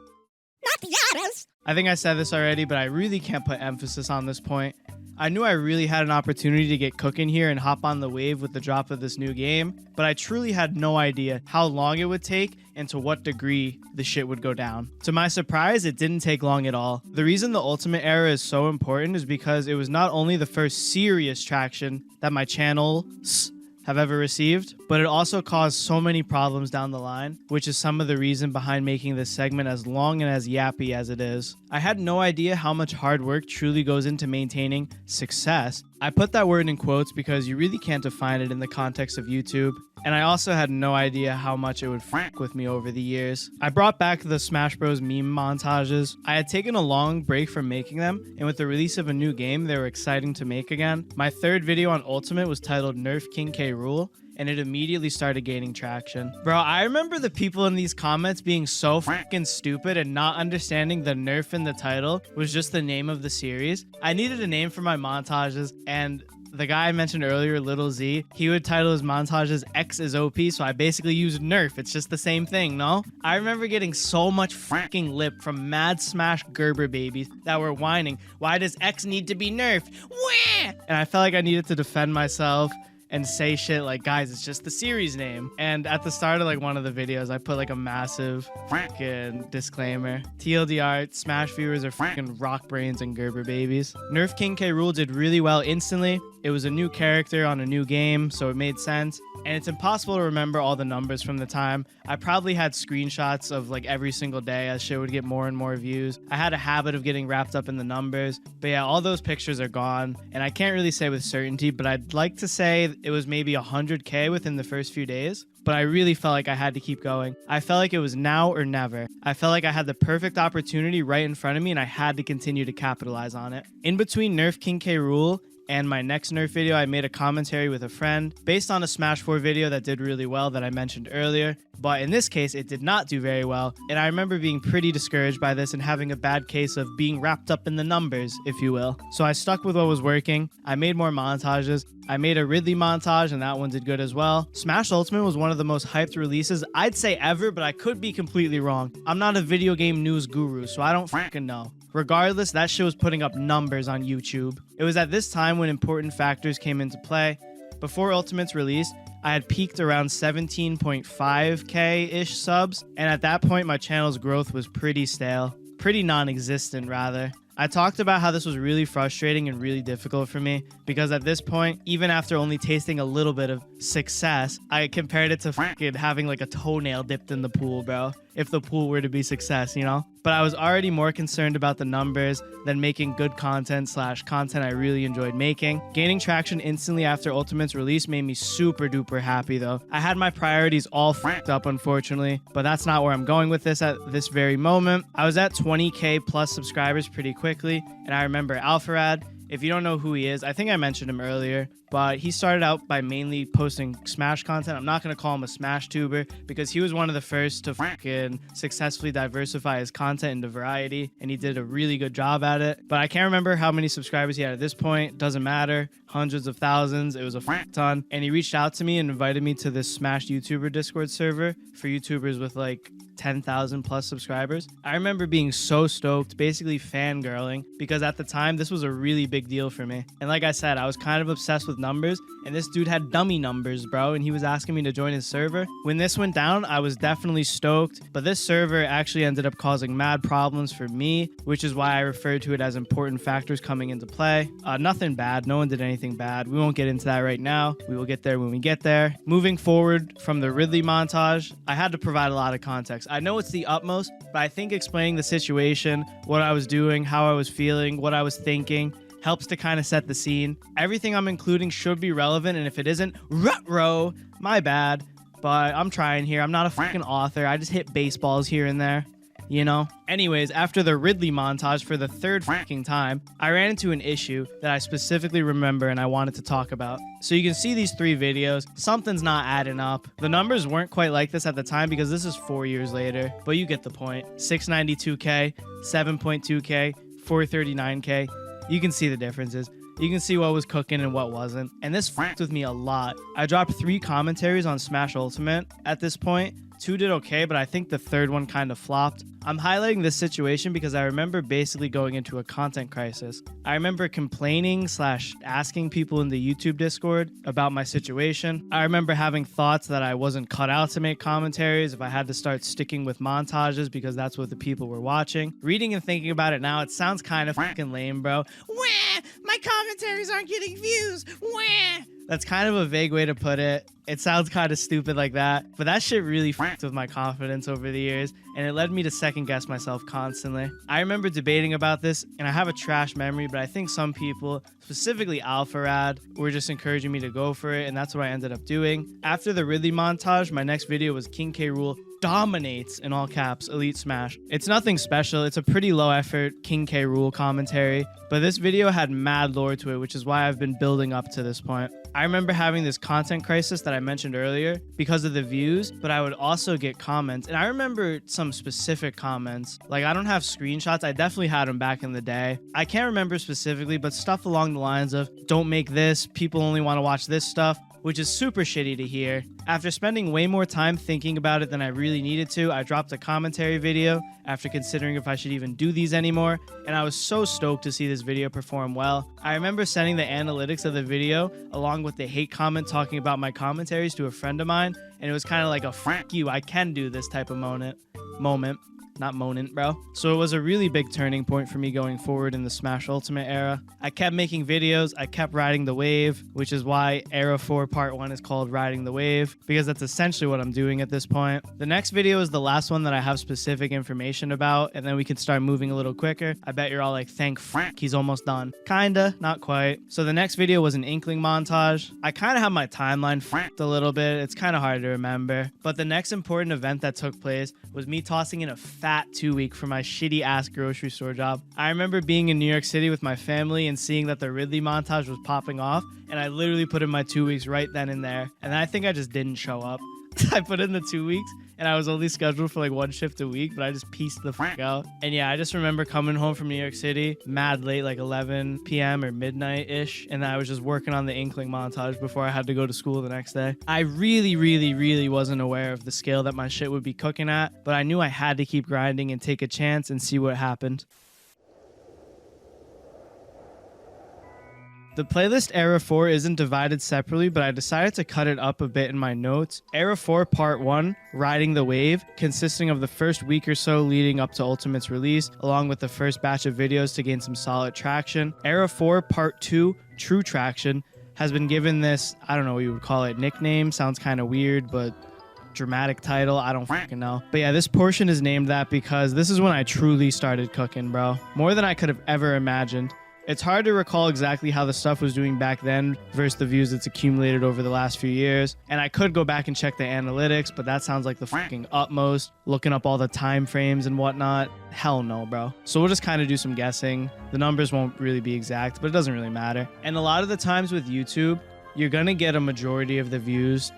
Not the yadas. I think I said this already, but I really can't put emphasis on this point. I knew I really had an opportunity to get cooking here and hop on the wave with the drop of this new game, but I truly had no idea how long it would take and to what degree the shit would go down. To my surprise, it didn't take long at all. The reason the Ultimate era is so important is because it was not only the first serious traction that my channels have ever received, but it also caused so many problems down the line, which is some of the reason behind making this segment as long and as yappy as it is. I had no idea how much hard work truly goes into maintaining success. I put that word in quotes because you really can't define it in the context of YouTube. And I also had no idea how much it would fuck with me over the years. I brought back the Smash Bros. Meme montages. I had taken a long break from making them, and with the release of a new game, they were exciting to make again. My third video on Ultimate was titled Nerf King K. Rool, and it immediately started gaining traction. Bro, I remember the people in these comments being so fucking stupid and not understanding the nerf in the title was just the name of the series. I needed a name for my montages, and the guy I mentioned earlier, Little Z, he would title his montages X is OP, so I basically used Nerf. It's just the same thing, no? I remember getting so much fucking lip from mad Smash Gerber babies that were whining, why does X need to be nerfed? Wah! And I felt like I needed to defend myself and say shit like, guys, it's just the series name. And at the start of like one of the videos, I put like a massive fucking disclaimer. TLDR, Smash viewers are fucking rock brains and Gerber babies. Nerf King K. Rool did really well instantly. It was a new character on a new game, so it made sense. And it's impossible to remember all the numbers from the time. I probably had screenshots of like every single day as shit would get more and more views. I had a habit of getting wrapped up in the numbers. But yeah, all those pictures are gone. And I can't really say with certainty, but I'd like to say it was maybe 100K within the first few days. But I really felt like I had to keep going. I felt like it was now or never. I felt like I had the perfect opportunity right in front of me and I had to continue to capitalize on it. In between Nerf King K. Rool and my next Nerf video, I made a commentary with a friend based on a Smash 4 video that did really well that I mentioned earlier. But in this case, it did not do very well. And I remember being pretty discouraged by this and having a bad case of being wrapped up in the numbers, if you will. So I stuck with what was working. I made more montages. I made a Ridley montage and that one did good as well. Smash Ultimate was one of the most hyped releases I'd say ever, but I could be completely wrong. I'm not a video game news guru, so I don't fucking know. Regardless, that shit was putting up numbers on YouTube. It was at this time when important factors came into play. Before Ultimate's release, I had peaked around 17.5K-ish subs, and at that point, my channel's growth was pretty stale. Pretty non-existent, rather. I talked about how this was really frustrating and really difficult for me because at this point, even after only tasting a little bit of success, I compared it to fucking having like a toenail dipped in the pool, bro. If the pool were to be success, you know? But I was already more concerned about the numbers than making good content / content I really enjoyed making. Gaining traction instantly after Ultimate's release made me super duper happy though. I had my priorities all fucked up unfortunately, but that's not where I'm going with this at this very moment. I was at 20K plus subscribers pretty quickly, and I remember Alpharad If you don't know who he is, I think I mentioned him earlier, but he started out by mainly posting Smash content. I'm not going to call him a Smash tuber because he was one of the first to fucking successfully diversify his content into variety, and he did a really good job at it. But I can't remember how many subscribers he had at this point. Doesn't matter. Hundreds of thousands. It was a ton. And he reached out to me and invited me to this Smash YouTuber Discord server for YouTubers with like 10,000 plus subscribers. I remember being so stoked, basically fangirling, because at the time this was a really big deal for me. And like I said, I was kind of obsessed with numbers, and this dude had dummy numbers, bro, and he was asking me to join his server. When this went down, I was definitely stoked, but this server actually ended up causing mad problems for me, which is why I referred to it as important factors coming into play. Nothing bad. No one did anything bad. We won't get into that right now. We will get there when we get there. Moving forward from the Ridley montage, I had to provide a lot of context. I know it's the utmost, but I think explaining the situation, what I was doing, how I was feeling, what I was thinking, helps to kind of set the scene. Everything I'm including should be relevant, and if it isn't, ruh-roh, my bad. But I'm trying here. I'm not a fucking author. I just hit baseballs here and there, you know? Anyways, after the Ridley montage for the third fucking time, I ran into an issue that I specifically remember and I wanted to talk about. So you can see these 3 videos. Something's not adding up. The numbers weren't quite like this at the time because this is 4 years later, but you get the point. 692K, 7.2K, 439K. You can see the differences. You can see what was cooking and what wasn't. And this fucked with me a lot. I dropped 3 commentaries on Smash Ultimate at this point. 2 did okay, but I think the third one kind of flopped. I'm highlighting this situation because I remember basically going into a content crisis. I remember complaining / asking people in the YouTube Discord about my situation. I remember having thoughts that I wasn't cut out to make commentaries, if I had to start sticking with montages because that's what the people were watching. Reading and thinking about it now, it sounds kind of fucking lame, bro. Wah! My commentaries aren't getting views. Wah! That's kind of a vague way to put it. It sounds kind of stupid like that, but that shit really fucked with my confidence over the years, and it led me to second guess myself constantly. I remember debating about this, and I have a trash memory, but I think some people, specifically Alpharad, were just encouraging me to go for it, and that's what I ended up doing. After the Ridley montage, my next video was King K. Rool dominates, in all caps, Elite Smash. It's nothing special. It's a pretty low effort King K. Rool commentary, but this video had mad lore to it, which is why I've been building up to this point. I remember having this content crisis that I mentioned earlier because of the views, but I would also get comments, and I remember some specific comments. Like, I don't have screenshots. I definitely had them back in the day. I can't remember specifically, but stuff along the lines of, don't make this, people only want to watch this stuff, which is super shitty to hear. After spending way more time thinking about it than I really needed to, I dropped a commentary video after considering if I should even do these anymore, and I was so stoked to see this video perform well. I remember sending the analytics of the video along with the hate comment talking about my commentaries to a friend of mine, and it was kind of like a fuck you, I can do this type of moment. Not moment, bro. So it was a really big turning point for me going forward in the Smash Ultimate era. I kept making videos, I kept riding the wave, which is why Era 4 Part 1 is called Riding the Wave, because that's essentially what I'm doing at this point. The next video is the last one that I have specific information about, and then we can start moving a little quicker. I bet you're all like, thank fuck, he's almost done. Kinda, not quite. So the next video was an Inkling montage. I kind of have my timeline fucked a little bit. It's kind of hard to remember. But the next important event that took place was me tossing in a fat 2-week for my shitty ass grocery store job. I remember being in New York City with my family and seeing that the Ridley montage was popping off, and I literally put in my 2 weeks right then and there. And I think I just didn't show up. I put in the 2 weeks, and I was only scheduled for like 1 shift a week, but I just pieced the fuck out. And yeah, I just remember coming home from New York City mad late, like 11 p.m. or midnight-ish, and I was just working on the Inkling montage before I had to go to school the next day. I really wasn't aware of the scale that my shit would be cooking at, but I knew I had to keep grinding and take a chance and see what happened. The playlist Era 4 isn't divided separately, but I decided to cut it up a bit in my notes. Era 4 Part 1, Riding the Wave, consisting of the first week or so leading up to Ultimate's release, along with the first batch of videos to gain some solid traction. Era 4 Part 2, True Traction, has been given this, I don't know what you would call it, nickname, sounds kind of weird, but dramatic title, I don't fucking know. But yeah, this portion is named that because this is when I truly started cooking, bro. More than I could have ever imagined. It's hard to recall exactly how the stuff was doing back then versus the views it's accumulated over the last few years. And I could go back and check the analytics, but that sounds like the fucking utmost. Looking up all the time frames and whatnot. Hell no, bro. So we'll just kind of do some guessing. The numbers won't really be exact, but it doesn't really matter. And a lot of the times with YouTube, you're gonna get a majority of the views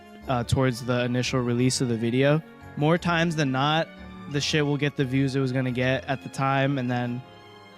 towards the initial release of the video. More times than not, the shit will get the views it was gonna get at the time, and then,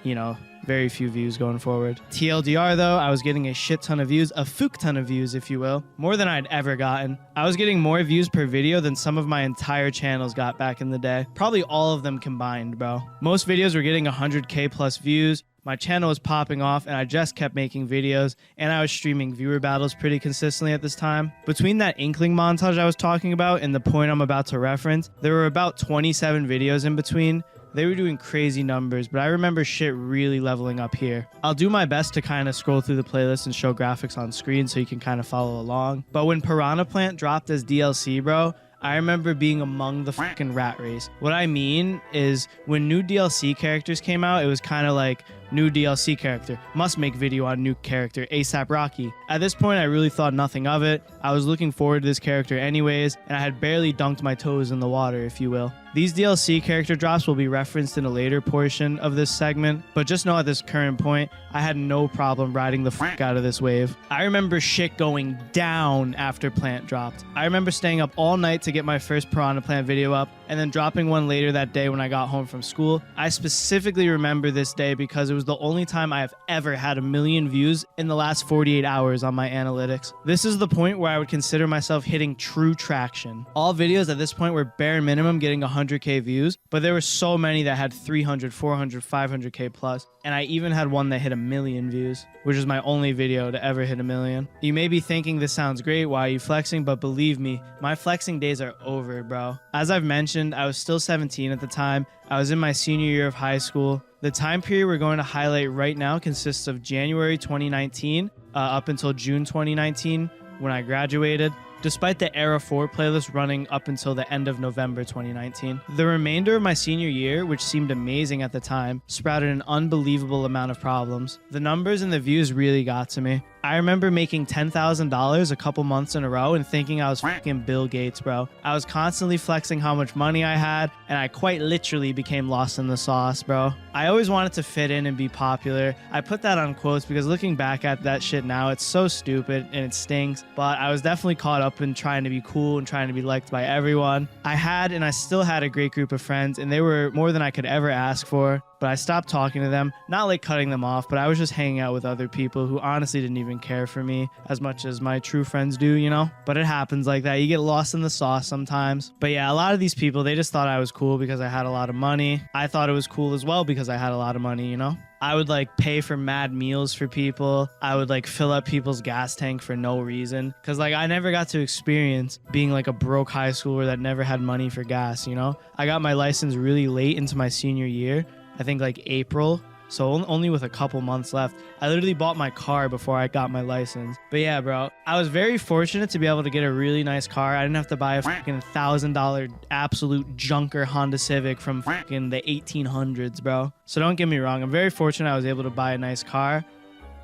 you know, very few views going forward. TLDR though, I was getting a shit ton of views, a fuck ton of views if you will, more than I'd ever gotten. I was getting more views per video than some of my entire channels got back in the day. Probably all of them combined, bro. Most videos were getting 100K plus views. My channel was popping off and I just kept making videos, and I was streaming viewer battles pretty consistently at this time. Between that Inkling montage I was talking about and the point I'm about to reference, there were about 27 videos in between. They were doing crazy numbers, but I remember shit really leveling up here. I'll do my best to kind of scroll through the playlist and show graphics on screen so you can kind of follow along. But when Piranha Plant dropped as DLC, bro, I remember being among the fucking rat race. What I mean is when new DLC characters came out, it was kind of like new DLC character, must make video on new character, ASAP Rocky. At this point, I really thought nothing of it. I was looking forward to this character anyways, and I had barely dunked my toes in the water, if you will. These DLC character drops will be referenced in a later portion of this segment, but just know at this current point, I had no problem riding the fuck out of this wave. I remember shit going down after Plant dropped. I remember staying up all night to get my first Piranha Plant video up, and then dropping one later that day when I got home from school. I specifically remember this day because it was the only time I have ever had 1 million views in the last 48 hours on my analytics. This is the point where I would consider myself hitting true traction. All videos at this point were bare minimum getting 100K views, but there were so many that had 300, 400, 500K plus, and I even had one that hit 1 million views, which is my only video to ever hit 1 million. You may be thinking this sounds great, why are you flexing? But believe me, my flexing days are over, bro. As I've mentioned, I was still 17 at the time. I was in my senior year of high school. The time period we're going to highlight right now consists of January 2019 up until June 2019 when I graduated, despite the Era 4 playlist running up until the end of November 2019. The remainder of my senior year, which seemed amazing at the time, sprouted an unbelievable amount of problems. The numbers and the views really got to me. I remember making $10,000 a couple months in a row and thinking I was fucking Bill Gates, bro. I was constantly flexing how much money I had, and I quite literally became lost in the sauce, bro. I always wanted to fit in and be popular. I put that on quotes because looking back at that shit now, it's so stupid and it stinks, but I was definitely caught up in trying to be cool and trying to be liked by everyone. I had and I still had a great group of friends, and they were more than I could ever ask for. But I stopped talking to them, not like cutting them off, but I was just hanging out with other people who honestly didn't even care for me as much as my true friends do, you know? But it happens like that. You get lost in the sauce sometimes. But yeah, a lot of these people, they just thought I was cool because I had a lot of money. I thought it was cool as well because I had a lot of money, you know? I would like pay for mad meals for people. I would like fill up people's gas tank for no reason. Cause like I never got to experience being like a broke high schooler that never had money for gas, you know? I got my license really late into my senior year. I think like April, so only with a couple months left. I literally bought my car before I got my license. But yeah, bro, I was very fortunate to be able to get a really nice car. I didn't have to buy a fucking $1,000 absolute junker Honda Civic from fucking the 1800s, bro. So don't get me wrong, I'm very fortunate I was able to buy a nice car.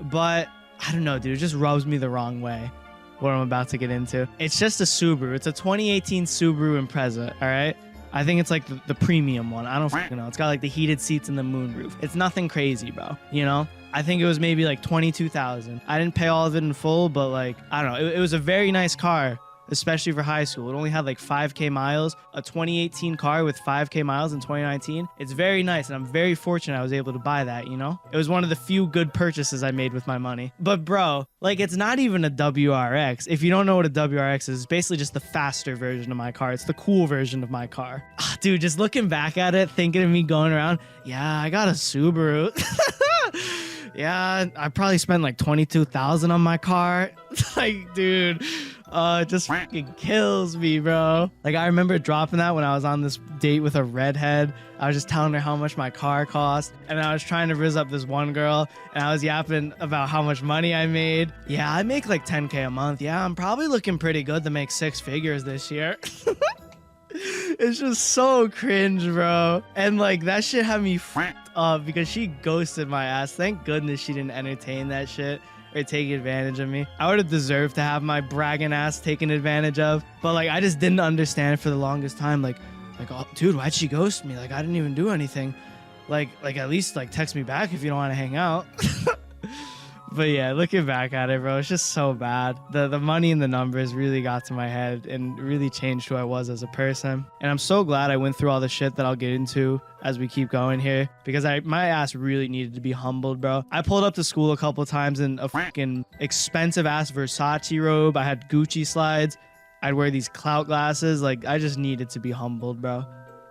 But I don't know, dude, it just rubs me the wrong way, what I'm about to get into. It's just a Subaru. It's a 2018 Subaru Impreza, all right? I think it's like the premium one. I don't fucking know. It's got like the heated seats and the moonroof. It's nothing crazy, bro. You know? I think it was maybe like $22,000. I didn't pay all of it in full, but like, I don't know. It was a very nice car, especially for high school. It only had like 5K miles. A 2018 car with 5K miles in 2019. It's very nice, and I'm very fortunate I was able to buy that, you know? It was one of the few good purchases I made with my money. But bro, like it's not even a WRX. If you don't know what a WRX is, it's basically just the faster version of my car. It's the cool version of my car. Dude, just looking back at it, thinking of me going around, yeah, I got a Subaru. Yeah, I probably spent like $22,000 on my car. Like, dude, it just fucking kills me, bro. Like, I remember dropping that when I was on this date with a redhead. I was just telling her how much my car cost, and I was trying to rizz up this one girl, and I was yapping about how much money I made. Yeah, I make like 10K a month. Yeah, I'm probably looking pretty good to make 6 figures this year. It's just so cringe, bro. And like that shit had me fucked up because she ghosted my ass. Thank goodness she didn't entertain that shit or take advantage of me. I would have deserved to have my bragging ass taken advantage of. But like I just didn't understand it for the longest time. Like, oh, dude, why'd she ghost me? Like I didn't even do anything. Like at least like text me back if you don't want to hang out. But yeah, looking back at it, bro, it's just so bad. The money and the numbers really got to my head and really changed who I was as a person. And I'm so glad I went through all the shit that I'll get into as we keep going here, because my ass really needed to be humbled, bro. I pulled up to school a couple times in a fucking expensive ass Versace robe. I had Gucci slides. I'd wear these clout glasses. Like I just needed to be humbled, bro.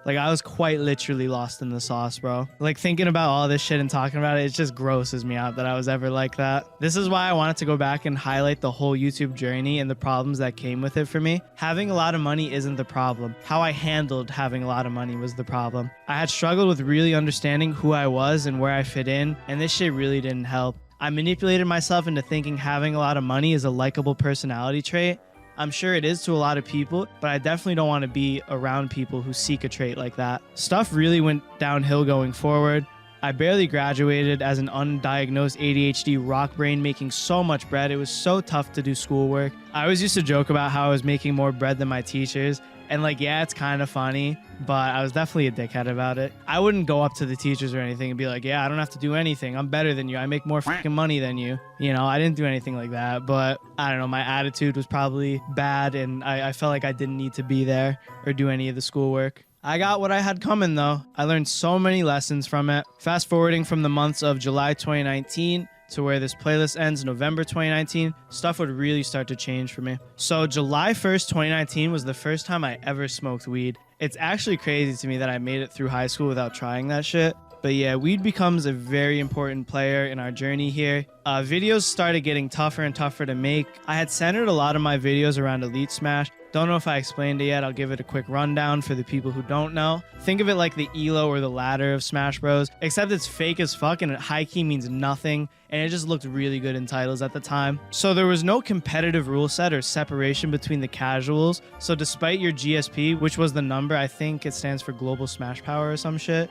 Like, I was quite literally lost in the sauce, bro. Like, thinking about all this shit and talking about it, it just grosses me out that I was ever like that. This is why I wanted to go back and highlight the whole YouTube journey and the problems that came with it for me. Having a lot of money isn't the problem. How I handled having a lot of money was the problem. I had struggled with really understanding who I was and where I fit in, and this shit really didn't help. I manipulated myself into thinking having a lot of money is a likable personality trait. I'm sure it is to a lot of people, but I definitely don't want to be around people who seek a trait like that. Stuff really went downhill going forward. I barely graduated as an undiagnosed ADHD rock brain making so much bread. It was so tough to do schoolwork. I always used to joke about how I was making more bread than my teachers. And like, yeah, it's kind of funny, but I was definitely a dickhead about it. I wouldn't go up to the teachers or anything and be like, yeah, I don't have to do anything. I'm better than you. I make more fucking money than you. You know, I didn't do anything like that, but I don't know. My attitude was probably bad and I felt like I didn't need to be there or do any of the schoolwork. I got what I had coming though. I learned so many lessons from it. Fast forwarding from the months of July 2019 to where this playlist ends, November 2019, stuff would really start to change for me. So July 1st, 2019 was the first time I ever smoked weed. It's actually crazy to me that I made it through high school without trying that shit. But yeah, weed becomes a very important player in our journey here. Videos started getting tougher and tougher to make. I had centered a lot of my videos around Elite Smash. Don't know if I explained it yet. I'll give it a quick rundown for the people who don't know. Think of it like the elo or the ladder of Smash Bros, except it's fake as fuck and it high-key means nothing, and it just looked really good in titles at the time. So there was no competitive rule set or separation between the casuals. So despite your GSP, which was the number, I think it stands for Global Smash Power or some shit.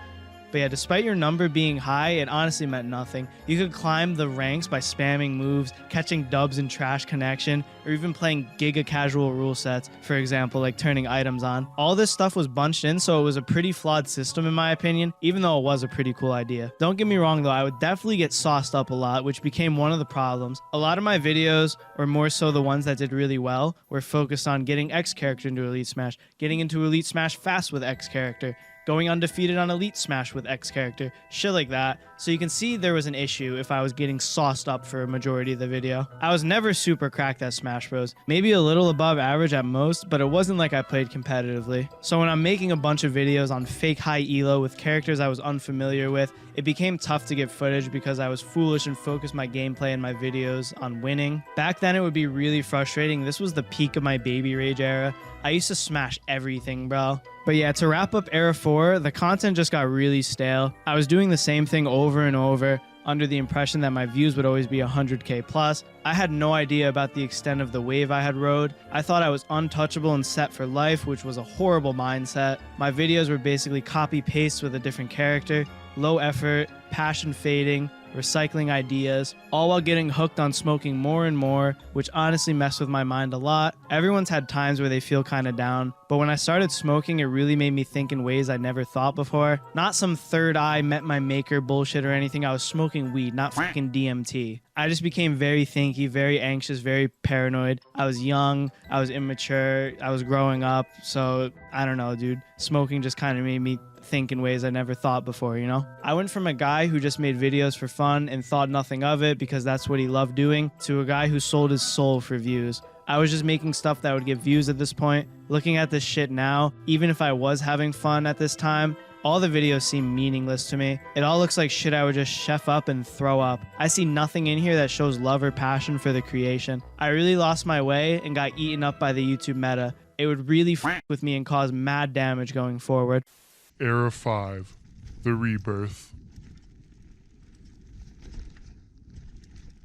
But yeah, despite your number being high, it honestly meant nothing. You could climb the ranks by spamming moves, catching dubs in trash connection, or even playing giga casual rule sets, for example, like turning items on. All this stuff was bunched in, so it was a pretty flawed system in my opinion, even though it was a pretty cool idea. Don't get me wrong though, I would definitely get sauced up a lot, which became one of the problems. A lot of my videos, or more so the ones that did really well, were focused on getting X character into Elite Smash, getting into Elite Smash fast with X character, going undefeated on Elite Smash with X character, shit like that. So you can see there was an issue if I was getting sauced up for a majority of the video. I was never super cracked at Smash Bros. Maybe a little above average at most, but it wasn't like I played competitively. So when I'm making a bunch of videos on fake high elo with characters I was unfamiliar with, it became tough to get footage because I was foolish and focused my gameplay and my videos on winning. Back then it would be really frustrating. This was the peak of my baby rage era. I used to smash everything, bro. But yeah, to wrap up Era 4, the content just got really stale. I was doing the same thing over and over under the impression that my views would always be 100k plus. I had no idea about the extent of the wave I had rode. I thought I was untouchable and set for life, which was a horrible mindset. My videos were basically copy-paste with a different character, low effort, passion fading, recycling ideas, all while getting hooked on smoking more and more, which honestly messed with my mind a lot. Everyone's had times where they feel kind of down, but when I started smoking, it really made me think in ways I never thought before. Not some third eye met my maker bullshit or anything. I was smoking weed, not fucking DMT. I just became very thinky, very anxious, very paranoid. I was young, I was immature, I was growing up, so I don't know, dude. Smoking just kind of made me think in ways I never thought before, you know? I went from a guy who just made videos for fun and thought nothing of it because that's what he loved doing, to a guy who sold his soul for views. I was just making stuff that would get views at this point. Looking at this shit now, even if I was having fun at this time, all the videos seem meaningless to me. It all looks like shit I would just chef up and throw up. I see nothing in here that shows love or passion for the creation. I really lost my way and got eaten up by the YouTube meta. It would really f with me and cause mad damage going forward. Era 5, The Rebirth.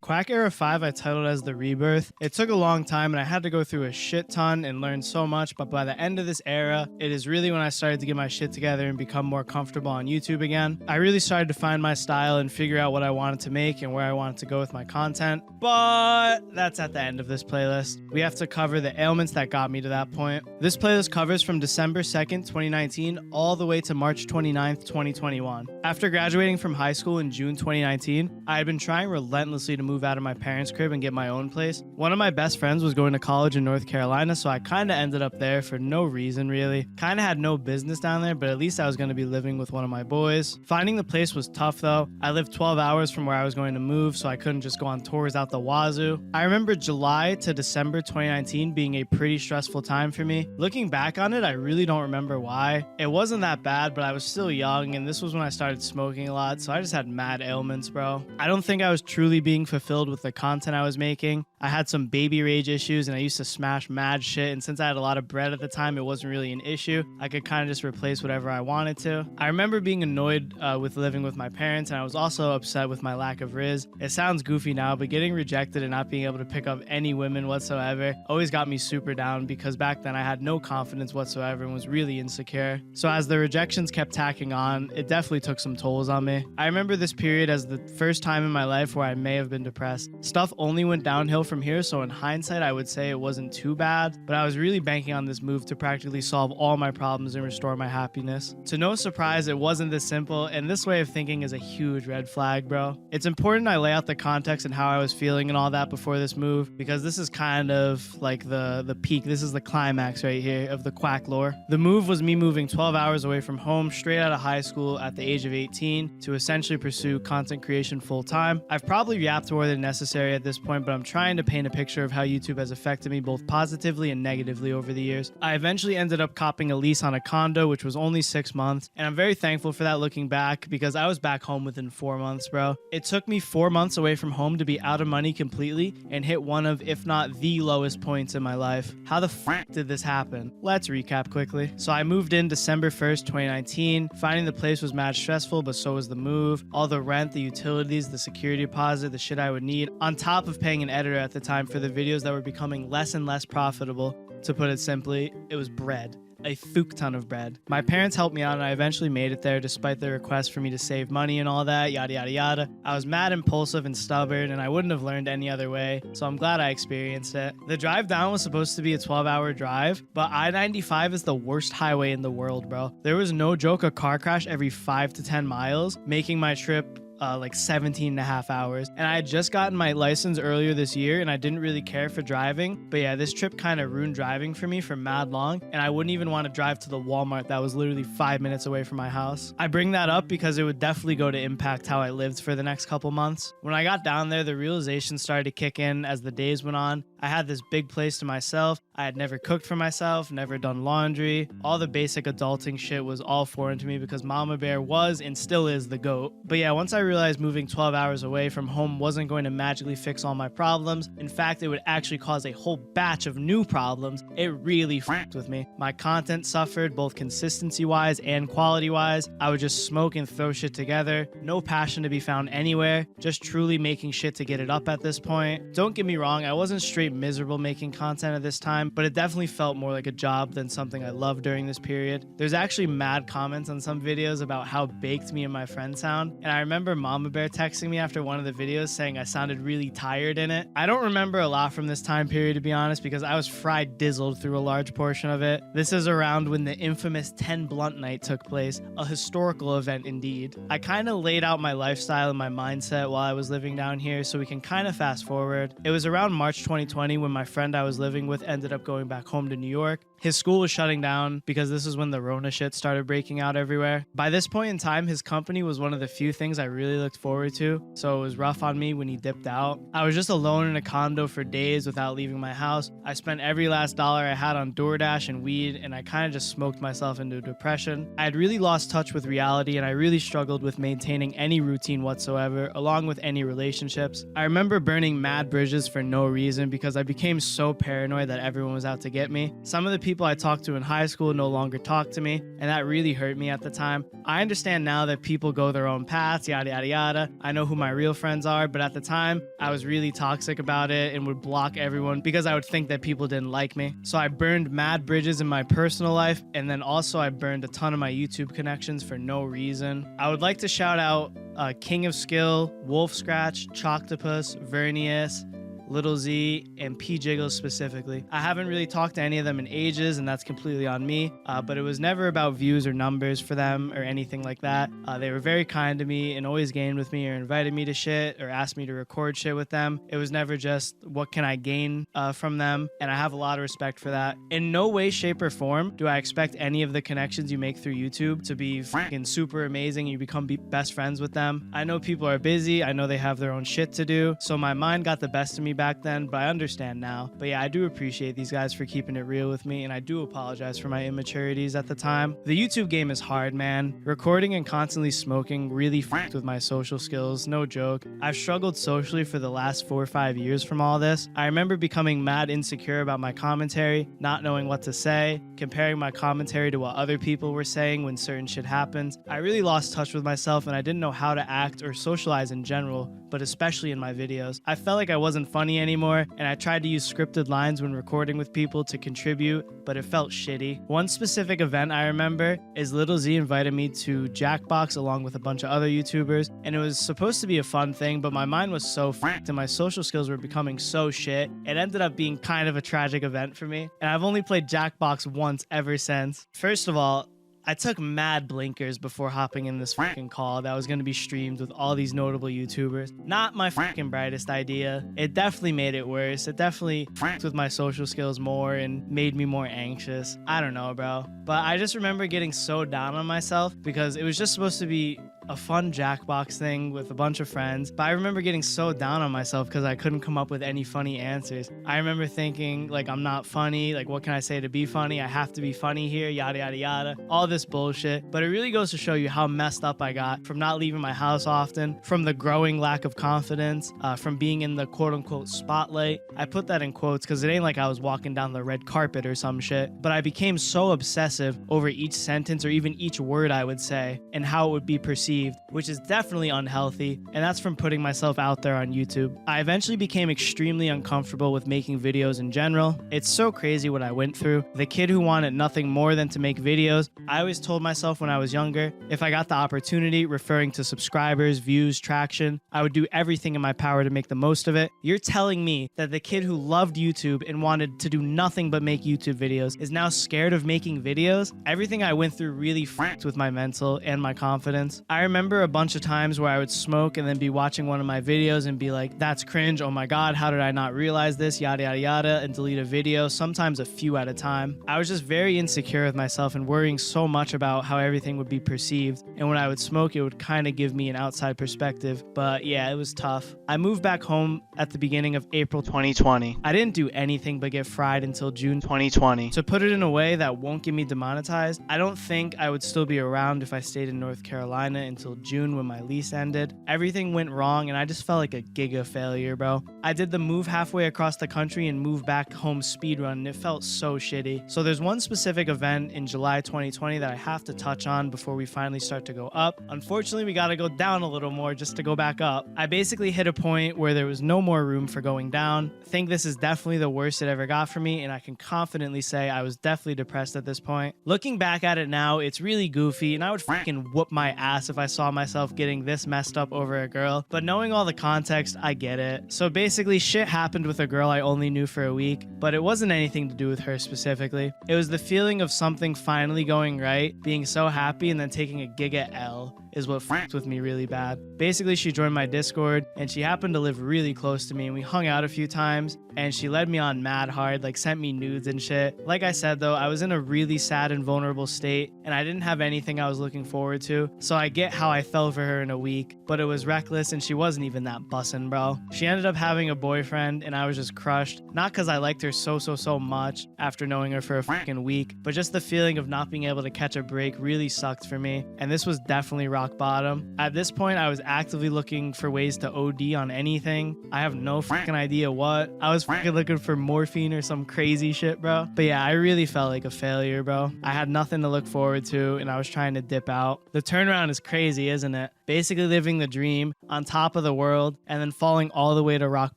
Quack Era 5 I titled as The Rebirth. It took a long time and I had to go through a shit ton and learn so much, but by the end of this era, it is really when I started to get my shit together and become more comfortable on YouTube again. I really started to find my style and figure out what I wanted to make and where I wanted to go with my content, but that's at the end of this playlist. We have to cover the ailments that got me to that point. This playlist covers from December 2nd, 2019 all the way to March 29th, 2021. After graduating from high school in June 2019, I had been trying relentlessly to move out of my parents' crib and get my own place. One of my best friends was going to college in North Carolina, so I kind of ended up there for no reason really. Kind of had no business down there, but at least I was going to be living with one of my boys. Finding the place was tough though. I lived 12 hours from where I was going to move, so I couldn't just go on tours out the wazoo. I remember July to December 2019 being a pretty stressful time for me. Looking back on it, I really don't remember why. It wasn't that bad, but I was still young, and this was when I started smoking a lot, so I just had mad ailments, bro. I don't think I was truly being fulfilled with the content I was making. I had some baby rage issues and I used to smash mad shit, and since I had a lot of bread at the time, it wasn't really an issue. I could kind of just replace whatever I wanted to. I remember being annoyed with living with my parents, and I was also upset with my lack of riz. It sounds goofy now, but getting rejected and not being able to pick up any women whatsoever always got me super down, because back then I had no confidence whatsoever and was really insecure. So as the rejections kept tacking on, it definitely took some tolls on me. I remember this period as the first time in my life where I may have been depressed. Stuff only went downhill from here, so in hindsight I would say it wasn't too bad, but I was really banking on this move to practically solve all my problems and restore my happiness. To no surprise, it wasn't this simple, and this way of thinking is a huge red flag, bro. It's important I lay out the context and how I was feeling and all that before this move, because this is kind of like the peak. This is the climax right here of the quack lore. The move was me moving 12 hours away from home straight out of high school at the age of 18 to essentially pursue content creation full time. I've probably yapped more than necessary at this point, but I'm trying to paint a picture of how YouTube has affected me both positively and negatively over the years. I eventually ended up copping a lease on a condo, which was only 6 months, and I'm very thankful for that looking back, because I was back home within 4 months, bro. It took me 4 months away from home to be out of money completely and hit one of, if not the lowest points in my life. How the f did this happen? Let's recap quickly. So I moved in December 1st, 2019. Finding the place was mad stressful, but so was the move. All the rent, the utilities, the security deposit, the shit I would need, on top of paying an editor at the time for the videos that were becoming less and less profitable. To put it simply, it was bread. A fuck ton of bread. My parents helped me out and I eventually made it there despite their request for me to save money and all that, yada yada yada. I was mad impulsive and stubborn and I wouldn't have learned any other way, so I'm glad I experienced it. The drive down was supposed to be a 12-hour drive, but I-95 is the worst highway in the world, bro. There was no joke a car crash every 5 to 10 miles, making my trip like 17 and a half hours. And I had just gotten my license earlier this year and I didn't really care for driving. But yeah, this trip kind of ruined driving for me for mad long. And I wouldn't even want to drive to the Walmart that was literally 5 minutes away from my house. I bring that up because it would definitely go to impact how I lived for the next couple months. When I got down there, the realization started to kick in as the days went on. I had this big place to myself. I had never cooked for myself, never done laundry. All the basic adulting shit was all foreign to me because Mama Bear was and still is the GOAT. But yeah, once I realized moving 12 hours away from home wasn't going to magically fix all my problems. In fact, it would actually cause a whole batch of new problems. It really f***ed with me. My content suffered both consistency-wise and quality-wise. I would just smoke and throw shit together. No passion to be found anywhere. Just truly making shit to get it up at this point. Don't get me wrong, I wasn't straight miserable making content at this time, but it definitely felt more like a job than something I loved during this period. There's actually mad comments on some videos about how baked me and my friends sound, and I remember Mama Bear texting me after one of the videos saying I sounded really tired in it. I don't remember a lot from this time period, to be honest, because I was fried dizzled through a large portion of it. This is around when the infamous 10 Blunt Night took place, a historical event indeed. I kind of laid out my lifestyle and my mindset while I was living down here, so we can kind of fast forward. It was around March 2020 when my friend I was living with ended up going back home to New York. His school was shutting down because this is when the Rona shit started breaking out everywhere. By this point in time, his company was one of the few things I really looked forward to, so it was rough on me when he dipped out. I was just alone in a condo for days without leaving my house. I spent every last dollar I had on DoorDash and weed, and I kind of just smoked myself into depression. I had really lost touch with reality, and I really struggled with maintaining any routine whatsoever, along with any relationships. I remember burning mad bridges for no reason because I became so paranoid that everyone everyone was out to get me. Some of the people I talked to in high school no longer talk to me, and that really hurt me at the time. I understand now that people go their own paths, yada yada yada. I know who my real friends are, but at the time, I was really toxic about it and would block everyone because I would think that people didn't like me. So I burned mad bridges in my personal life, and then also I burned a ton of my YouTube connections for no reason. I would like to shout out King of Skill, Wolf Scratch, Choctopus, Vernius, Little Z, and P Jiggles specifically. I haven't really talked to any of them in ages, and that's completely on me, but it was never about views or numbers for them or anything like that. They were very kind to me and always gained with me or invited me to shit or asked me to record shit with them. It was never just what can I gain from them, and I have a lot of respect for that. In no way, shape, or form do I expect any of the connections you make through YouTube to be fucking super amazing and you become best friends with them. I know people are busy. I know they have their own shit to do, so my mind got the best of me back then, but I understand now. But yeah, I do appreciate these guys for keeping it real with me, and I do apologize for my immaturities at the time. The YouTube game is hard, man. Recording and constantly smoking really fucked with my social skills, no joke. I've struggled socially for the last 4 or 5 years from all this. I remember becoming mad insecure about my commentary, not knowing what to say, comparing my commentary to what other people were saying when certain shit happens. I really lost touch with myself, and I didn't know how to act or socialize in general, but especially in my videos. I felt like I wasn't funny anymore, and I tried to use scripted lines when recording with people to contribute, but it felt shitty. One specific event I remember is Little Z invited me to Jackbox along with a bunch of other YouTubers, and it was supposed to be a fun thing, but my mind was so fucked and my social skills were becoming so shit, it ended up being kind of a tragic event for me, and I've only played Jackbox once ever since. First of all, I took mad blinkers before hopping in this fucking call that was going to be streamed with all these notable YouTubers. Not my fucking brightest idea. It definitely made it worse. It definitely fucked with my social skills more and made me more anxious. I don't know, bro. But I just remember getting so down on myself because it was just supposed to be a fun Jackbox thing with a bunch of friends, but I remember getting so down on myself because I couldn't come up with any funny answers. I remember thinking, like, I'm not funny, like, what can I say to be funny? I have to be funny here, yada yada yada, all this bullshit. But it really goes to show you how messed up I got from not leaving my house often, from the growing lack of confidence, from being in the quote-unquote spotlight. I put that in quotes because it ain't like I was walking down the red carpet or some shit, but I became so obsessive over each sentence or even each word I would say and how it would be perceived, which is definitely unhealthy, and that's from putting myself out there on YouTube. I eventually became extremely uncomfortable with making videos in general. It's so crazy what I went through. The kid who wanted nothing more than to make videos. I always told myself when I was younger, if I got the opportunity, referring to subscribers, views, traction, I would do everything in my power to make the most of it. You're telling me that the kid who loved YouTube and wanted to do nothing but make YouTube videos is now scared of making videos? Everything I went through really fucked with my mental and my confidence. I remember a bunch of times where I would smoke and then be watching one of my videos and be like, that's cringe, oh my god, how did I not realize this, yada yada yada, and delete a video, sometimes a few at a time. I was just very insecure with myself and worrying so much about how everything would be perceived, and when I would smoke it would kind of give me an outside perspective, but yeah, it was tough. I moved back home at the beginning of April 2020. I didn't do anything but get fried until June 2020. To put it in a way that won't get me demonetized, I don't think I would still be around if I stayed in North Carolina until June when my lease ended. Everything went wrong and I just felt like a giga failure, bro. I did the move halfway across the country and move back home speedrun, and it felt so shitty. So there's one specific event in July 2020 that I have to touch on before we finally start to go up. Unfortunately, we gotta go down a little more just to go back up. I basically hit a point where there was no more room for going down. I think this is definitely the worst it ever got for me, and I can confidently say I was definitely depressed at this point. Looking back at it now, it's really goofy, and I would fucking whoop my ass if I saw myself getting this messed up over a girl, but knowing all the context, I get it. So basically, shit happened with a girl I only knew for a week, but it wasn't anything to do with her specifically. It was the feeling of something finally going right, being so happy, and then taking a giga L is what fucked with me really bad. Basically, she joined my Discord, and she happened to live really close to me, and we hung out a few times, and she led me on mad hard, like sent me nudes and shit. Like I said though, I was in a really sad and vulnerable state, and I didn't have anything I was looking forward to, so I get how I fell for her in a week, but it was reckless and she wasn't even that bussin', bro. She ended up having a boyfriend, and I was just crushed, not because I liked her so much after knowing her for a fucking week, but just the feeling of not being able to catch a break really sucked for me, and this was definitely rock rock bottom. At this point, I was actively looking for ways to OD on anything. I have no freaking idea what. I was freaking looking for morphine or some crazy shit, bro. But yeah, I really felt like a failure, bro. I had nothing to look forward to, and I was trying to dip out. The turnaround is crazy, isn't it? Basically living the dream, on top of the world, and then falling all the way to rock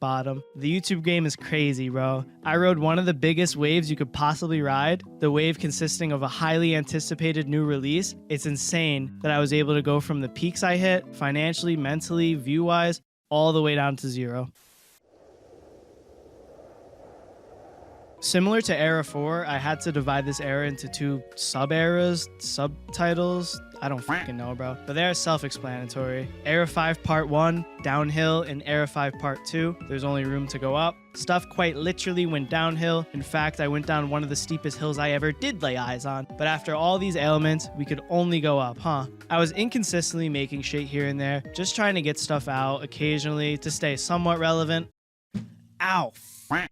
bottom. The YouTube game is crazy, bro. I rode one of the biggest waves you could possibly ride, the wave consisting of a highly anticipated new release. It's insane that I was able to go from the peaks I hit, financially, mentally, view-wise, all the way down to 0. Similar to Era 4, I had to divide this era into 2 sub-eras, subtitles. I don't fucking know, bro. But they are self-explanatory. Era 5 Part 1, downhill, and Era 5 Part 2, there's only room to go up. Stuff quite literally went downhill. In fact, I went down one of the steepest hills I ever did lay eyes on. But after all these ailments, we could only go up, huh? I was inconsistently making shit here and there, just trying to get stuff out occasionally to stay somewhat relevant. Ow, fuck.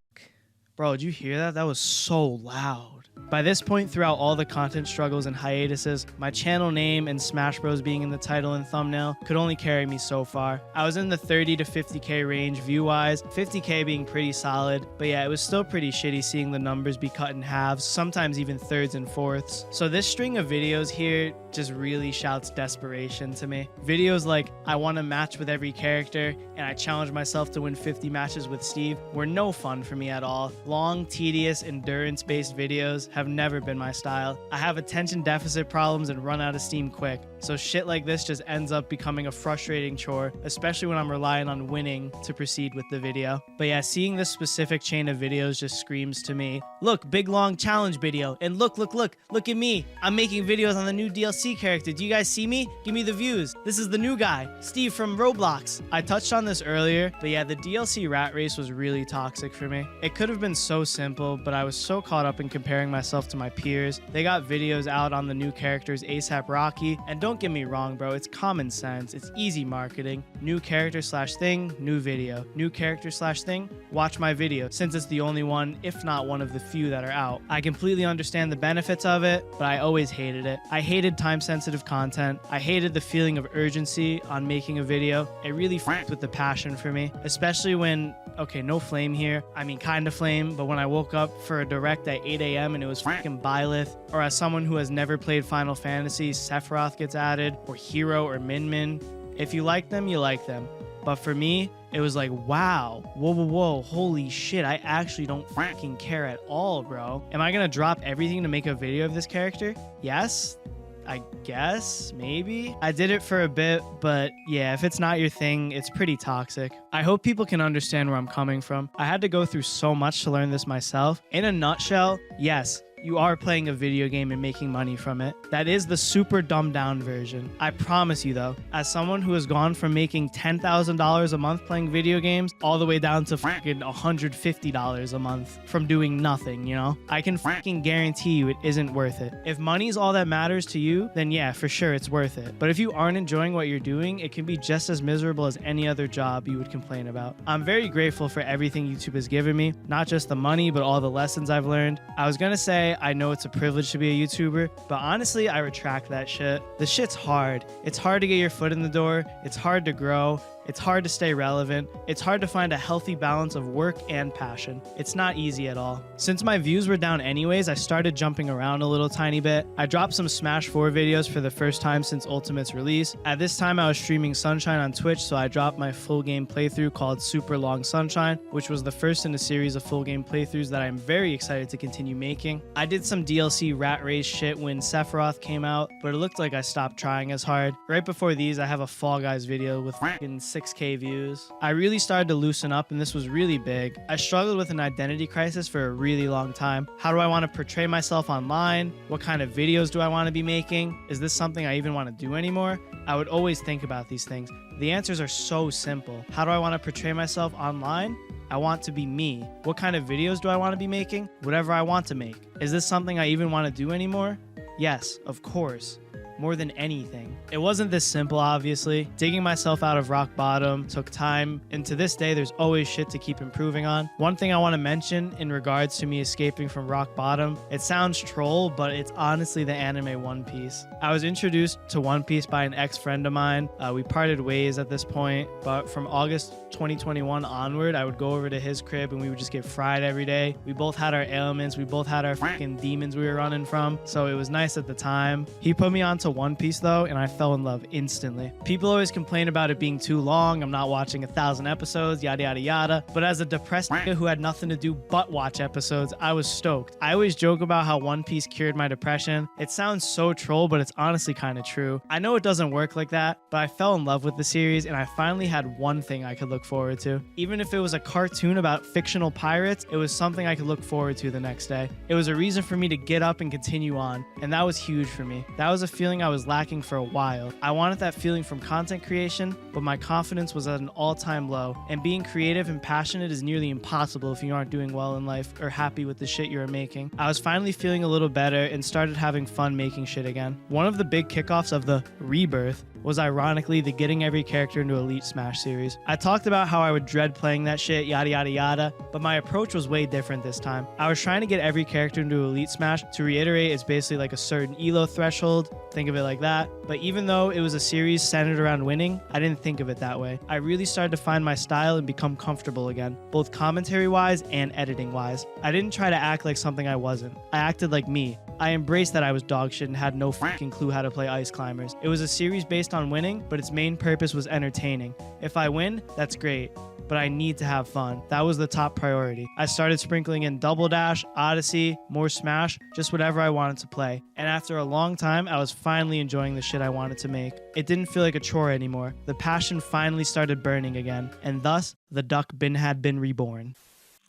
Bro, did you hear that? That was so loud. By this point, throughout all the content struggles and hiatuses, my channel name and Smash Bros being in the title and thumbnail could only carry me so far. I was in the 30 to 50k range view-wise, 50k being pretty solid, but yeah, it was still pretty shitty seeing the numbers be cut in halves, sometimes even thirds and fourths. So this string of videos here just really shouts desperation to me. Videos like, I want to match with every character, and I challenge myself to win 50 matches with Steve were no fun for me at all. Long, tedious, endurance-based videos have never been my style. I have attention deficit problems and run out of steam quick, so shit like this just ends up becoming a frustrating chore, especially when I'm relying on winning to proceed with the video. But yeah, seeing this specific chain of videos just screams to me, look, big long challenge video, and look at me. I'm making videos on the new DLC character. Do you guys see me? Give me the views. This is the new guy, Steve from Roblox. I touched on this earlier, but yeah, the DLC rat race was really toxic for me. It could have been so simple, but I was so caught up in comparing myself to my peers. They got videos out on the new characters ASAP Rocky, and don't get me wrong, bro, it's common sense. It's easy marketing. New character slash thing, new video. New character slash thing, watch my video, since it's the only one, if not one of the few that are out. I completely understand the benefits of it, but I always hated it. I hated time-sensitive content. I hated the feeling of urgency on making a video. It really f***ed with the passion for me, especially when, okay, no flame here. I mean, kind of flame, but when I woke up for a direct at 8 a.m. and it was fucking Byleth, or as someone who has never played Final Fantasy, Sephiroth gets added, or Hero or Min Min. If you like them, you like them. But for me, it was like, wow, whoa, holy shit, I actually don't fucking care at all, bro. Am I gonna drop everything to make a video of this character? Yes? I guess, maybe. I did it for a bit, but yeah, if it's not your thing, it's pretty toxic. I hope people can understand where I'm coming from. I had to go through so much to learn this myself. In a nutshell, yes, you are playing a video game and making money from it. That is the super dumbed down version. I promise you though, as someone who has gone from making $10,000 a month playing video games all the way down to fucking $150 a month from doing nothing, you know? I can fucking guarantee you it isn't worth it. If money's all that matters to you, then yeah, for sure it's worth it. But if you aren't enjoying what you're doing, it can be just as miserable as any other job you would complain about. I'm very grateful for everything YouTube has given me, not just the money, but all the lessons I've learned. I was gonna say, I know it's a privilege to be a YouTuber, but honestly, I retract that shit. The shit's hard. It's hard to get your foot in the door. It's hard to grow. It's hard to stay relevant. It's hard to find a healthy balance of work and passion. It's not easy at all. Since my views were down anyways, I started jumping around a little tiny bit. I dropped some Smash 4 videos for the first time since Ultimate's release. At this time, I was streaming Sunshine on Twitch, so I dropped my full game playthrough called Super Long Sunshine, which was the first in a series of full game playthroughs that I'm very excited to continue making. I did some DLC rat race shit when Sephiroth came out, but it looked like I stopped trying as hard. Right before these, I have a Fall Guys video with fucking 6k views. I really started to loosen up, and this was really big. I struggled with an identity crisis for a really long time. How do I want to portray myself online? What kind of videos do I want to be making? Is this something I even want to do anymore? I would always think about these things. The answers are so simple. How do I want to portray myself online? I want to be me. What kind of videos do I want to be making? Whatever I want to make. Is this something I even want to do anymore? Yes, of course. more than anything. It wasn't this simple, obviously. Digging myself out of rock bottom took time, and to this day, there's always shit to keep improving on. One thing I want to mention in regards to me escaping from rock bottom, it sounds troll, but it's honestly the anime One Piece. I was introduced to One Piece by an ex-friend of mine. We parted ways at this point, but from August 2021 onward, I would go over to his crib and we would just get fried every day. We both had our ailments. We both had our fucking demons we were running from, so it was nice at the time. He put me onto One Piece though, and I fell in love instantly. People always complain about it being too long. I'm not watching 1,000 episodes, yada yada yada. But as a depressed nigga who had nothing to do but watch episodes, I was stoked. I always joke about how One Piece cured my depression. It sounds so troll, but it's honestly kind of true. I know it doesn't work like that, but I fell in love with the series and I finally had one thing I could look forward to. Even if it was a cartoon about fictional pirates, it was something I could look forward to the next day. It was a reason for me to get up and continue on, and that was huge for me. That was a feeling I was lacking for a while. I wanted that feeling from content creation, but my confidence was at an all-time low, and being creative and passionate is nearly impossible if you aren't doing well in life or happy with the shit you're making. I was finally feeling a little better and started having fun making shit again. One of the big kickoffs of the rebirth was ironically the getting every character into Elite Smash series. I talked about how I would dread playing that shit, yada yada yada, but my approach was way different this time. I was trying to get every character into Elite Smash. To reiterate, it's basically like a certain elo threshold, think of it like that. But even though it was a series centered around winning, I didn't think of it that way. I really started to find my style and become comfortable again, both commentary wise and editing wise. I didn't try to act like something I wasn't. I acted like me. I embraced that I was dog shit and had no fucking clue how to play Ice Climbers. It was a series based on winning, but its main purpose was entertaining. If I win, that's great, but I need to have fun. That was the top priority. I started sprinkling in Double Dash, Odyssey, more Smash, just whatever I wanted to play. And after a long time, I was finally enjoying the shit I wanted to make. It didn't feel like a chore anymore. The passion finally started burning again, and thus, the duck had been reborn.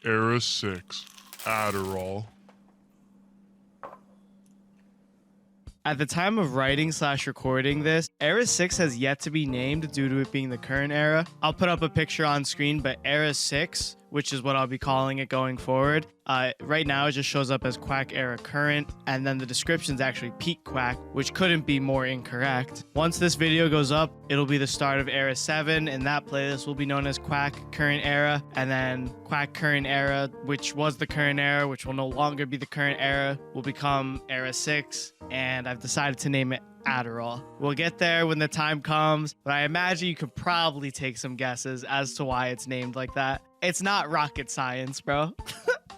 Era 6. Adderall. At the time of writing/recording this, Era 6 has yet to be named due to it being the current era. I'll put up a picture on screen, but Era 6, which is what I'll be calling it going forward, right now it just shows up as Quack Era Current, and then the description's actually Peak Quack, which couldn't be more incorrect. Once this video goes up, it'll be the start of Era 7, and that playlist will be known as Quack Current Era, and then Quack Current Era, which was the current era, which will no longer be the current era, will become Era 6, and I've decided to name it Adderall. We'll get there when the time comes, but I imagine you could probably take some guesses as to why it's named like that. It's not rocket science, bro.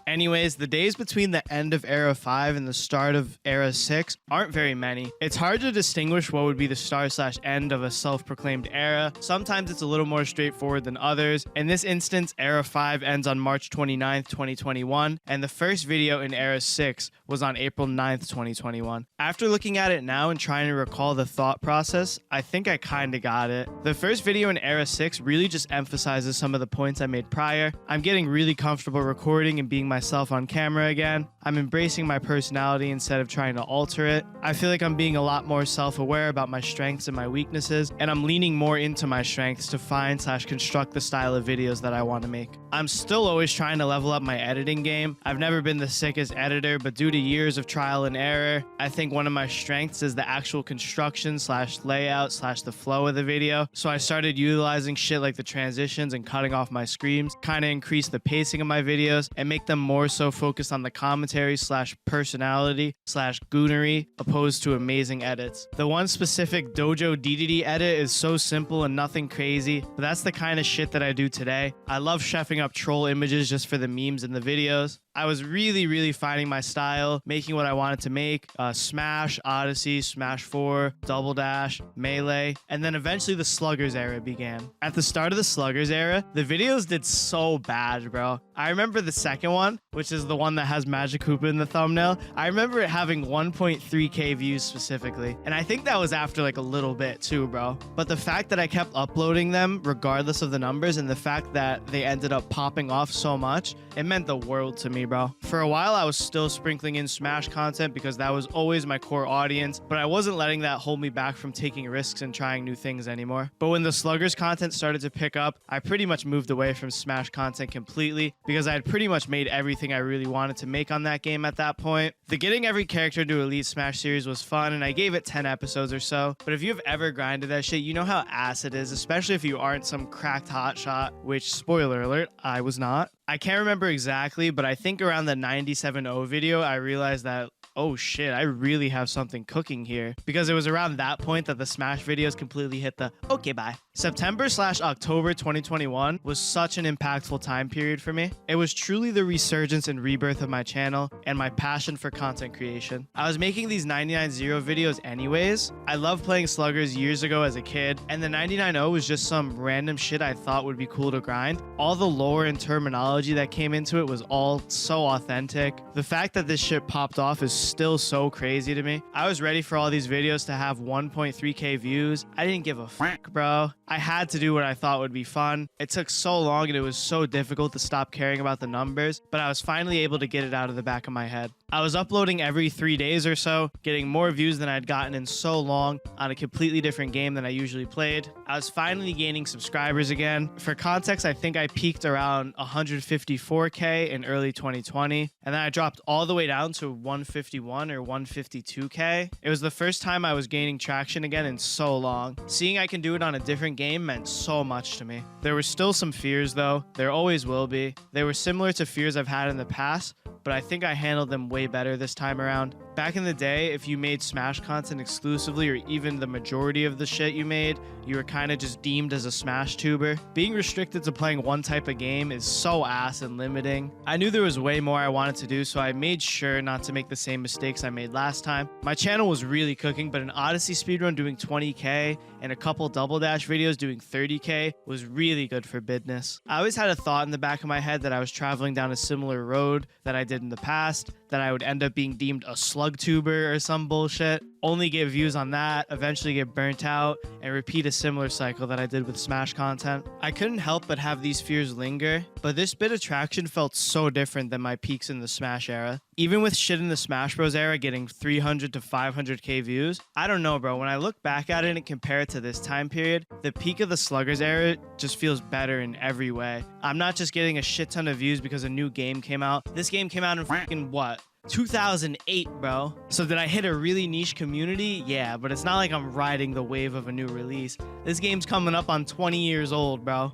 Anyways, the days between the end of Era 5 and the start of Era 6 aren't very many. It's hard to distinguish what would be the start/end of a self-proclaimed era. Sometimes it's a little more straightforward than others. In this instance, Era 5 ends on March 29th, 2021, and the first video in Era 6 was on April 9th, 2021. After looking at it now and trying to recall the thought process, I think I kinda got it. The first video in Era 6 really just emphasizes some of the points I made prior. I'm getting really comfortable recording and being myself on camera again. I'm embracing my personality instead of trying to alter it. I feel like I'm being a lot more self-aware about my strengths and my weaknesses, and I'm leaning more into my strengths to find/construct the style of videos that I want to make. I'm still always trying to level up my editing game. I've never been the sickest editor, but due to years of trial and error, I think one of my strengths is the actual construction/layout/the flow of the video. So I started utilizing shit like the transitions and cutting off my screams, kind of increase the pacing of my videos and make them more so focused on the commentary/personality/goonery opposed to amazing edits. The one specific Dojo DDD edit is so simple and nothing crazy, but that's the kind of shit that I do today. I love chefing up troll images just for the memes in the videos. I was really finding my style, making what I wanted to make, Smash, Odyssey, Smash 4, Double Dash, Melee, and then eventually the Sluggers era began. At the start of the Sluggers era, the videos did so bad, bro. I remember the second one, which is the one that has Magic Koopa in the thumbnail. I remember it having 1.3k views specifically, and I think that was after like a little bit too, bro. But the fact that I kept uploading them regardless of the numbers and the fact that they ended up popping off so much, it meant the world to me, bro. For a while, I was still sprinkling in Smash content because that was always my core audience, but I wasn't letting that hold me back from taking risks and trying new things anymore. But when the Sluggers content started to pick up, I pretty much moved away from Smash content completely because I had pretty much made everything everything I really wanted to make on that game at that point. The getting every character to Elite Smash series was fun, and I gave it 10 episodes or so. But if you've ever grinded that shit, you know how ass it is, especially if you aren't some cracked hotshot, which, spoiler alert, I was not. I can't remember exactly, but I think around the 97.0 video, I realized that, oh shit, I really have something cooking here. Because it was around that point that the Smash videos completely hit the okay, bye. September/October 2021 was such an impactful time period for me. It was truly the resurgence and rebirth of my channel and my passion for content creation. I was making these 99.0 videos anyways. I loved playing Sluggers years ago as a kid, and the 99.0 was just some random shit I thought would be cool to grind. All the lore and terminology that came into it was all so authentic. The fact that this shit popped off is still so crazy to me. I was ready for all these videos to have 1.3k views. I didn't give a fuck, bro. I had to do what I thought would be fun. It took so long and it was so difficult to stop caring about the numbers, but I was finally able to get it out of the back of my head. I was uploading every 3 days or so, getting more views than I'd gotten in so long on a completely different game than I usually played. I was finally gaining subscribers again. For context, I think I peaked around 154k in early 2020, and then I dropped all the way down to 151 or 152k. It was the first time I was gaining traction again in so long. Seeing I can do it on a different game meant so much to me. There were still some fears though. There always will be. They were similar to fears I've had in the past, but I think I handled them way better this time around. Back in the day, if you made Smash content exclusively or even the majority of the shit you made, you were kind of just deemed as a Smash tuber. Being restricted to playing one type of game is so ass and limiting. I knew there was way more I wanted to do, so I made sure not to make the same mistakes I made last time. My channel was really cooking, but an Odyssey speedrun doing 20k and a couple Double Dash videos doing 30k was really good for business. I always had a thought in the back of my head that I was traveling down a similar road that I did in the past, that I would end up being deemed a slug tuber or some bullshit, only get views on that, eventually get burnt out, and repeat a similar cycle that I did with Smash content. I couldn't help but have these fears linger, but this bit of traction felt so different than my peaks in the Smash era. Even with shit in the Smash Bros era getting 300 to 500k views, I don't know, bro. When I look back at it and compare it to this time period, the peak of the Sluggers era just feels better in every way. I'm not just getting a shit ton of views because a new game came out. This game came out in freaking what? 2008, bro. So did I hit a really niche community? Yeah, but it's not like I'm riding the wave of a new release. This game's coming up on 20 years old, bro.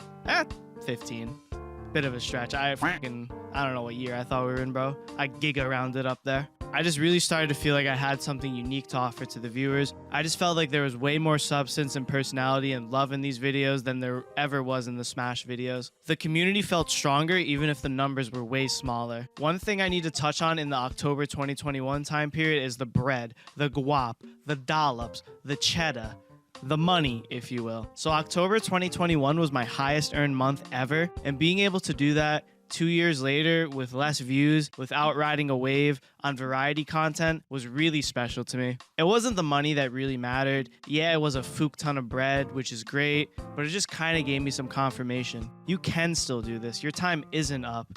15. Bit of a stretch. I don't know what year I thought we were in, bro. I giga rounded up there. I just really started to feel like I had something unique to offer to the viewers. I just felt like there was way more substance and personality and love in these videos than there ever was in the Smash videos. The community felt stronger even if the numbers were way smaller. One thing I need to touch on in the October 2021 time period is the bread, the guap, the dollops, the cheddar. The money, if you will. So October 2021 was my highest earned month ever, and being able to do that 2 years later with less views, without riding a wave on variety content was really special to me. It wasn't the money that really mattered. Yeah, it was a fuck ton of bread, which is great, but it just kind of gave me some confirmation. You can still do this. Your time isn't up.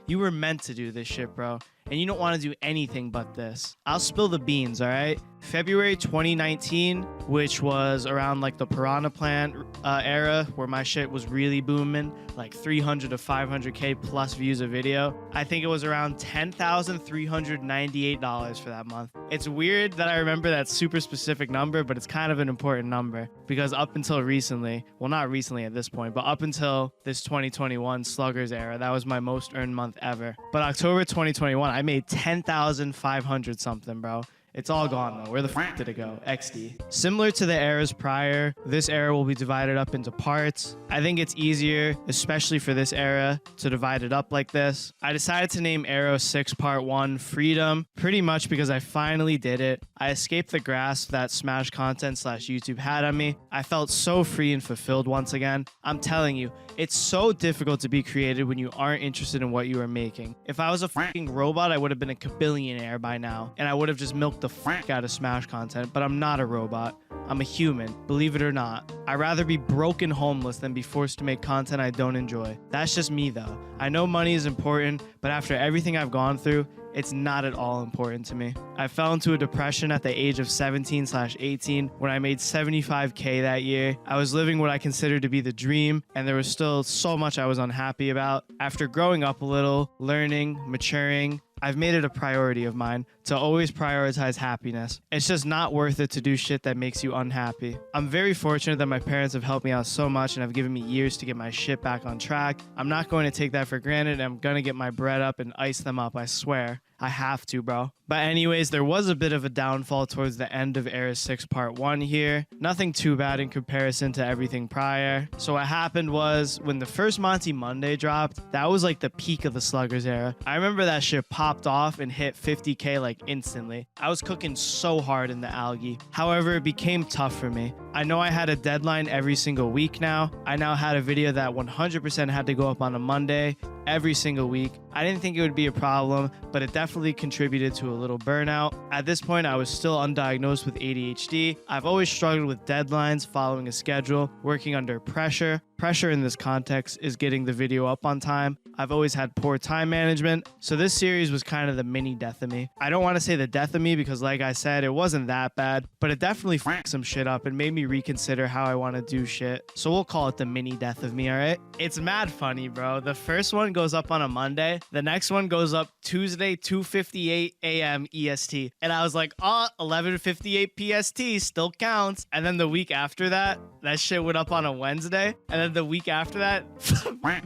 You were meant to do this shit, bro. And you don't want to do anything but this. I'll spill the beans, all right? February 2019, which was around like the Piranha Plant era where my shit was really booming, like 300 to 500k plus views a video. I think it was around $10,398 for that month. It's weird that I remember that super specific number, but it's kind of an important number because up until recently, well, not recently at this point, but up until this 2021 Sluggers era, that was my most earned month ever. But October 2021, I made 10,500 something, bro. It's all gone though. Where the f did it go? XD. Similar to the eras prior, this era will be divided up into parts. I think it's easier, especially for this era, to divide it up like this. I decided to name Era 6 Part 1 Freedom, pretty much because I finally did it. I escaped the grasp that Smash content / YouTube had on me. I felt so free and fulfilled once again. I'm telling you, it's so difficult to be creative when you aren't interested in what you are making. If I was a fucking robot, I would have been a billionaire by now, and I would have just milked the fuck out of Smash content, but I'm not a robot. I'm a human, believe it or not. I'd rather be broke and homeless than be forced to make content I don't enjoy. That's just me though. I know money is important, but after everything I've gone through, it's not at all important to me. I fell into a depression at the age of 17/18 when I made $75K that year. I was living what I considered to be the dream, and there was still so much I was unhappy about. After growing up a little, learning, maturing, I've made it a priority of mine to always prioritize happiness. It's just not worth it to do shit that makes you unhappy. I'm very fortunate that my parents have helped me out so much and have given me years to get my shit back on track. I'm not going to take that for granted, and I'm gonna get my bread up and ice them up, I swear. I have to, bro. But anyways, there was a bit of a downfall towards the end of Era 6 Part 1 here. Nothing too bad in comparison to everything prior. So what happened was, when the first Monty Monday dropped, that was like the peak of the Sluggers era. I remember that shit popped off and hit 50K like instantly. I was cooking so hard in the algae. However, it became tough for me. I know I had a deadline every single week now. I now had a video that 100% had to go up on a Monday every single week. I didn't think it would be a problem, but it definitely contributed to a little burnout. At this point, I was still undiagnosed with ADHD. I've always struggled with deadlines, following a schedule, working under pressure. Pressure in this context is getting the video up on time. I've always had poor time management, so this series was kind of the mini death of me. I don't want to say the death of me because, like I said, it wasn't that bad, but it definitely fucked some shit up and made me reconsider how I want to do shit. So we'll call it the mini death of me, alright? It's mad funny, bro. The first one goes up on a Monday. The next one goes up Tuesday, 2:58 a.m. EST. And I was like, oh, 11:58 PST still counts. And then the week after that, that shit went up on a Wednesday. And then the week after that,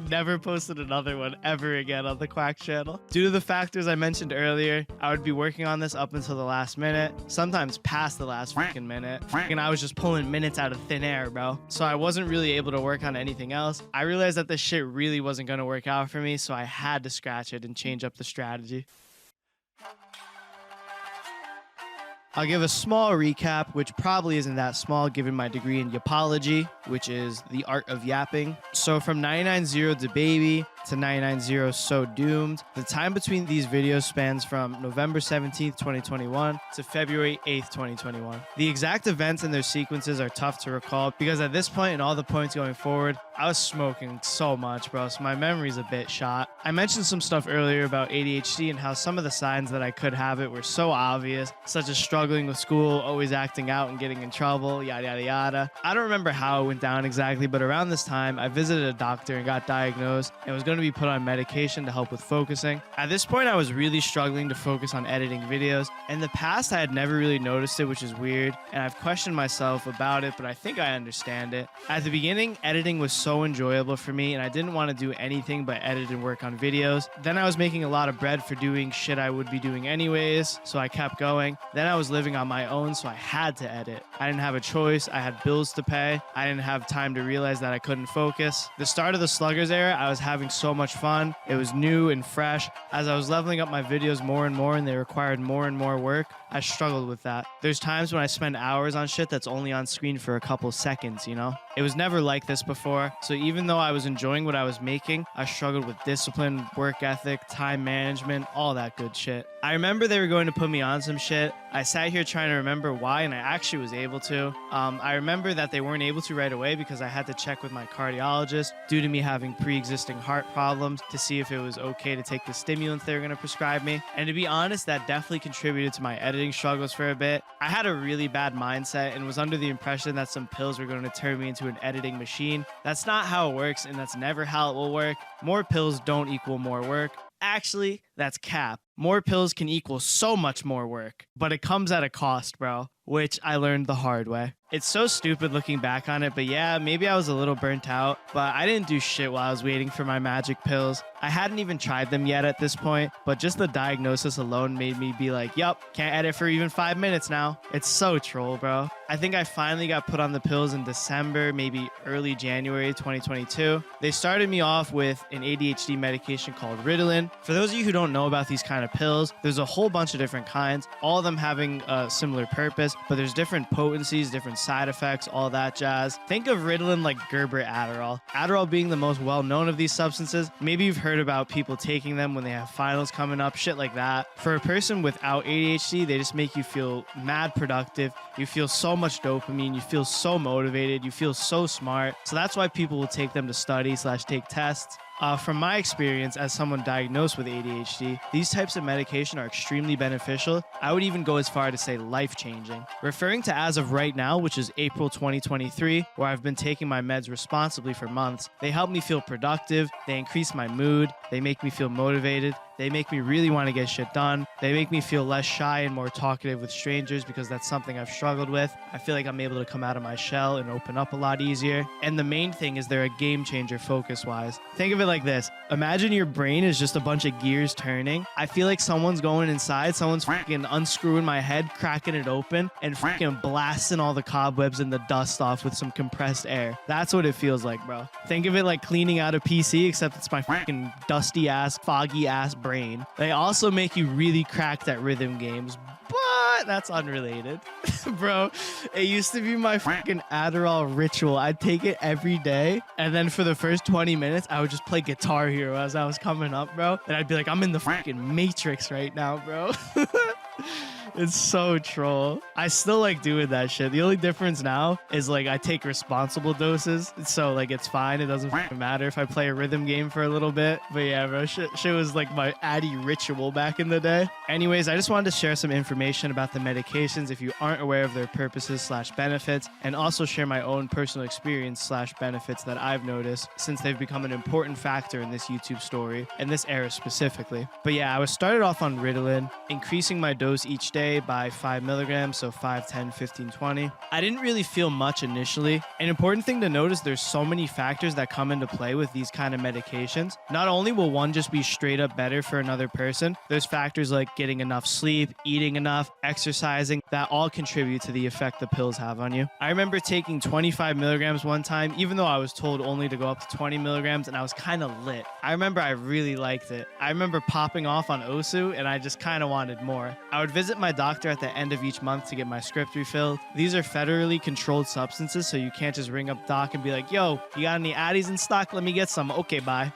never posted another one ever again on the Quack channel. Due to the factors I mentioned earlier, I would be working on this up until the last minute, sometimes past the last freaking minute. And I was just pulling minutes out of thin air, bro. So I wasn't really able to work on anything else. I realized that this shit really wasn't going to work out for me, so I had to scratch it and change up the strategy. I'll give a small recap, which probably isn't that small given my degree in yapology, which is the art of yapping. So from 99.0 to Baby to 99.0 So Doomed, the time between these videos spans from November 17th, 2021 to February 8th, 2021. The exact events and their sequences are tough to recall because at this point and all the points going forward, I was smoking so much, bro, so my memory's a bit shot. I mentioned some stuff earlier about ADHD and how some of the signs that I could have it were so obvious, such as struggling with school, always acting out and getting in trouble, yada, yada, yada. I don't remember how it went down exactly, but around this time, I visited a doctor and got diagnosed and was going to be put on medication to help with focusing. At this point, I was really struggling to focus on editing videos. In the past, I had never really noticed it, which is weird, and I've questioned myself about it, but I think I understand it. At the beginning, editing was so enjoyable for me, and I didn't want to do anything but edit and work on videos. Then I was making a lot of bread for doing shit I would be doing anyways, so I kept going. Then I was living on my own, so I had to edit. I didn't have a choice. I had bills to pay. I didn't have time to realize that I couldn't focus. The start of the Sluggers era, I was having so much fun. It was new and fresh. As I was leveling up my videos more and more and they required more and more work, I struggled with that. There's times when I spend hours on shit that's only on screen for a couple seconds, you know? It was never like this before, so even though I was enjoying what I was making, I struggled with discipline, work ethic, time management, all that good shit. I remember they were going to put me on some shit. I sat here trying to remember why, and I actually was able to. I remember that they weren't able to right away because I had to check with my cardiologist due to me having pre-existing heart problems to see if it was okay to take the stimulants they were going to prescribe me. And to be honest, that definitely contributed to my editing struggles for a bit. I had a really bad mindset and was under the impression that some pills were going to turn me into an editing machine. That's not how it works, and that's never how it will work. More pills don't equal more work. Actually, that's cap. More pills can equal so much more work, but it comes at a cost, bro, which I learned the hard way. It's so stupid looking back on it, but yeah, maybe I was a little burnt out, but I didn't do shit while I was waiting for my magic pills. I hadn't even tried them yet at this point, but just the diagnosis alone made me be like, yup, can't edit for even 5 minutes now. It's so troll, bro. I think I finally got put on the pills in December, maybe early January 2022. They started me off with an ADHD medication called Ritalin. For those of you who don't know about these kind of pills, there's a whole bunch of different kinds, all of them having a similar purpose, but there's different potencies, different side effects, all that jazz. Think of Ritalin like Gerber Adderall. Adderall being the most well-known of these substances. Maybe you've heard about people taking them when they have finals coming up, shit like that. For a person without ADHD, they just make you feel mad productive. You feel so much dopamine. You feel so motivated. You feel so smart. So that's why people will take them to study / take tests. From my experience as someone diagnosed with ADHD, these types of medication are extremely beneficial. I would even go as far to say life-changing. Referring to as of right now, which is April 2023, where I've been taking my meds responsibly for months, they help me feel productive, they increase my mood, they make me feel motivated, they make me really want to get shit done. They make me feel less shy and more talkative with strangers because that's something I've struggled with. I feel like I'm able to come out of my shell and open up a lot easier. And the main thing is they're a game changer focus-wise. Think of it like this. Imagine your brain is just a bunch of gears turning. I feel like someone's going inside, someone's freaking unscrewing my head, cracking it open, and freaking blasting all the cobwebs and the dust off with some compressed air. That's what it feels like, bro. Think of it like cleaning out a PC, except it's my freaking dusty-ass, foggy-ass brain. They also make you really cracked at rhythm games, but that's unrelated. Bro, it used to be my freaking Adderall ritual. I'd take it every day, and then for the first 20 minutes, I would just play Guitar Hero as I was coming up, bro. And I'd be like, I'm in the freaking Matrix right now, bro. It's so troll. I still like doing that shit. The only difference now is like I take responsible doses. So like it's fine. It doesn't matter if I play a rhythm game for a little bit. But yeah, bro, shit was like my Addy ritual back in the day. Anyways, I just wanted to share some information about the medications if you aren't aware of their purposes / benefits, and also share my own personal experience / benefits that I've noticed since they've become an important factor in this YouTube story and this era specifically. But yeah, I was started off on Ritalin, increasing my dose each day by 5 milligrams, so 5, 10, 15, 20. I didn't really feel much initially. An important thing to note is there's so many factors that come into play with these kind of medications. Not only will one just be straight up better for another person, there's factors like getting enough sleep, eating enough, exercising, that all contribute to the effect the pills have on you. I remember taking 25 milligrams one time, even though I was told only to go up to 20 milligrams, and I was kind of lit. I remember I really liked it. I remember popping off on Osu, and I just kind of wanted more. I would visit my doctor at the end of each month to get my script refilled. These are federally controlled substances, so you can't just ring up doc and be like, yo, you got any Addies in stock? Let me get some. Okay, bye.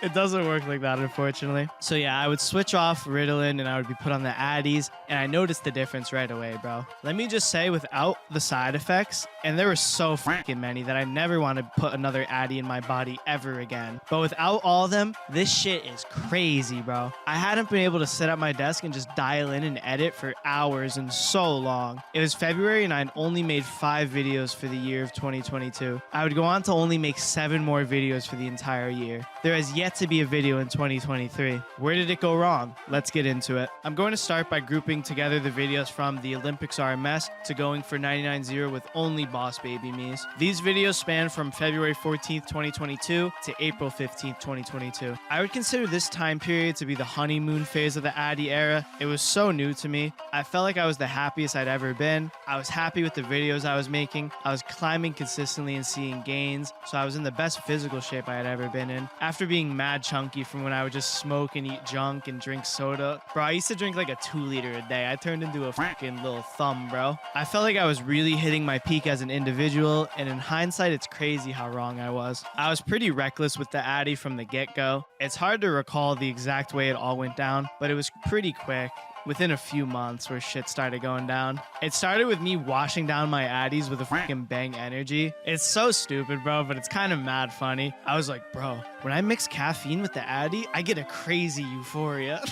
It doesn't work like that, unfortunately. So yeah, I would switch off Ritalin and I would be put on the Addies, and I noticed the difference right away, bro. Let me just say, without the side effects, and there were so freaking many that I never want to put another Addy in my body ever again. But without all of them, this shit is crazy, bro. I hadn't been able to sit at my desk and just dial in and edit for hours and so long. It was February and I'd only made 5 videos for the year of 2022. I would go on to only make 7 more videos for the entire year. There has yet to be a video in 2023. Where did it go wrong? Let's get into it. I'm going to start by grouping together the videos from the Olympics are a mess to going for 99.0 with only Boss Baby me's. These videos span from February 14th, 2022 to April 15th, 2022. I would consider this time period to be the honeymoon phase of the Addy era. It was so new to me. I felt like I was the happiest I'd ever been. I was happy with the videos I was making. I was climbing consistently and seeing gains, so I was in the best physical shape I had ever been in. After being mad chunky from when I would just smoke and eat junk and drink soda. Bro, I used to drink like a 2-liter a day. I turned into a freaking little thumb, bro. I felt like I was really hitting my peak as an individual, and in hindsight, it's crazy how wrong I was. I was pretty reckless with the Addy from the get-go. It's hard to recall the exact way it all went down, but it was pretty quick. Within a few months where shit started going down. It started with me washing down my Addies with a freaking Bang Energy. It's so stupid, bro, but it's kind of mad funny. I was like, bro, when I mix caffeine with the Addy, I get a crazy euphoria.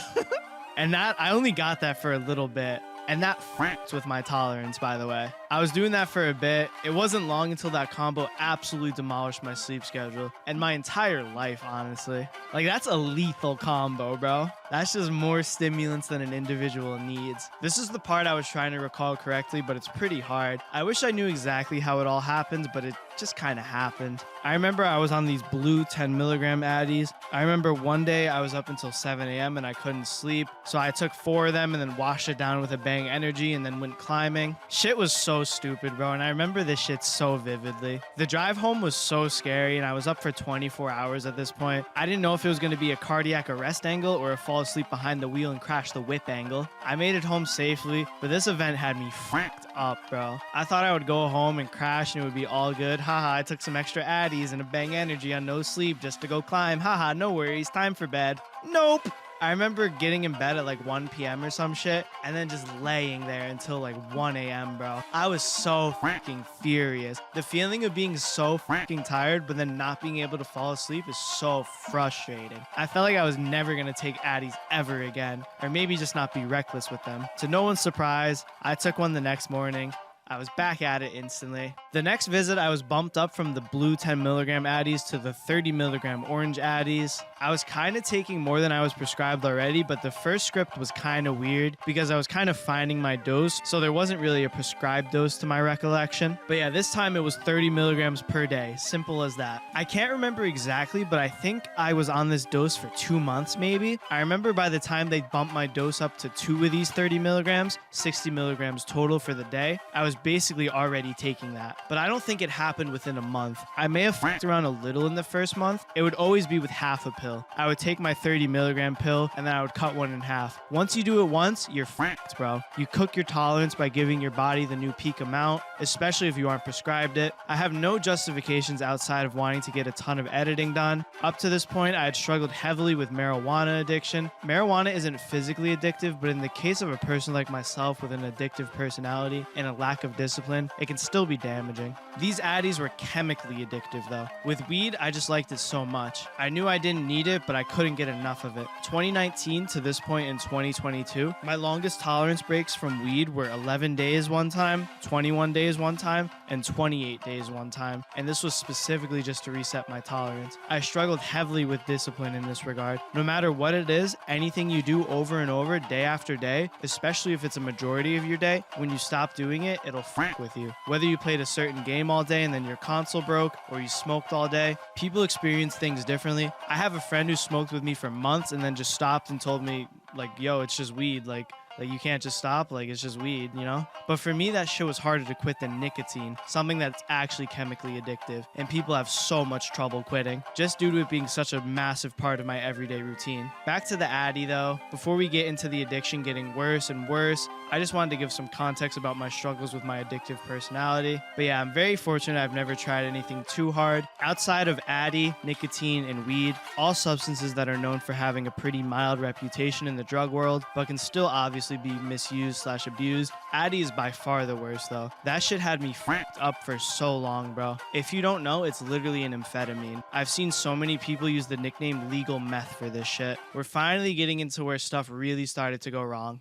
And that, I only got that for a little bit. And that fracked with my tolerance, by the way. I was doing that for a bit. It wasn't long until that combo absolutely demolished my sleep schedule and my entire life, honestly. Like, that's a lethal combo, bro. That's just more stimulants than an individual needs. This is the part I was trying to recall correctly, but it's pretty hard. I wish I knew exactly how it all happened, but it just kind of happened. I remember I was on these blue 10 milligram Addies. I remember one day I was up until 7 a.m. and I couldn't sleep. So I took 4 of them and then washed it down with a Bang Energy and then went climbing. Shit was so stupid, bro. And I remember this shit so vividly. The drive home was so scary and I was up for 24 hours at this point. I didn't know if it was going to be a cardiac arrest angle or a fall asleep behind the wheel and crash the whip angle. I made it home safely, but this event had me fracked up, bro. I thought I would go home and crash and it would be all good. Haha, I took some extra Addies and a Bang Energy on no sleep just to go climb. Haha, no worries, time for bed. Nope. I remember getting in bed at like 1 p.m. or some shit and then just laying there until like 1 a.m., bro. I was so freaking furious. The feeling of being so freaking tired but then not being able to fall asleep is so frustrating. I felt like I was never gonna take Addies ever again, or maybe just not be reckless with them. To no one's surprise, I took one the next morning. I was back at it instantly. The next visit, I was bumped up from the blue 10 milligram Addies to the 30 milligram orange Addies. I was kind of taking more than I was prescribed already, but the first script was kind of weird because I was kind of finding my dose, so there wasn't really a prescribed dose to my recollection. But yeah, this time it was 30 milligrams per day, simple as that. I can't remember exactly, but I think I was on this dose for 2 months maybe. I remember by the time they bumped my dose up to 2 of these 30 milligrams, 60 milligrams total for the day, I was basically already taking that. But I don't think it happened within a month. I may have fucked around a little in the first month. It would always be with half a pill. I would take my 30 milligram pill and then I would cut one in half. Once you do it once, you're fucked, bro. You cook your tolerance by giving your body the new peak amount, especially if you aren't prescribed it. I have no justifications outside of wanting to get a ton of editing done. Up to this point, I had struggled heavily with marijuana addiction. Marijuana isn't physically addictive, but in the case of a person like myself with an addictive personality and a lack of discipline, it can still be damaging. These Addies were chemically addictive though. With weed, I just liked it so much. I knew I didn't need it, but I couldn't get enough of it. 2019 to this point in 2022, my longest tolerance breaks from weed were 11 days one time, 21 days one time, and 28 days one time. And this was specifically just to reset my tolerance. I struggled heavily with discipline in this regard. No matter what it is, anything you do over and over, day after day, especially if it's a majority of your day, when you stop doing it, it'll fuck with you. Whether you played a certain game all day and then your console broke, or you smoked all day, people experience things differently. I have a friend who smoked with me for months and then just stopped and told me, like, yo, it's just weed. Like you can't just stop, like it's just weed, you know? But for me, that shit was harder to quit than nicotine, something that's actually chemically addictive, and people have so much trouble quitting, just due to it being such a massive part of my everyday routine. Back to the Addy though, before we get into the addiction getting worse and worse, I just wanted to give some context about my struggles with my addictive personality. But yeah, I'm very fortunate I've never tried anything too hard. Outside of Addy, nicotine, and weed, all substances that are known for having a pretty mild reputation in the drug world, but can still obviously be misused/abused. Addy is by far the worst though. That shit had me fucked up for so long, bro. If you don't know, it's literally an amphetamine. I've seen so many people use the nickname legal meth for this shit. We're finally getting into where stuff really started to go wrong.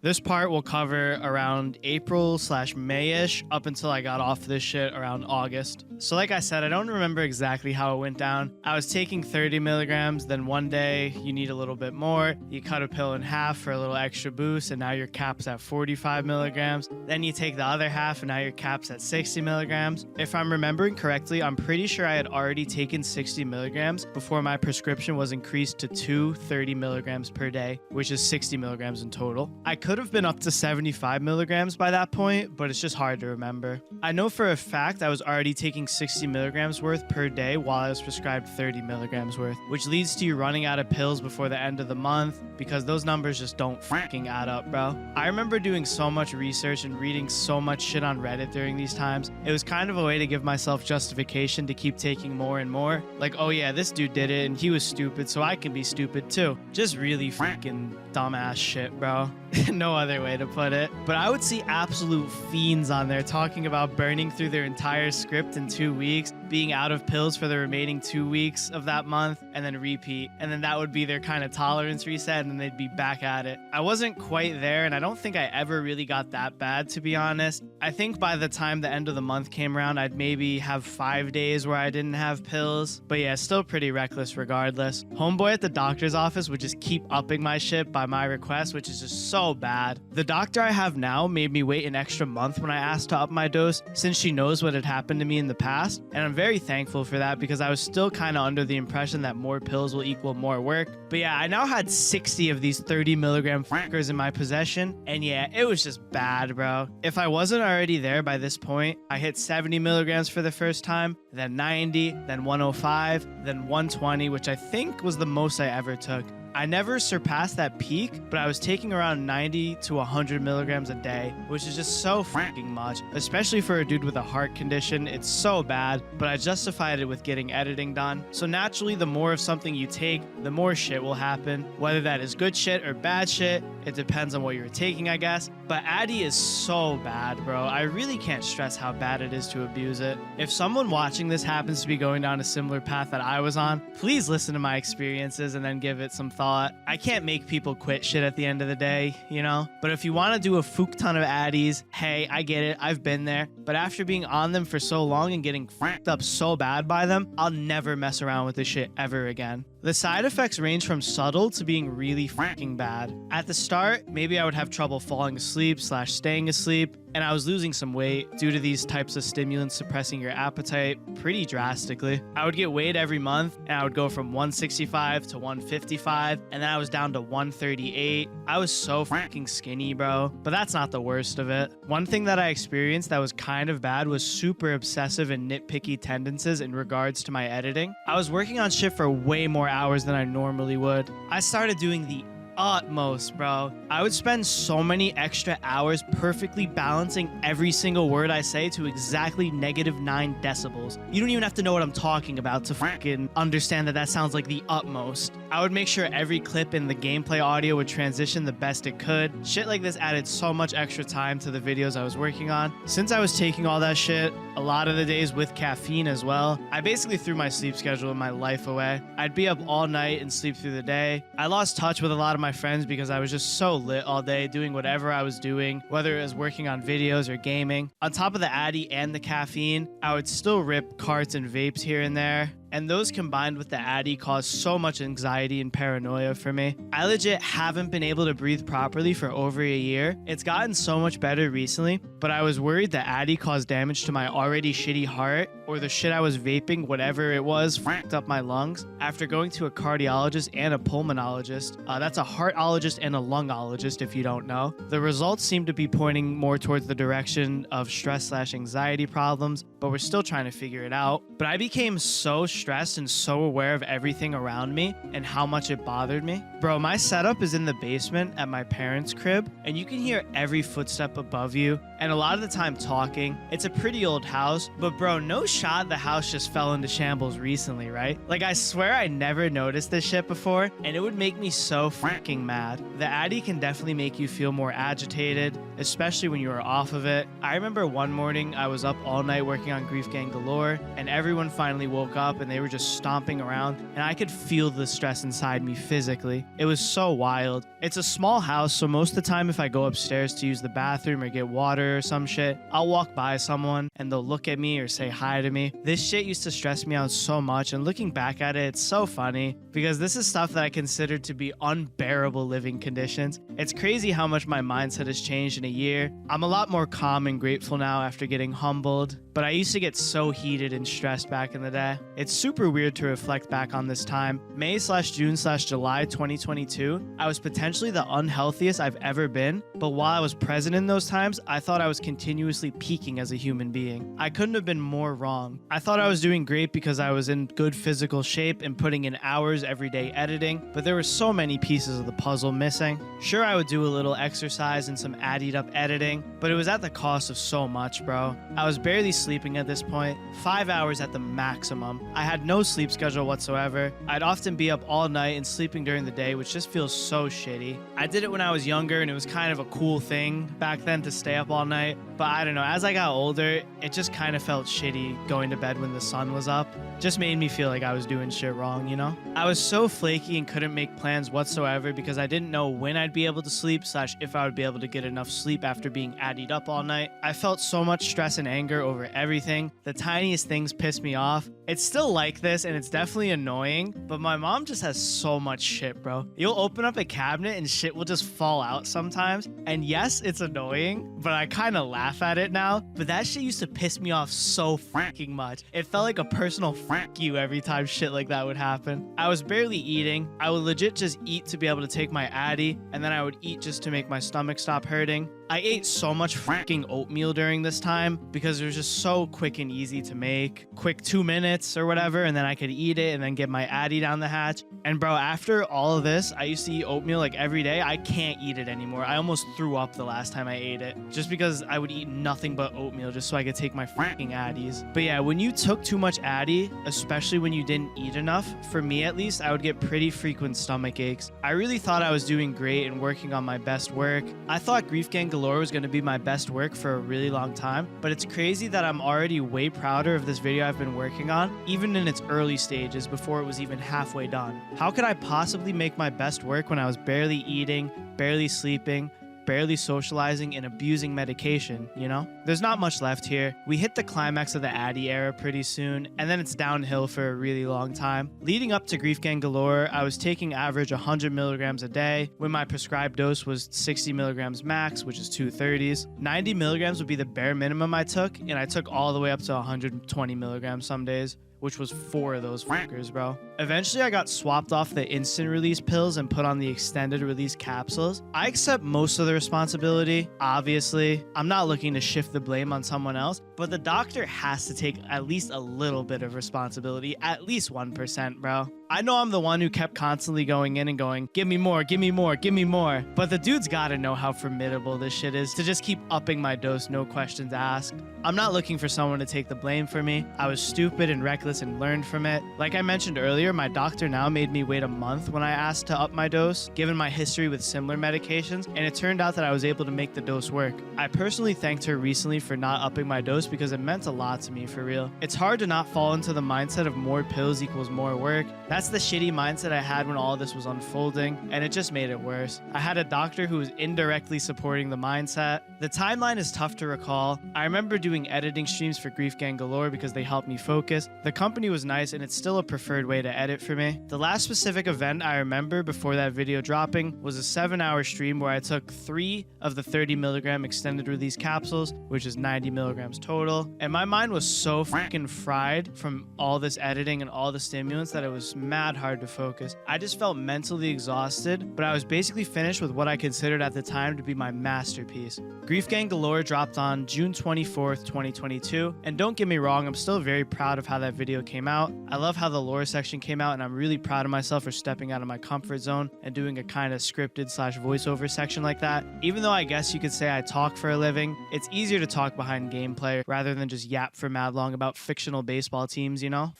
This part will cover around April/May-ish up until I got off this shit around August. So like I said, I don't remember exactly how it went down. I was taking 30 milligrams, then one day you need a little bit more. You cut a pill in half for a little extra boost, and now your cap's at 45 milligrams. Then you take the other half, and now your cap's at 60 milligrams. If I'm remembering correctly, I'm pretty sure I had already taken 60 milligrams before my prescription was increased to 30 milligrams per day, which is 60 milligrams in total. I could have been up to 75 milligrams by that point, but it's just hard to remember. I know for a fact I was already taking 60 milligrams worth per day while I was prescribed 30 milligrams worth, which leads to you running out of pills before the end of the month because those numbers just don't fucking add up, bro. I remember doing so much research and reading so much shit on Reddit during these times. It was kind of a way to give myself justification to keep taking more and more. Like, oh yeah, this dude did it and he was stupid, so I can be stupid too. Just really fucking dumbass shit, bro. No other way to put it. But I would see absolute fiends on there talking about burning through their entire script in 2 weeks, being out of pills for the remaining 2 weeks of that month, and then repeat. And then that would be their kind of tolerance reset, and then they'd be back at it. I wasn't quite there, and I don't think I ever really got that bad, to be honest. I think by the time the end of the month came around, I'd maybe have 5 days where I didn't have pills. But yeah, still pretty reckless regardless. Homeboy at the doctor's office would just keep upping my shit by my request, which is just so bad. The doctor I have now made me wait an extra month when I asked to up my dose, since she knows what had happened to me in the past, and I'm very thankful for that because I was still kind of under the impression that more pills will equal more work. But yeah, I now had 60 of these 30 milligram fuckers in my possession, and yeah, it was just bad, bro. If I wasn't already there by this point, I hit 70 milligrams for the first time, then 90, then 105, then 120, which I think was the most I ever took. I never surpassed that peak, but I was taking around 90 to 100 milligrams a day, which is just so freaking much, especially for a dude with a heart condition. It's so bad, but I justified it with getting editing done. So naturally, the more of something you take, the more shit will happen. Whether that is good shit or bad shit, it depends on what you're taking, I guess. But Addy is so bad, bro. I really can't stress how bad it is to abuse it. If someone watching this happens to be going down a similar path that I was on, please listen to my experiences and then give it some thought. I can't make people quit shit at the end of the day, you know? But if you want to do a fuck ton of Addies, hey, I get it. I've been there. But after being on them for so long and getting fucked up so bad by them, I'll never mess around with this shit ever again. The side effects range from subtle to being really fucking bad. At the start, maybe I would have trouble falling asleep / staying asleep, and I was losing some weight due to these types of stimulants suppressing your appetite pretty drastically. I would get weighed every month, and I would go from 165 to 155, and then I was down to 138. I was so fucking skinny, bro, but that's not the worst of it. One thing that I experienced that was kind of bad was super obsessive and nitpicky tendencies in regards to my editing. I was working on shit for way more hours than I normally would. I started doing the utmost, bro. I would spend so many extra hours perfectly balancing every single word I say to exactly -9 decibels. You don't even have to know what I'm talking about to fucking understand that that sounds like the utmost. I would make sure every clip in the gameplay audio would transition the best it could. Shit like this added so much extra time to the videos I was working on. Since I was taking all that shit, a lot of the days with caffeine as well, I basically threw my sleep schedule and my life away. I'd be up all night and sleep through the day. I lost touch with a lot of my friends because I was just so lit all day doing whatever I was doing, whether it was working on videos or gaming. On top of the Addy and the caffeine, I would still rip carts and vapes here and there. And those combined with the Addy caused so much anxiety and paranoia for me. I legit haven't been able to breathe properly for over a year. It's gotten so much better recently, but I was worried the Addy caused damage to my already shitty heart, or the shit I was vaping, whatever it was, fucked up my lungs. After going to a cardiologist and a pulmonologist, that's a heartologist and a lungologist if you don't know, the results seem to be pointing more towards the direction of stress / anxiety problems, but we're still trying to figure it out. But I became so stressed and so aware of everything around me and how much it bothered me. Bro, my setup is in the basement at my parents' crib, and you can hear every footstep above you, and a lot of the time talking. It's a pretty old house, but bro, no shot the house just fell into shambles recently, right? Like, I swear I never noticed this shit before, and it would make me so fucking mad. The Addy can definitely make you feel more agitated, especially when you are off of it. I remember one morning I was up all night working on Grief Gang Galore, and everyone finally woke up and they were just stomping around, and I could feel the stress inside me physically. It was so wild. It's a small house, so most of the time if I go upstairs to use the bathroom or get water or some shit, I'll walk by someone and they'll look at me or say hi to me. This shit used to stress me out so much, and looking back at it, it's so funny because this is stuff that I considered to be unbearable living conditions. It's crazy how much my mindset has changed in a year. I'm a lot more calm and grateful now after getting humbled, but I used to get so heated and stressed back in the day. It's super weird to reflect back on this time. May / June / July 2022, I was potentially the unhealthiest I've ever been, but while I was present in those times, I thought I was continuously peaking as a human being. I couldn't have been more wrong. I thought I was doing great because I was in good physical shape and putting in hours every day editing, but there were so many pieces of the puzzle missing. Sure, I would do a little exercise and some added up editing, but it was at the cost of so much, bro. I was barely sleeping at this point, 5 hours at the maximum. I had no sleep schedule whatsoever. I'd often be up all night and sleeping during the day, which just feels so shitty. I did it when I was younger and it was kind of a cool thing back then to stay up all night, but I don't know, as I got older, it just kind of felt shitty going to bed when the sun was up. Just made me feel like I was doing shit wrong, you know? I was so flaky and couldn't make plans whatsoever because I didn't know when I'd be able to sleep / if I would be able to get enough sleep after being added up all night. I felt so much stress and anger over everything. The tiniest things pissed me off. It's still like this and it's definitely annoying, but my mom just has so much shit, bro. You'll open up a cabinet and shit will just fall out sometimes. And yes, it's annoying, but I kind of laugh at it now. But that shit used to piss me off so fucking much. It felt like a personal fuck you every time shit like that would happen. I was barely eating. I would legit just eat to be able to take my Addy, and then I would eat just to make my stomach stop hurting. I ate so much freaking oatmeal during this time because it was just so quick and easy to make. Quick 2 minutes or whatever, and then I could eat it and then get my Addy down the hatch. And bro, after all of this, I used to eat oatmeal like every day. I can't eat it anymore. I almost threw up the last time I ate it just because I would eat nothing but oatmeal just so I could take my freaking Addies. But yeah, when you took too much Addy, especially when you didn't eat enough, for me at least, I would get pretty frequent stomach aches. I really thought I was doing great and working on my best work. I thought Grief Gang Galore was going to be my best work for a really long time, but it's crazy that I'm already way prouder of this video I've been working on, even in its early stages before it was even halfway done. How could I possibly make my best work when I was barely eating, barely sleeping, barely socializing, and abusing medication, you know? There's not much left here. We hit the climax of the Addy era pretty soon, and then it's downhill for a really long time. Leading up to Grief Gang Galore, I was taking average 100 milligrams a day, when my prescribed dose was 60 milligrams max, which is 230s. 90 milligrams would be the bare minimum I took, and I took all the way up to 120 milligrams some days, which was 4 of those fuckers, bro. Eventually, I got swapped off the instant release pills and put on the extended release capsules. I accept most of the responsibility, obviously. I'm not looking to shift the blame on someone else, but the doctor has to take at least a little bit of responsibility, at least 1%, bro. I know I'm the one who kept constantly going in and going, give me more, give me more, give me more. But the dude's gotta know how formidable this shit is to just keep upping my dose, no questions asked. I'm not looking for someone to take the blame for me. I was stupid and reckless and learned from it. Like I mentioned earlier, my doctor now made me wait a month when I asked to up my dose, given my history with similar medications, and it turned out that I was able to make the dose work. I personally thanked her recently for not upping my dose because it meant a lot to me, for real. It's hard to not fall into the mindset of more pills equals more work. That's the shitty mindset I had when all this was unfolding, and it just made it worse. I had a doctor who was indirectly supporting the mindset. The timeline is tough to recall. I remember doing editing streams for Grief Gang Galore because they helped me focus. The company was nice, and it's still a preferred way to edit for me. The last specific event I remember before that video dropping was a 7-hour stream where I took 3 of the 30 milligram extended release capsules, which is 90 milligrams total, and my mind was so freaking fried from all this editing and all the stimulants that it was mad hard to focus. I just felt mentally exhausted, but I was basically finished with what I considered at the time to be my masterpiece. Grief Gang Galore dropped on June 24th, 2022, and don't get me wrong, I'm still very proud of how that video came out. I love how the lore section came out, and I'm really proud of myself for stepping out of my comfort zone and doing a kind of scripted / voiceover section like that. Even though I guess you could say I talk for a living, it's easier to talk behind gameplay rather than just yap for mad long about fictional baseball teams, you know?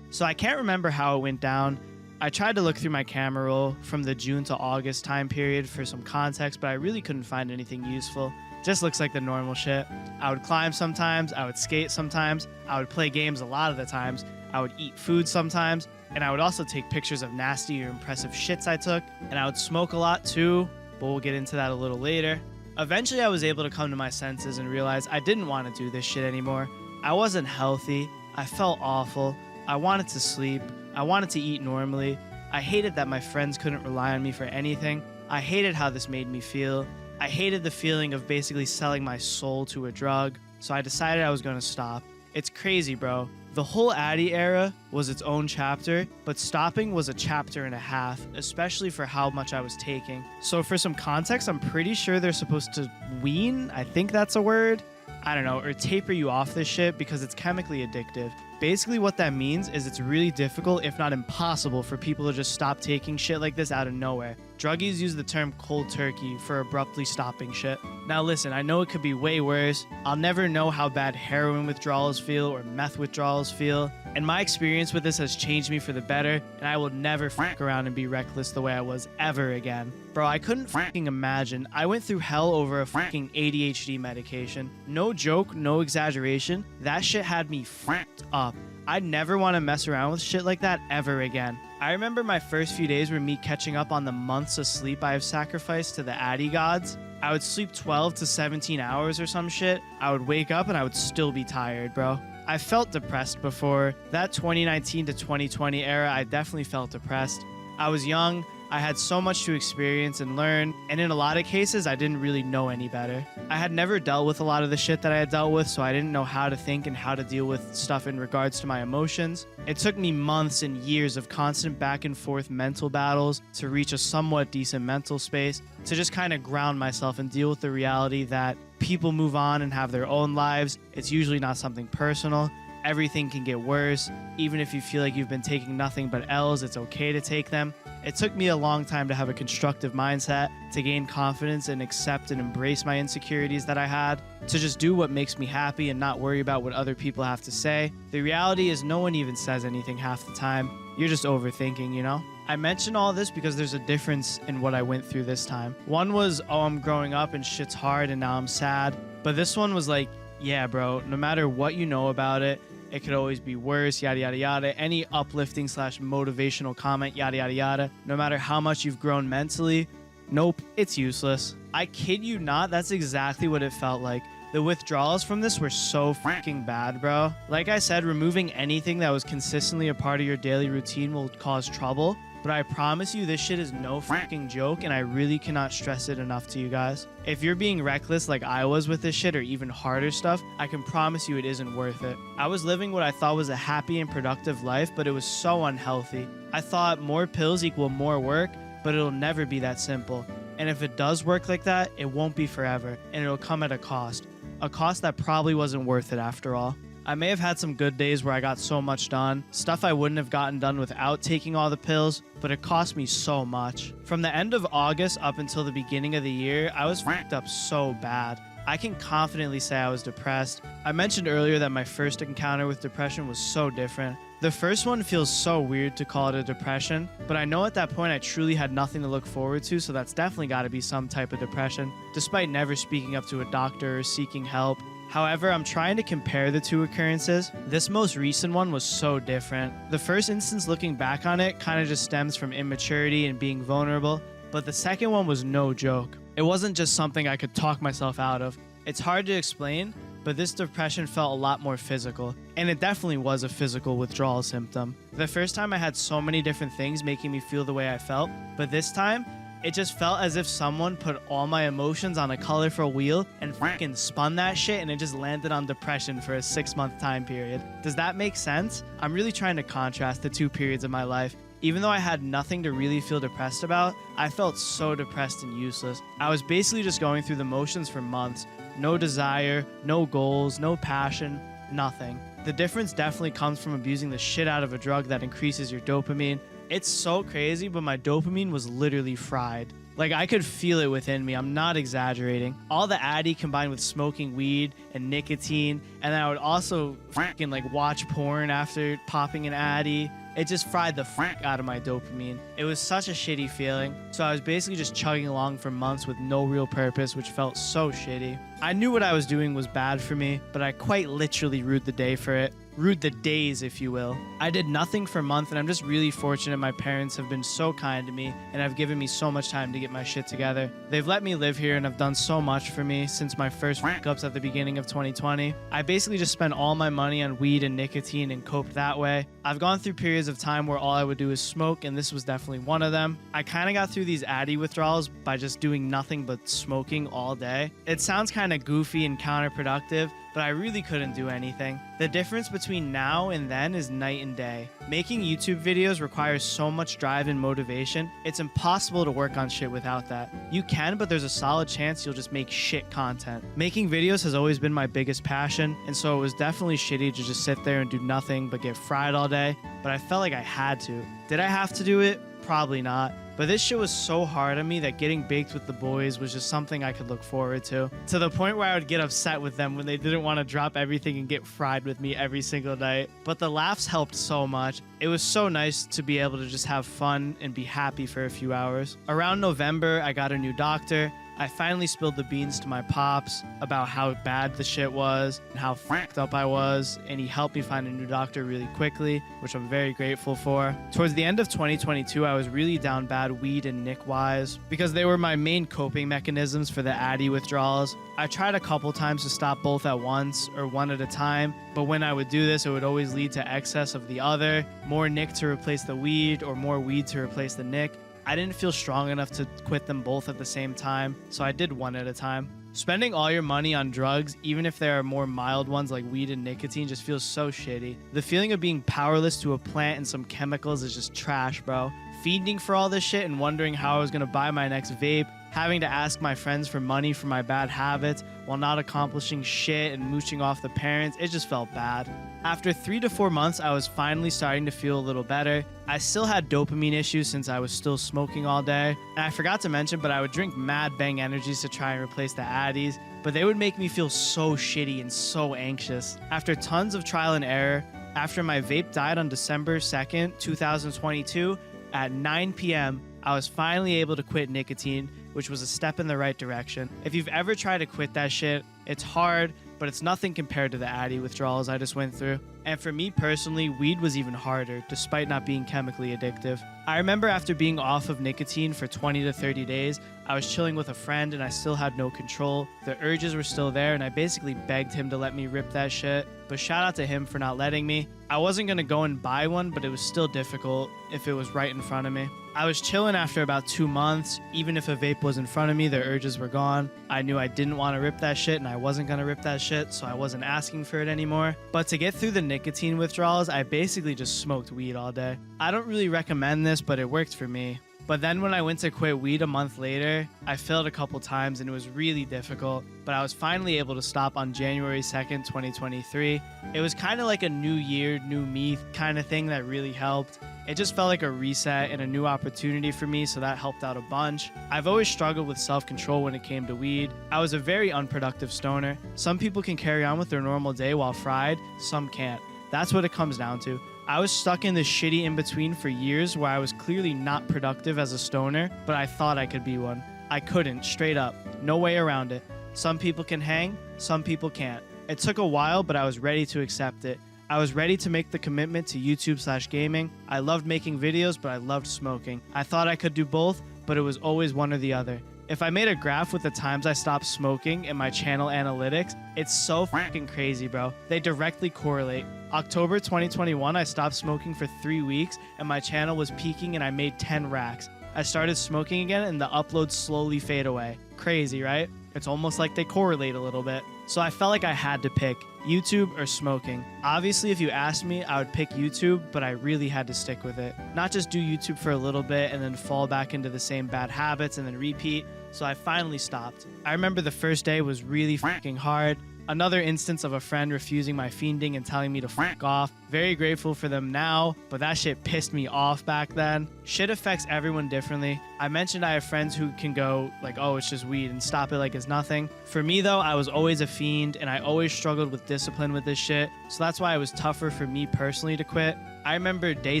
So I can't remember how it went down. I tried to look through my camera roll from the June to August time period for some context, but I really couldn't find anything useful. Just looks like the normal shit. I would climb sometimes, I would skate sometimes, I would play games a lot of the times, I would eat food sometimes, and I would also take pictures of nasty or impressive shits I took, and I would smoke a lot too, but we'll get into that a little later. Eventually I was able to come to my senses and realize I didn't want to do this shit anymore. I wasn't healthy, I felt awful, I wanted to sleep, I wanted to eat normally, I hated that my friends couldn't rely on me for anything, I hated how this made me feel, I hated the feeling of basically selling my soul to a drug, so I decided I was going to stop. It's crazy, bro. The whole Addy era was its own chapter, but stopping was a chapter and a half, especially for how much I was taking. So for some context, I'm pretty sure they're supposed to wean, I think that's a word, I don't know, or taper you off this shit because it's chemically addictive. Basically what that means is it's really difficult, if not impossible, for people to just stop taking shit like this out of nowhere. Druggies use the term cold turkey for abruptly stopping shit. Now listen, I know it could be way worse. I'll never know how bad heroin withdrawals feel or meth withdrawals feel. And my experience with this has changed me for the better, and I will never fuck around and be reckless the way I was ever again. Bro, I couldn't fucking imagine. I went through hell over a fucking ADHD medication. No joke, no exaggeration. That shit had me fucked up. I'd never want to mess around with shit like that ever again. I remember my first few days were me catching up on the months of sleep I have sacrificed to the Addy gods. I would sleep 12 to 17 hours or some shit. I would wake up and I would still be tired, bro. I felt depressed before. That 2019 to 2020 era, I definitely felt depressed. I was young, I had so much to experience and learn, and in a lot of cases, I didn't really know any better. I had never dealt with a lot of the shit that I had dealt with, so I didn't know how to think and how to deal with stuff in regards to my emotions. It took me months and years of constant back and forth mental battles to reach a somewhat decent mental space, to just kind of ground myself and deal with the reality that people move on and have their own lives. It's usually not something personal. Everything can get worse. Even if you feel like you've been taking nothing but L's, it's okay to take them. It took me a long time to have a constructive mindset, to gain confidence and accept and embrace my insecurities that I had, to just do what makes me happy and not worry about what other people have to say. The reality is no one even says anything half the time. You're just overthinking, you know? I mention all this because there's a difference in what I went through this time. One was, oh, I'm growing up and shit's hard and now I'm sad. But this one was like, yeah, bro, no matter what you know about it, it could always be worse, yada, yada, yada. Any uplifting / motivational comment, yada, yada, yada. No matter how much you've grown mentally, nope, it's useless. I kid you not, that's exactly what it felt like. The withdrawals from this were so freaking bad, bro. Like I said, removing anything that was consistently a part of your daily routine will cause trouble. But I promise you, this shit is no freaking joke, and I really cannot stress it enough to you guys. If you're being reckless like I was with this shit, or even harder stuff, I can promise you it isn't worth it. I was living what I thought was a happy and productive life, but it was so unhealthy. I thought more pills equal more work, but it'll never be that simple. And if it does work like that, it won't be forever, and it'll come at a cost. A cost that probably wasn't worth it after all. I may have had some good days where I got so much done, stuff I wouldn't have gotten done without taking all the pills, but it cost me so much. From the end of August up until the beginning of the year, I was fucked up so bad. I can confidently say I was depressed. I mentioned earlier that my first encounter with depression was so different. The first one feels so weird to call it a depression, but I know at that point I truly had nothing to look forward to, so that's definitely got to be some type of depression, despite never speaking up to a doctor or seeking help. However, I'm trying to compare the two occurrences. This most recent one was so different. The first instance, looking back on it, kind of just stems from immaturity and being vulnerable, but the second one was no joke. It wasn't just something I could talk myself out of. It's hard to explain, but this depression felt a lot more physical, and it definitely was a physical withdrawal symptom. The first time I had so many different things making me feel the way I felt, but this time, it just felt as if someone put all my emotions on a colorful wheel and freaking spun that shit, and it just landed on depression for a 6-month time period. Does that make sense? I'm really trying to contrast the two periods of my life. Even though I had nothing to really feel depressed about, I felt so depressed and useless. I was basically just going through the motions for months. No desire, no goals, no passion, nothing. The difference definitely comes from abusing the shit out of a drug that increases your dopamine. It's so crazy, but my dopamine was literally fried. Like, I could feel it within me. I'm not exaggerating. All the Addy combined with smoking weed and nicotine, and I would also freaking like watch porn after popping an Addy. It just fried the frick out of my dopamine. It was such a shitty feeling. So I was basically just chugging along for months with no real purpose, which felt so shitty. I knew what I was doing was bad for me, but I quite literally rued the day for it. Rued the days, if you will. I did nothing for a month, and I'm just really fortunate my parents have been so kind to me and have given me so much time to get my shit together. They've let me live here and have done so much for me since my first fuck-ups at the beginning of 2020. I basically just spent all my money on weed and nicotine and coped that way. I've gone through periods of time where all I would do is smoke, and this was definitely one of them. I kind of got through these Addy withdrawals by just doing nothing but smoking all day. It sounds kind of goofy and counterproductive, but I really couldn't do anything. The difference between now and then is night and day. Making YouTube videos requires so much drive and motivation, it's impossible to work on shit without that. You can, but there's a solid chance you'll just make shit content. Making videos has always been my biggest passion, and so it was definitely shitty to just sit there and do nothing but get fried all day, but I felt like I had to. Did I have to do it? Probably not. But this shit was so hard on me that getting baked with the boys was just something I could look forward to the point where I would get upset with them when they didn't want to drop everything and get fried with me every single night. But the laughs helped so much. It was so nice to be able to just have fun and be happy for a few hours. Around November, I got a new doctor. I finally spilled the beans to my pops about how bad the shit was and how fucked up I was, and he helped me find a new doctor really quickly, which I'm very grateful for. Towards the end of 2022, I was really down bad weed and nic-wise because they were my main coping mechanisms for the Addy withdrawals. I tried a couple times to stop both at once or one at a time, but when I would do this, it would always lead to excess of the other, more nic to replace the weed or more weed to replace the nic. I didn't feel strong enough to quit them both at the same time, so I did one at a time. Spending all your money on drugs, even if there are more mild ones like weed and nicotine, just feels so shitty. The feeling of being powerless to a plant and some chemicals is just trash, bro. Fiending for all this shit and wondering how I was gonna buy my next vape, having to ask my friends for money for my bad habits while not accomplishing shit and mooching off the parents, it just felt bad. After 3 to 4 months, I was finally starting to feel a little better. I still had dopamine issues since I was still smoking all day. And I forgot to mention, but I would drink Mad Bang Energies to try and replace the Addies, but they would make me feel so shitty and so anxious. After tons of trial and error, after my vape died on December 2nd, 2022, at 9 p.m., I was finally able to quit nicotine, which was a step in the right direction. If you've ever tried to quit that shit, it's hard, but it's nothing compared to the Addy withdrawals I just went through. And for me personally, weed was even harder, despite not being chemically addictive. I remember after being off of nicotine for 20 to 30 days, I was chilling with a friend and I still had no control. The urges were still there and I basically begged him to let me rip that shit. But shout out to him for not letting me. I wasn't gonna go and buy one, but it was still difficult if it was right in front of me. I was chilling after about 2 months. Even if a vape was in front of me, the urges were gone. I knew I didn't want to rip that shit and I wasn't gonna rip that shit, so I wasn't asking for it anymore. But to get through the nicotine withdrawals, I basically just smoked weed all day. I don't really recommend this, but it worked for me. But then when I went to quit weed a month later, I failed a couple times and it was really difficult, but I was finally able to stop on January 2nd, 2023. It was kind of like a new year, new me kind of thing that really helped. It just felt like a reset and a new opportunity for me, so that helped out a bunch. I've always struggled with self-control when it came to weed. I was a very unproductive stoner. Some people can carry on with their normal day while fried, some can't. That's what it comes down to. I was stuck in this shitty in-between for years where I was clearly not productive as a stoner, but I thought I could be one. I couldn't, straight up. No way around it. Some people can hang, some people can't. It took a while, but I was ready to accept it. I was ready to make the commitment to YouTube/gaming. I loved making videos, but I loved smoking. I thought I could do both, but it was always one or the other. If I made a graph with the times I stopped smoking in my channel analytics, it's so fucking crazy, bro. They directly correlate. October 2021, I stopped smoking for 3 weeks and my channel was peaking and I made 10 racks. I started smoking again and the uploads slowly fade away. Crazy, right? It's almost like they correlate a little bit. So I felt like I had to pick YouTube or smoking. Obviously, if you asked me, I would pick YouTube, but I really had to stick with it. Not just do YouTube for a little bit and then fall back into the same bad habits and then repeat. So I finally stopped. I remember the first day was really fucking hard. Another instance of a friend refusing my fiending and telling me to fuck off. Very grateful for them now, but that shit pissed me off back then. Shit affects everyone differently. I mentioned I have friends who can go like, oh, it's just weed and stop it like it's nothing. For me though, I was always a fiend and I always struggled with discipline with this shit. So that's why it was tougher for me personally to quit. I remember day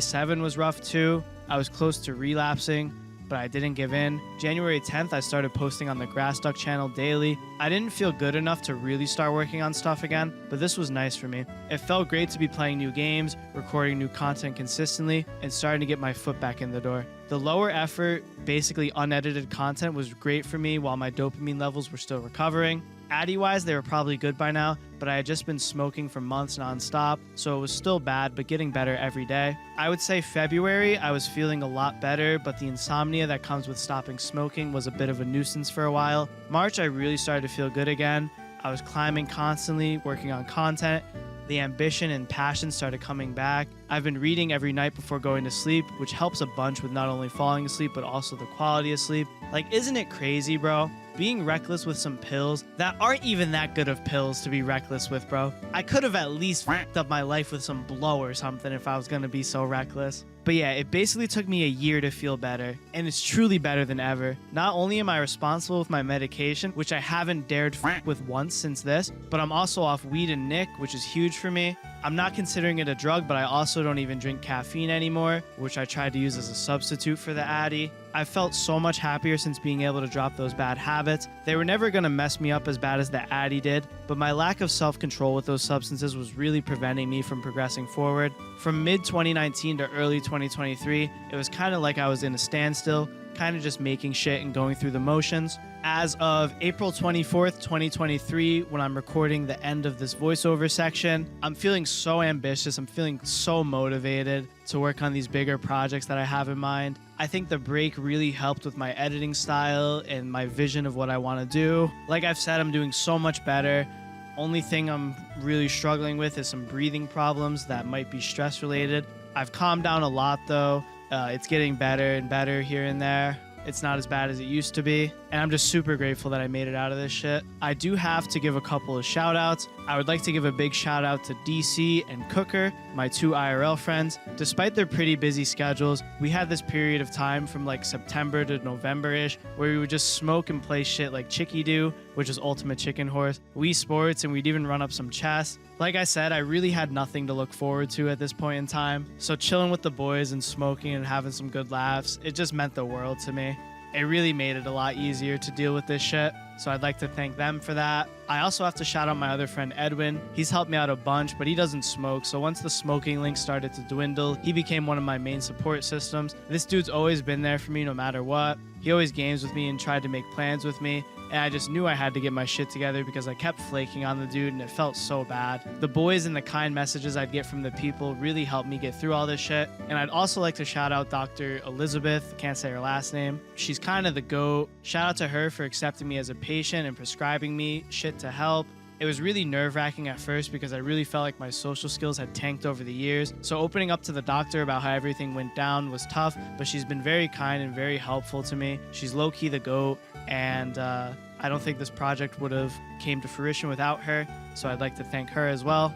7 was rough too. I was close to relapsing, but I didn't give in. January 10th, I started posting on the Grass Duck channel daily. I didn't feel good enough to really start working on stuff again, but this was nice for me. It felt great to be playing new games, recording new content consistently, and starting to get my foot back in the door. The lower effort, basically unedited content was great for me while my dopamine levels were still recovering. Addy-wise, they were probably good by now, but I had just been smoking for months non-stop, so it was still bad, but getting better every day. I would say February, I was feeling a lot better, but the insomnia that comes with stopping smoking was a bit of a nuisance for a while. March, I really started to feel good again. I was climbing constantly, working on content. The ambition and passion started coming back. I've been reading every night before going to sleep, which helps a bunch with not only falling asleep, but also the quality of sleep. Like, isn't it crazy, bro? Being reckless with some pills that aren't even that good of pills to be reckless with, bro. I could have at least fucked up my life with some blow or something if I was gonna be so reckless. But yeah, it basically took me a year to feel better, and it's truly better than ever. Not only am I responsible with my medication, which I haven't dared fuck with once since this, but I'm also off weed and nic, which is huge for me. I'm not considering it a drug, but I also don't even drink caffeine anymore, which I tried to use as a substitute for the Addy. I've felt so much happier since being able to drop those bad habits. They were never going to mess me up as bad as the Addy did, but my lack of self-control with those substances was really preventing me from progressing forward. From mid-2019 to early 2023, it was kind of like I was in a standstill, kind of just making shit and going through the motions. As of April 24th, 2023, when I'm recording the end of this voiceover section, I'm feeling so ambitious. I'm feeling so motivated to work on these bigger projects that I have in mind. I think the break really helped with my editing style and my vision of what I want to do. Like I've said, I'm doing so much better. Only thing I'm really struggling with is some breathing problems that might be stress related. I've calmed down a lot though. It's getting better and better here and there. It's not as bad as it used to be. And I'm just super grateful that I made it out of this shit. I do have to give a couple of shout outs. I would like to give a big shout out to DC and Cooker, my 2 IRL friends. Despite their pretty busy schedules, we had this period of time from like September to November-ish where we would just smoke and play shit like Chicky Do, which is Ultimate Chicken Horse, Wii Sports, and we'd even run up some chess. Like I said, I really had nothing to look forward to at this point in time. So chilling with the boys and smoking and having some good laughs, it just meant the world to me. It really made it a lot easier to deal with this shit. So I'd like to thank them for that. I also have to shout out my other friend Edwin. He's helped me out a bunch, but he doesn't smoke. So once the smoking link started to dwindle, he became one of my main support systems. This dude's always been there for me no matter what. He always games with me and tried to make plans with me. And I just knew I had to get my shit together because I kept flaking on the dude and it felt so bad. The boys and the kind messages I'd get from the people really helped me get through all this shit. And I'd also like to shout out Dr. Elizabeth. Can't say her last name. She's kind of the GOAT. Shout out to her for accepting me as a patient and prescribing me shit to help. It was really nerve-wracking at first because I really felt like my social skills had tanked over the years. So opening up to the doctor about how everything went down was tough, but she's been very kind and very helpful to me. She's low-key the GOAT, and I don't think this project would have came to fruition without her. So I'd like to thank her as well.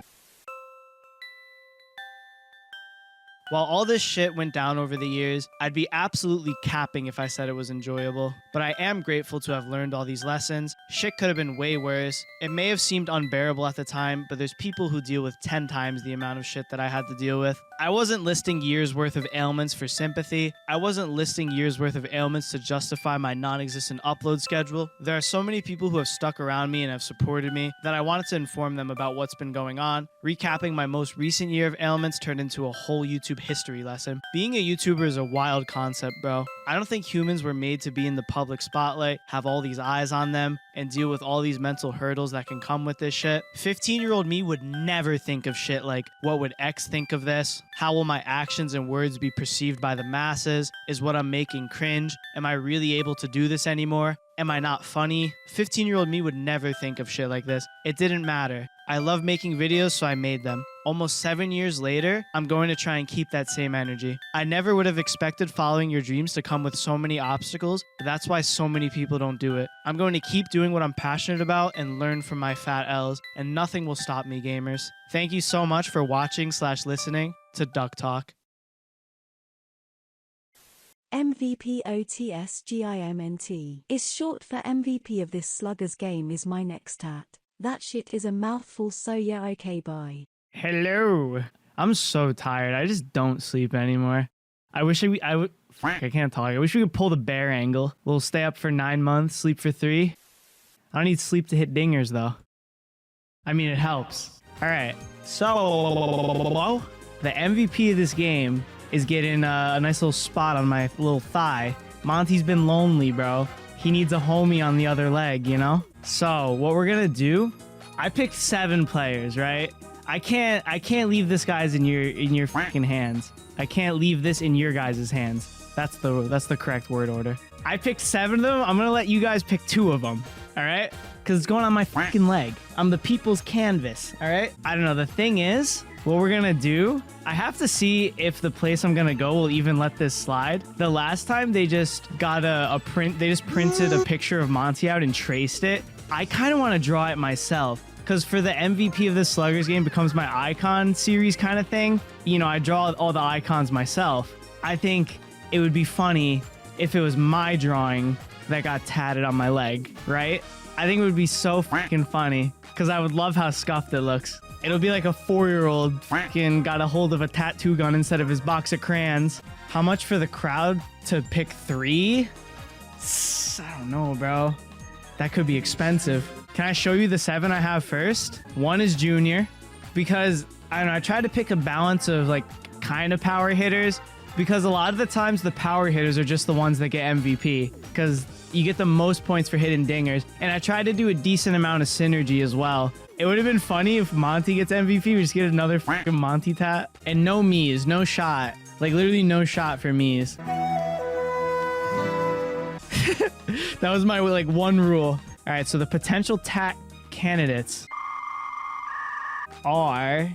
While all this shit went down over the years, I'd be absolutely capping if I said it was enjoyable. But I am grateful to have learned all these lessons. Shit could have been way worse. It may have seemed unbearable at the time, but there's people who deal with 10 times the amount of shit that I had to deal with. I wasn't listing years worth of ailments for sympathy. I wasn't listing years worth of ailments to justify my non-existent upload schedule. There are so many people who have stuck around me and have supported me that I wanted to inform them about what's been going on. Recapping my most recent year of ailments turned into a whole YouTube history lesson. Being a YouTuber is a wild concept, bro. I don't think humans were made to be in the public spotlight, have all these eyes on them, and deal with all these mental hurdles that can come with this shit. 15-year-old me would never think of shit like, what would X think of this? How will my actions and words be perceived by the masses? Is what I'm making cringe? Am I really able to do this anymore? Am I not funny? 15-year-old me would never think of shit like this. It didn't matter. I love making videos, so I made them. Almost 7 years later, I'm going to try and keep that same energy. I never would have expected following your dreams to come with so many obstacles, but that's why so many people don't do it. I'm going to keep doing what I'm passionate about and learn from my fat L's, and nothing will stop me, gamers. Thank you so much for watching/listening to Duck Talk. MVPOTSGIMNT is short for MVP of this Sluggers game is my next stat. That shit is a mouthful, so yeah, okay, bye. Hello. I'm so tired. I just don't sleep anymore. I wish I would. I can't talk. I wish we could pull the bear angle. We'll stay up for 9 months, sleep for 3. I don't need sleep to hit dingers, though. I mean, it helps. All right. So, the MVP of this game is getting a nice little spot on my little thigh. Monty's been lonely, bro. He needs a homie on the other leg, you know? So, what we're going to do, I picked 7 players, right? I can't leave this guys in your fucking hands. I can't leave this in your guys' hands. That's the correct word order. I picked 7 of them. I'm gonna let you guys pick 2 of them. All right? Because it's going on my fucking leg. I'm the people's canvas. All right? I don't know. The thing is, what we're gonna do, I have to see if the place I'm gonna go will even let this slide. The last time they just got a print, they just printed a picture of Monty out and traced it. I kind of want to draw it myself. Because for the MVP of this Sluggers game becomes my icon series kind of thing, you know, I draw all the icons myself. I think it would be funny if it was my drawing that got tatted on my leg, right? I think it would be so fucking funny because I would love how scuffed it looks. It'll be like a 4-year-old fucking got a hold of a tattoo gun instead of his box of crayons. How much for the crowd to pick 3? I don't know, bro. That could be expensive. Can I show you the 7 I have first? 1 is Junior, because I don't know, I tried to pick a balance of like kind of power hitters, because a lot of the times the power hitters are just the ones that get MVP because you get the most points for hitting dingers. And I tried to do a decent amount of synergy as well. It would have been funny if Monty gets MVP. We just get another fucking Monty tat. And no Mies, no shot. Like literally no shot for Mies. That was my like one rule. All right, so the potential tat candidates are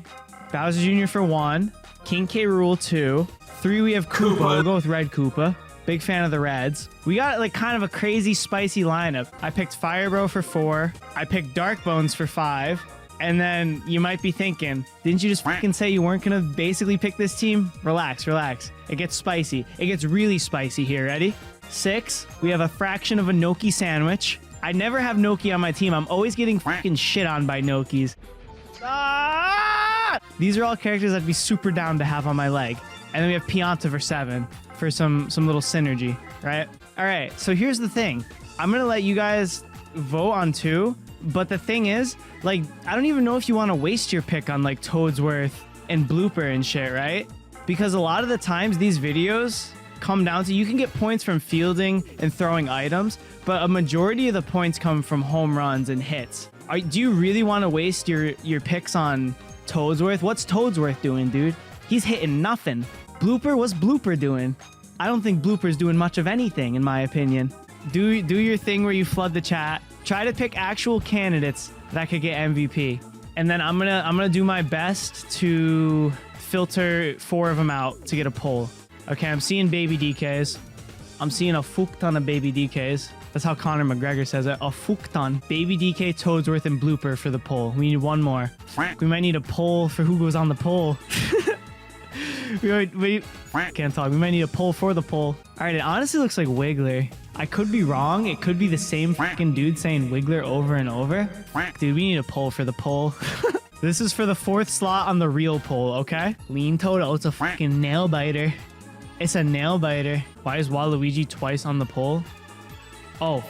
Bowser Jr. for 1, King K. Rool 2, 3 we have Koopa. We'll go with Red Koopa. Big fan of the Reds. We got like kind of a crazy spicy lineup. I picked Firebro for 4. I picked Dark Bones for 5. And then you might be thinking, didn't you just fucking say you weren't gonna basically pick this team? Relax, relax. It gets spicy. It gets really spicy here. Ready? 6, we have a fraction of a Noki sandwich. I never have Noki on my team. I'm always getting fucking shit on by Nokis. Ah! These are all characters I'd be super down to have on my leg. And then we have Pianta for 7 for some little synergy, right? All right, so here's the thing. I'm gonna let you guys vote on 2, but the thing is, like, I don't even know if you want to waste your pick on like Toadsworth and Blooper and shit, right? Because a lot of the times these videos come down to you can get points from fielding and throwing items, but a majority of the points come from home runs and hits. Do you really want to waste your picks on Toadsworth? What's Toadsworth doing, dude? He's hitting nothing. Blooper, what's Blooper doing? I don't think Blooper's doing much of anything, in my opinion. Do your thing where you flood the chat. Try to pick actual candidates that could get MVP. And then I'm gonna do my best to filter 4 of them out to get a poll. Okay, I'm seeing baby DKs. I'm seeing a fuck ton of baby DKs. That's how Conor McGregor says it. A fuck ton. Baby DK, Toadsworth, and Blooper for the poll. We need one more. We might need a poll for who goes on the poll. we can't talk. We might need a poll for the poll. All right, it honestly looks like Wiggler. I could be wrong. It could be the same fucking dude saying Wiggler over and over. Dude, we need a poll for the poll. This is for the 4th slot on the real poll, okay? Lean Toad. Oh, it's a fucking nail biter. It's a nail biter. Why is Waluigi twice on the poll? Oh,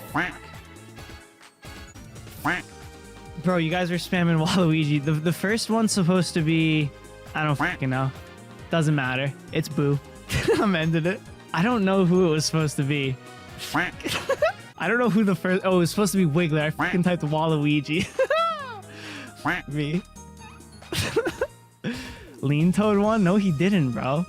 bro, you guys are spamming Waluigi. The first one's supposed to be... I don't fucking know. Doesn't matter. It's Boo. I'm ending it. I don't know who it was supposed to be. I don't know who the first... Oh, it was supposed to be Wiggler. I fucking typed Waluigi. Me. Lean Toad won? No, he didn't, bro.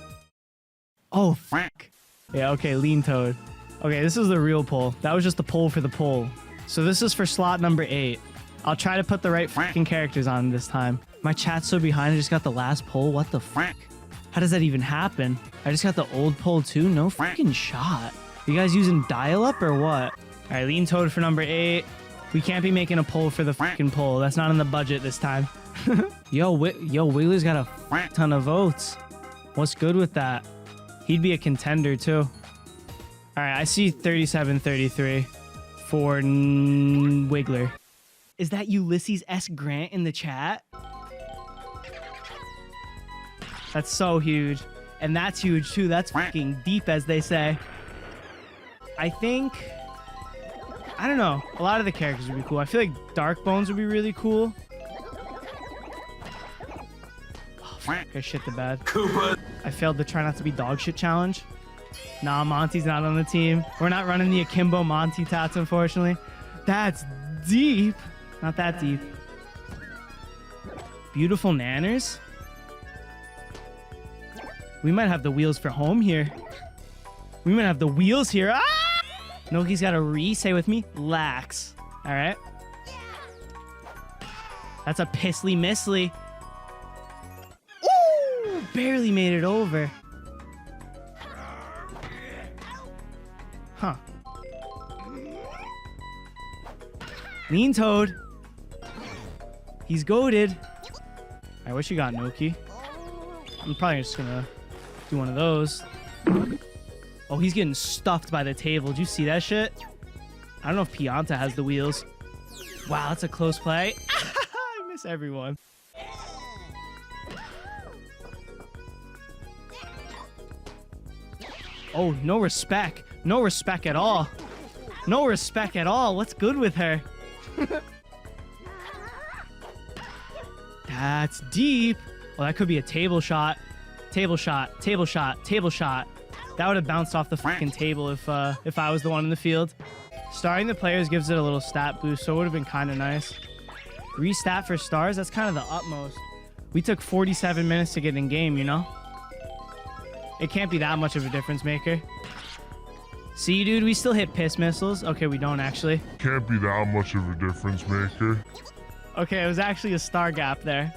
Oh, fuck. Yeah, okay, Lean Toad. Okay, this is the real poll. That was just the poll for the poll. So this is for slot number 8. I'll try to put the right fucking characters on this time. My chat's so behind, I just got the last poll. What the fuck? How does that even happen? I just got the old poll too? No fucking shot. You guys using dial-up or what? All right, Lean Toad for number 8. We can't be making a poll for the fucking poll. That's not in the budget this time. Yo, Wiggler's got a ton of votes. What's good with that? He'd be a contender too. All right, I see 37-33 for Wiggler. Is that Ulysses S. Grant in the chat? That's so huge. And that's huge too. That's fucking deep, as they say. I think... I don't know. A lot of the characters would be cool. I feel like Dark Bones would be really cool. Oh, fuck. I shit the bed. I failed the try not to be dog shit challenge. Nah, Monty's not on the team. We're not running the Akimbo Monty tats, unfortunately. That's deep. Not that deep. Beautiful Nanners. We might have the wheels for home here. We might have the wheels here. Ah! Noki's got a say with me. Lax. All right. That's a pissly missly. Ooh! Barely made it over. Huh. Lean Toad. He's goated. All right, what you got, Noki? I'm probably just gonna do one of those. Oh, he's getting stuffed by the table. Did you see that shit? I don't know if Pianta has the wheels. Wow, that's a close play. I miss everyone. Oh, no respect. No respect at all. No respect at all. What's good with her? That's deep. Well, that could be a table shot. Table shot, table shot, table shot. That would have bounced off the fucking table if I was the one in the field. Starring the players gives it a little stat boost, so it would have been kind of nice. Restat for stars, that's kind of the utmost. We took 47 minutes to get in game, you know? It can't be that much of a difference maker. See, dude, we still hit piss missiles. Okay, we don't actually. Can't be that much of a difference maker. Okay, it was actually a star gap there.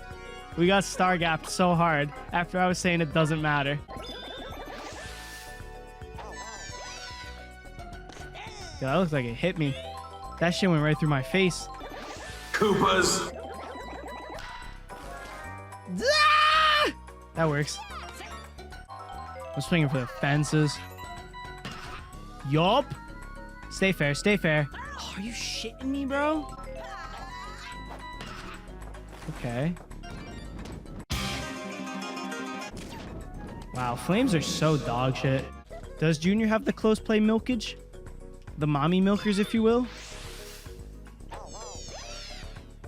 We got star gapped so hard after I was saying it doesn't matter. Yo, that looks like it hit me. That shit went right through my face. Koopas. Ah! That works. I'm swinging for the fences. Yup. Stay fair, stay fair. Oh, are you shitting me, bro? Okay. Wow, flames are so dog shit. Does Junior have the close play milkage? The mommy milkers, if you will?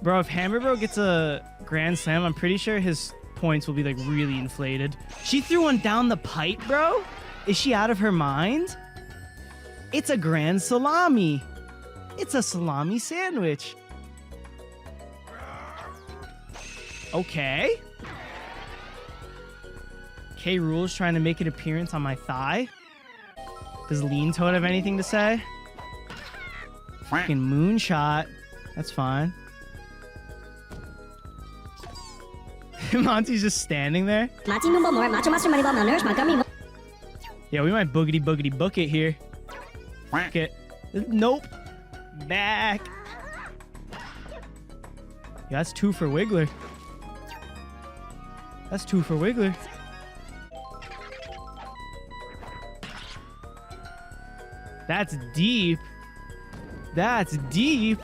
Bro, if Hammer Bro gets a grand slam, I'm pretty sure his points will be like really inflated. She threw one down the pipe, bro? Is she out of her mind? It's a grand salami. It's a salami sandwich. Okay. K. Rule's trying to make an appearance on my thigh. Does Lean Toad have anything to say? Fucking moonshot. That's fine. Monty's just standing there. Yeah, we might boogity boogity book it here. Fuck it. Nope. Back. Yeah, that's 2 for Wiggler. That's 2 for Wiggler. That's deep. That's deep.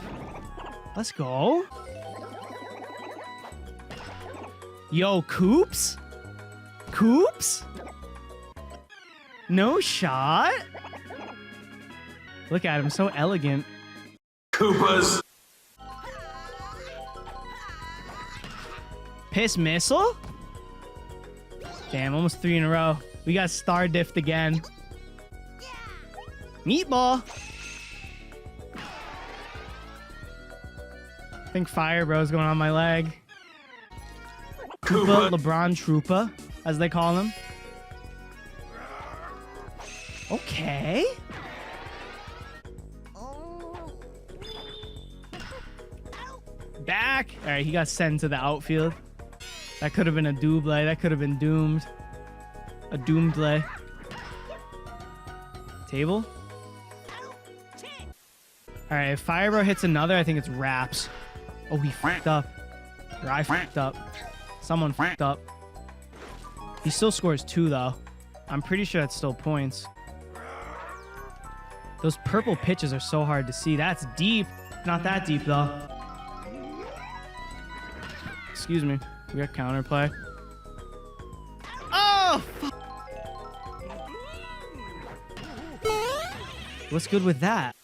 Let's go. Yo, Coops? Coops? No shot? Look at him, so elegant. Koopas. Piss missile? Damn, almost 3 in a row. We got star diffed again. Meatball. I think Fire Bro's going on my leg. Troopa, LeBron Troopa, as they call him. Okay. Back. All right, he got sent to the outfield. That could have been a double. That could have been doomed. A doomed play. Table. All right, if Firebro hits another, I think it's wraps. Oh, he fucked up. Or I fucked up. Someone fucked up. He still scores 2, though. I'm pretty sure that's still points. Those purple pitches are so hard to see. That's deep. Not that deep, though. Excuse me. We got counterplay. Oh, fuck. What's good with that?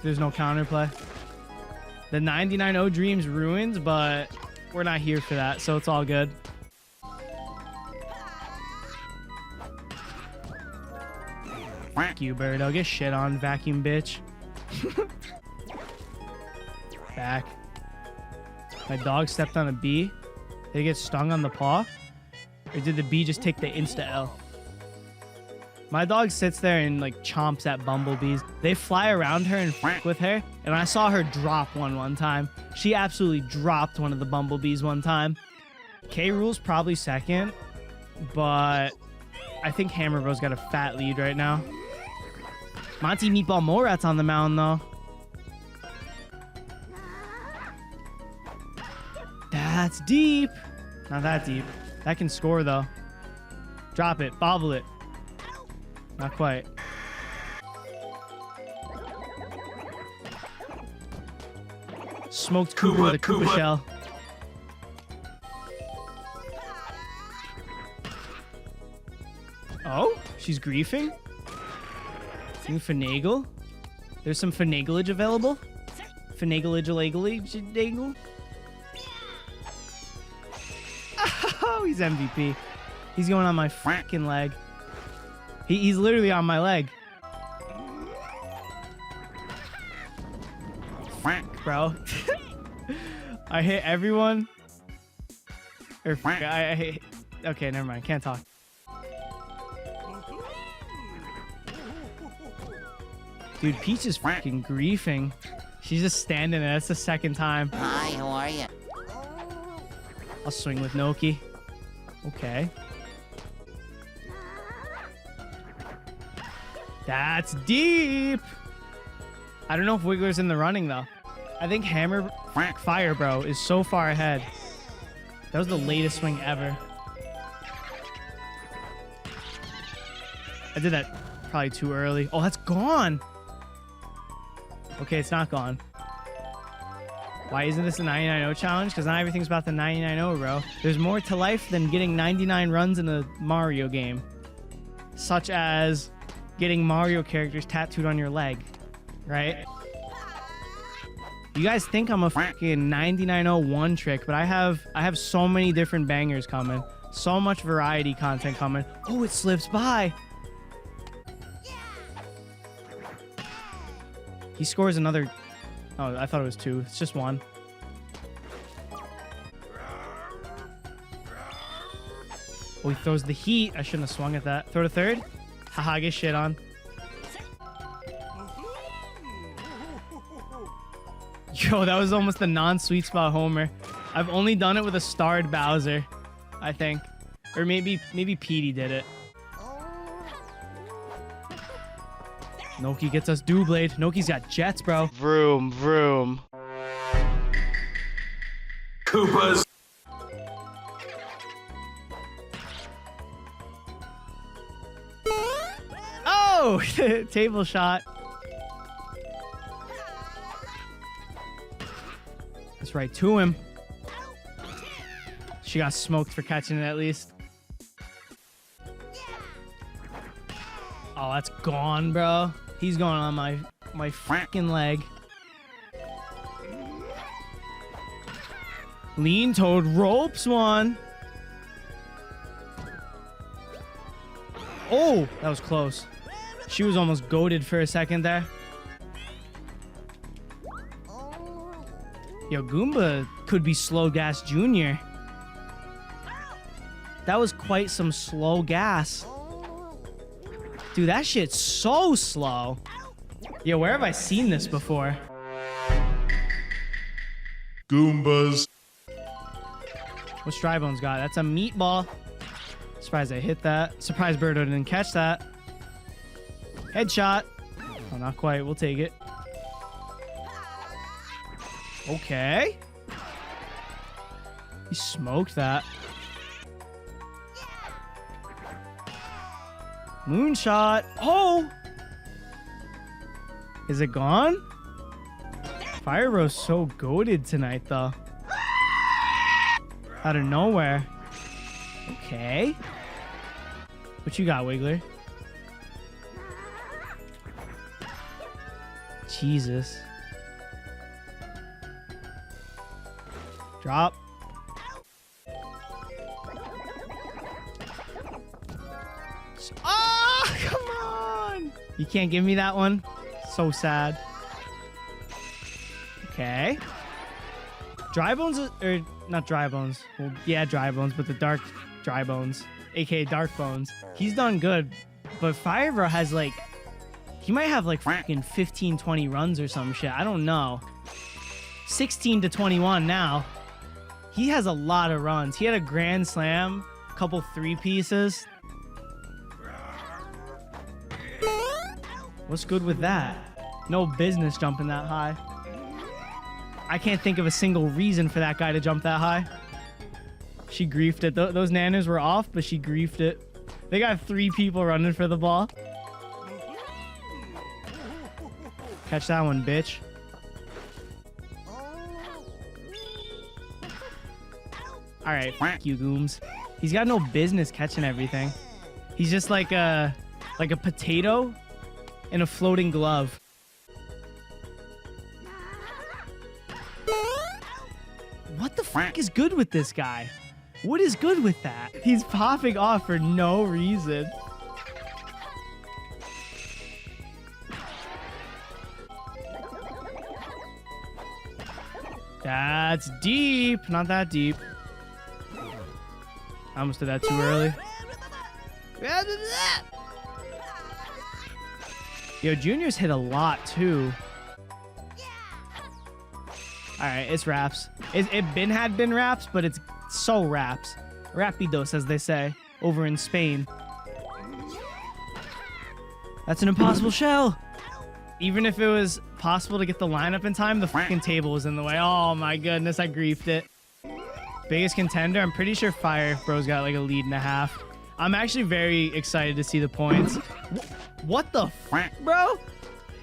There's no counterplay. The 99-0 dreams ruins, but we're not here for that, so it's all good. Fuck you, Birdo. Get shit on, vacuum bitch. Back. My dog stepped on a bee. Did it get stung on the paw? Or did the bee just take the insta-L? My dog sits there and like chomps at bumblebees. They fly around her and fuck with her. And I saw her drop one time. She absolutely dropped one of the bumblebees one time. K. Rule's probably second. But I think Hammer Bro's got a fat lead right now. Monty Meatball Morat's on the mound though. That's deep. Not that deep. That can score though. Drop it. Bobble it. Not quite. Smoked Koopa with a Koopa shell. Oh, she's griefing? New finagle? There's some finaglage available? Finagle. Oh, he's MVP. He's going on my freaking leg. He's literally on my leg. Bro. I hit everyone. Or I hit. Okay, never mind. Can't talk. Dude, Peach is freaking griefing. She's just standing there. That's the second time. Hi, how are you? I'll swing with Noki. Okay. That's deep. I don't know if Wiggler's in the running, though. I think Hammer Fire Bro is so far ahead. That was the latest swing ever. I did that probably too early. Oh, that's gone. Okay, it's not gone. Why isn't this a 99-0 challenge? Because not everything's about the 99-0, bro. There's more to life than getting 99 runs in a Mario game. Such as getting Mario characters tattooed on your leg. Right? You guys think I'm a freaking 99-0 one trick, but I have so many different bangers coming. So much variety content coming. Oh, it slips by. He scores another... Oh, I thought it was 2. It's just 1. Oh, he throws the heat. I shouldn't have swung at that. Throw to third. Haha, get shit on. Yo, that was almost the non-sweet spot homer. I've only done it with a starred Bowser, I think. Or maybe Petey did it. Noki gets us Doublade. Noki's got jets, bro. Vroom, vroom. Koopas. Oh! Table shot. That's right to him. She got smoked for catching it at least. Oh, that's gone, bro. He's going on my freaking leg. Lean Toad ropes one. Oh, that was close. She was almost goated for a second there. Yo, Goomba could be Slow Gas Jr. That was quite some slow gas. Dude, that shit's so slow. Yo, where have I seen this before? Goombas. What's Drybones got? That's a meatball. Surprised I hit that. Surprised Birdo didn't catch that. Headshot. Oh, not quite. We'll take it. Okay. He smoked that. Moonshot. Oh! Is it gone? Fire Rose so goated tonight, though. Out of nowhere. Okay. What you got, Wiggler? Jesus. Drop. Oh, come on! You can't give me that one? So sad. Okay. Dry Bones, or not Dry Bones. Well, yeah, Dry Bones, but the Dark Dry Bones, aka Dark Bones. He's done good, but Firebro has like, he might have like freaking 15, 20 runs or some shit. I don't know. 16 to 21 now. He has a lot of runs. He had a Grand Slam, a couple 3-pieces. What's good with that? No business jumping that high. I can't think of a single reason for that guy to jump that high. She griefed it. Those nanners were off, but she griefed it. They got 3 people running for the ball. Catch that one, bitch. All right, fuck you, Gooms. He's got no business catching everything. He's just like a potato in a floating glove. What the fuck is good with this guy? What is good with that? He's popping off for no reason. That's deep. Not that deep. I almost did that too early. Yo, Junior's hit a lot too. Alright, it's raps. It had been raps, but it's so raps. Rapidos, as they say, over in Spain. That's an impossible shell. Even if it was possible to get the lineup in time, the fucking table was in the way. Oh my goodness, I griefed it. Biggest contender, I'm pretty sure Fire Bro's got like a lead and a half. I'm actually very excited to see the points. What the fuck, bro?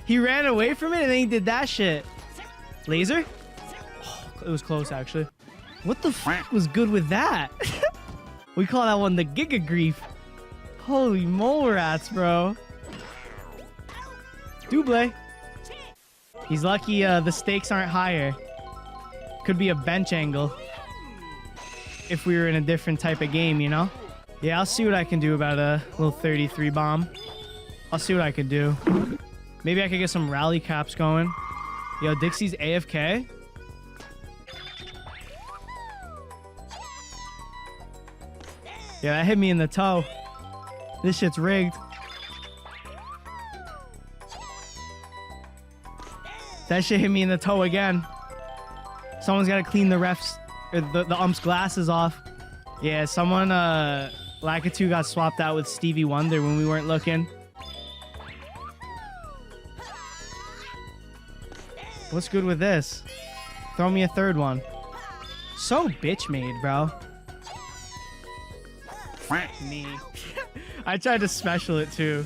He ran away from it and then he did that shit. Laser? Oh, it was close, actually. What the fuck was good with that? We call that one the Giga Grief. Holy mole rats, bro. Double. He's lucky the stakes aren't higher. Could be a bench angle. If we were in a different type of game, you know? Yeah, I'll see what I can do about a little 33 bomb. I'll see what I can do. Maybe I could get some rally caps going. Yo, Dixie's AFK? Yeah, that hit me in the toe. This shit's rigged. That shit hit me in the toe again. Someone's got to clean the refs, or the ump's glasses off. Yeah, someone, Lakitu got swapped out with Stevie Wonder when we weren't looking. What's good with this? Throw me a third one. So bitch made, bro. Me. I tried to special it too,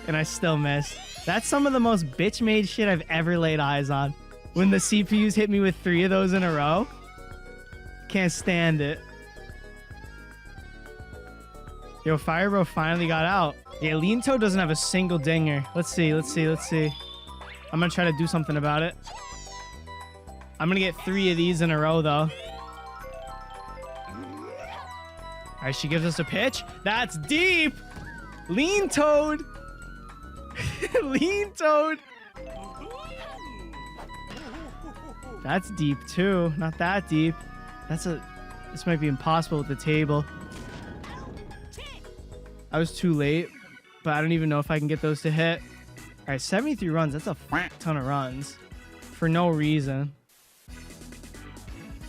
and I still missed. That's some of the most bitch made shit I've ever laid eyes on. When the CPUs hit me with 3 of those in a row. Can't stand it. Yo, Firebro finally got out. Yeah, Lean Toad doesn't have a single dinger. Let's see. I'm gonna try to do something about it. I'm gonna get 3 of these in a row, though. All right, she gives us a pitch. That's deep. Lean Toad. Lean Toad. That's deep, too. Not that deep. This might be impossible with the table. I was too late, but I don't even know if I can get those to hit. All right, 73 runs. That's a ton of runs for no reason.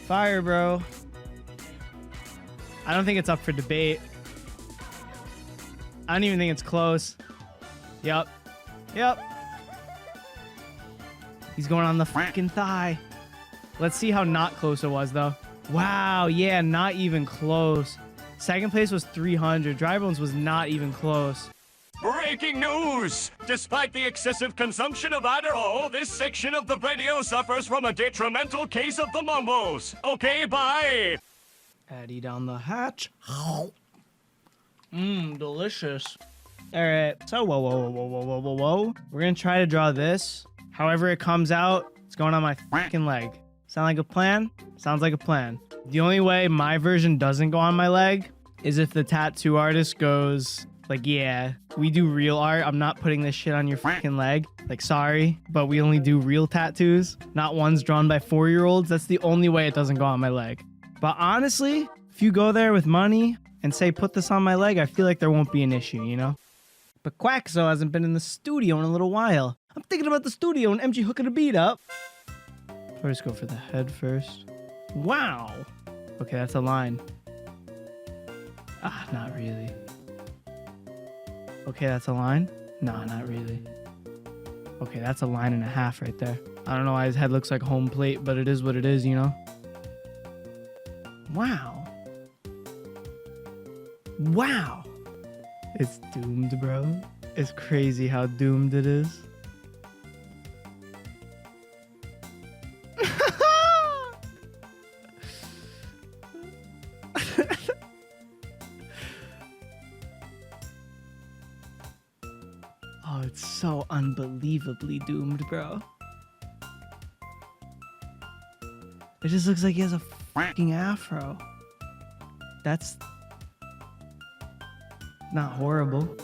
Fire, bro. I don't think it's up for debate. I don't even think it's close. Yep. He's going on the fucking thigh. Let's see how not close it was, though. Wow, yeah, not even close. Second place was 300. Dry Bones was not even close. Breaking news! Despite the excessive consumption of Adderall, this section of the video suffers from a detrimental case of the mumbles. Okay, bye! Addy down the hatch. Delicious. All right, so whoa. We're gonna try to draw this. However it comes out, it's going on my fucking leg. Sound like a plan? Sounds like a plan. The only way my version doesn't go on my leg is if the tattoo artist goes like, yeah, we do real art. I'm not putting this shit on your fucking leg. Like, sorry, but we only do real tattoos, not ones drawn by 4-year-olds. That's the only way it doesn't go on my leg. But honestly, if you go there with money and say, put this on my leg, I feel like there won't be an issue, you know? But Quaxo hasn't been in the studio in a little while. I'm thinking about the studio and MG hooking a beat up. Let's go for the head first. Wow. Okay, that's a line. Ah, not really. Okay, that's a line. Nah, not really. Okay, that's a line and a half right there. I don't know why his head looks like home plate, but it is what it is, you know? Wow. Wow. It's doomed, bro. It's crazy how doomed it is. Oh, it's so unbelievably doomed, bro. It just looks like he has a fucking afro. That's not horrible.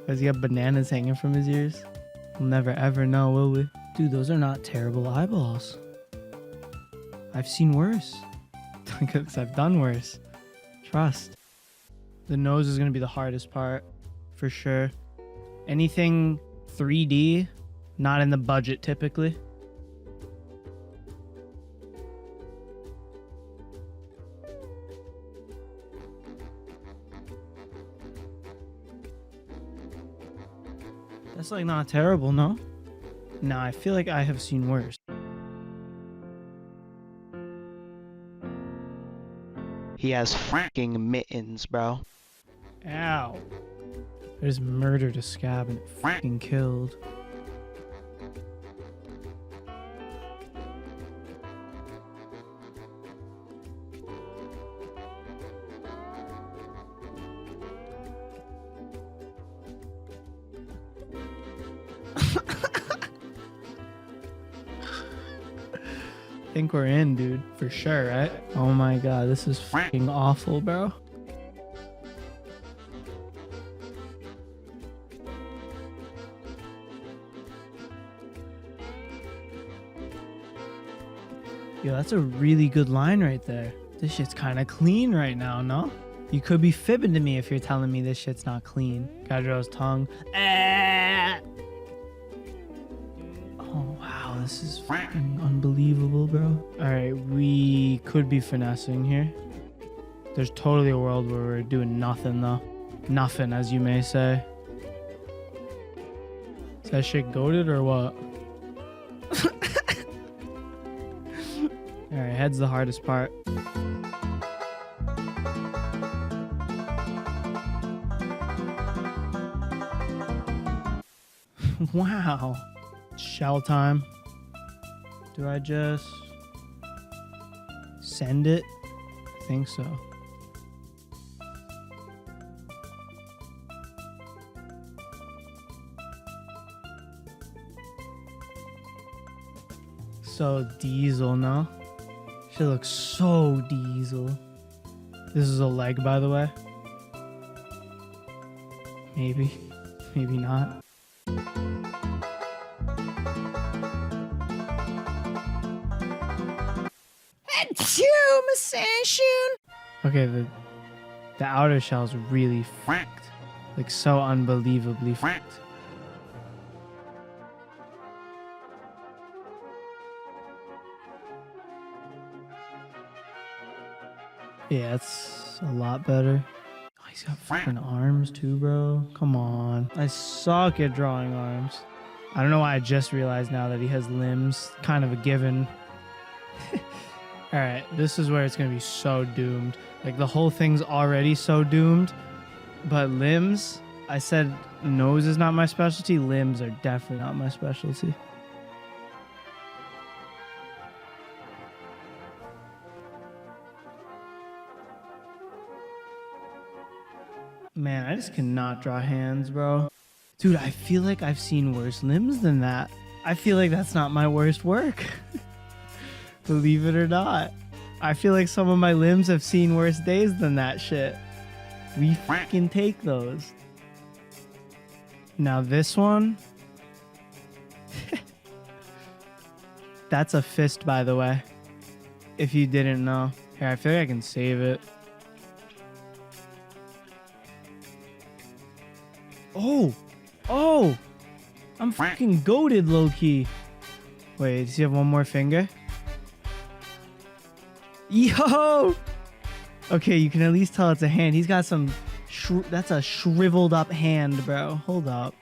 Does he have bananas hanging from his ears? We'll never ever know, will we? Dude, those are not terrible eyeballs. I've seen worse. Because I've done worse. Trust. The nose is going to be the hardest part, for sure. Anything 3D, not in the budget typically. That's like not terrible, no? No, I feel like I have seen worse. He has fucking mittens, bro. Ow. I just murdered a scab and it fucking killed. I think we're in, dude, for sure, right? Oh my god, this is fucking awful, bro. Yo, that's a really good line right there. This shit's kind of clean right now, no? You could be fibbing to me if you're telling me this shit's not clean. Gotta draw his tongue. Oh, wow, this is fucking unbelievable, bro. Alright, we could be finessing here. There's totally a world where we're doing nothing, though. Nothing, as you may say. Is that shit goated or what? Alright, head's the hardest part. Wow. Shell time. Do I just send it? I think so. So diesel, no? She looks so diesel. This is a leg, by the way. Maybe. Maybe not. Okay, the outer shell's really fracked. Like so unbelievably fracked. Yeah, it's a lot better. Oh, he's got fucking arms too, bro. Come on. I suck at drawing arms. I don't know why I just realized now that he has limbs. Kind of a given. Alright, this is where it's going to be so doomed. Like, the whole thing's already so doomed. But limbs, I said nose is not my specialty. Limbs are definitely not my specialty. Man, I just cannot draw hands, bro. Dude, I feel like I've seen worse limbs than that. I feel like that's not my worst work. Believe it or not. I feel like some of my limbs have seen worse days than that shit. We fucking take those. Now this one. That's a fist, by the way. If you didn't know. Here, I feel like I can save it. Oh! Oh! I'm fucking goated, low-key. Wait, does he have one more finger? Yo! Okay, you can at least tell it's a hand. He's got some... that's a shriveled up hand, bro. Hold up.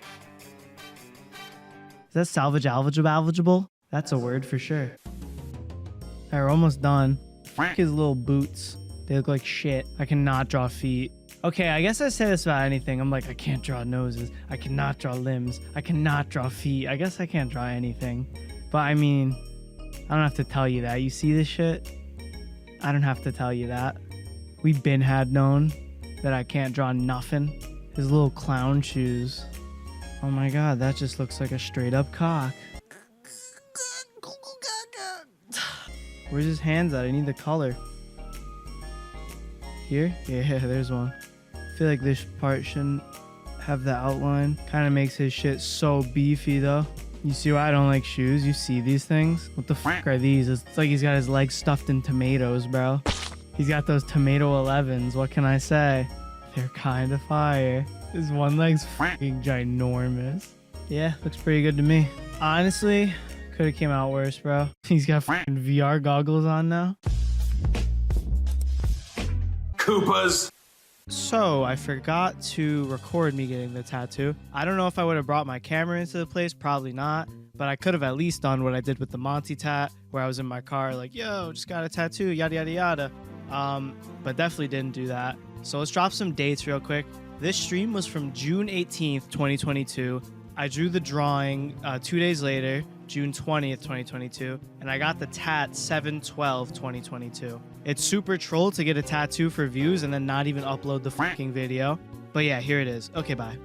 Is that salvageable? That's a word for sure. Alright, we're almost done. Fuck his little boots. They look like shit. I cannot draw feet. Okay, I guess I say this about anything. I'm like, I can't draw noses. I cannot draw limbs. I cannot draw feet. I guess I can't draw anything. But I mean, I don't have to tell you that. You see this shit? I don't have to tell you that. We been had known that I can't draw nothing. His little clown shoes. Oh my god, that just looks like a straight up cock. Where's his hands at? I need the color. Here? Yeah, there's one. I feel like this part shouldn't have the outline. Kind of makes his shit so beefy though. You see why I don't like shoes? You see these things? What the fuck are these? It's like he's got his legs stuffed in tomatoes, bro. He's got those tomato 11s. What can I say? They're kind of fire. His one leg's fucking ginormous. Yeah, looks pretty good to me. Honestly, could have came out worse, bro. He's got fucking VR goggles on now. Koopas. So I forgot to record me getting the tattoo. I don't know if I would have brought my camera into the place, probably not, but I could have at least done what I did with the Monty tat, where I was in my car like, yo, just got a tattoo, yada yada yada. But definitely didn't do that. So let's drop some dates real quick. This stream was from June 18th, 2022. I drew the drawing 2 days later, June 20th, 2022, and I got the tat 7/12/2022. It's super troll to get a tattoo for views and then not even upload the fucking video. But yeah, here it is. Okay, bye.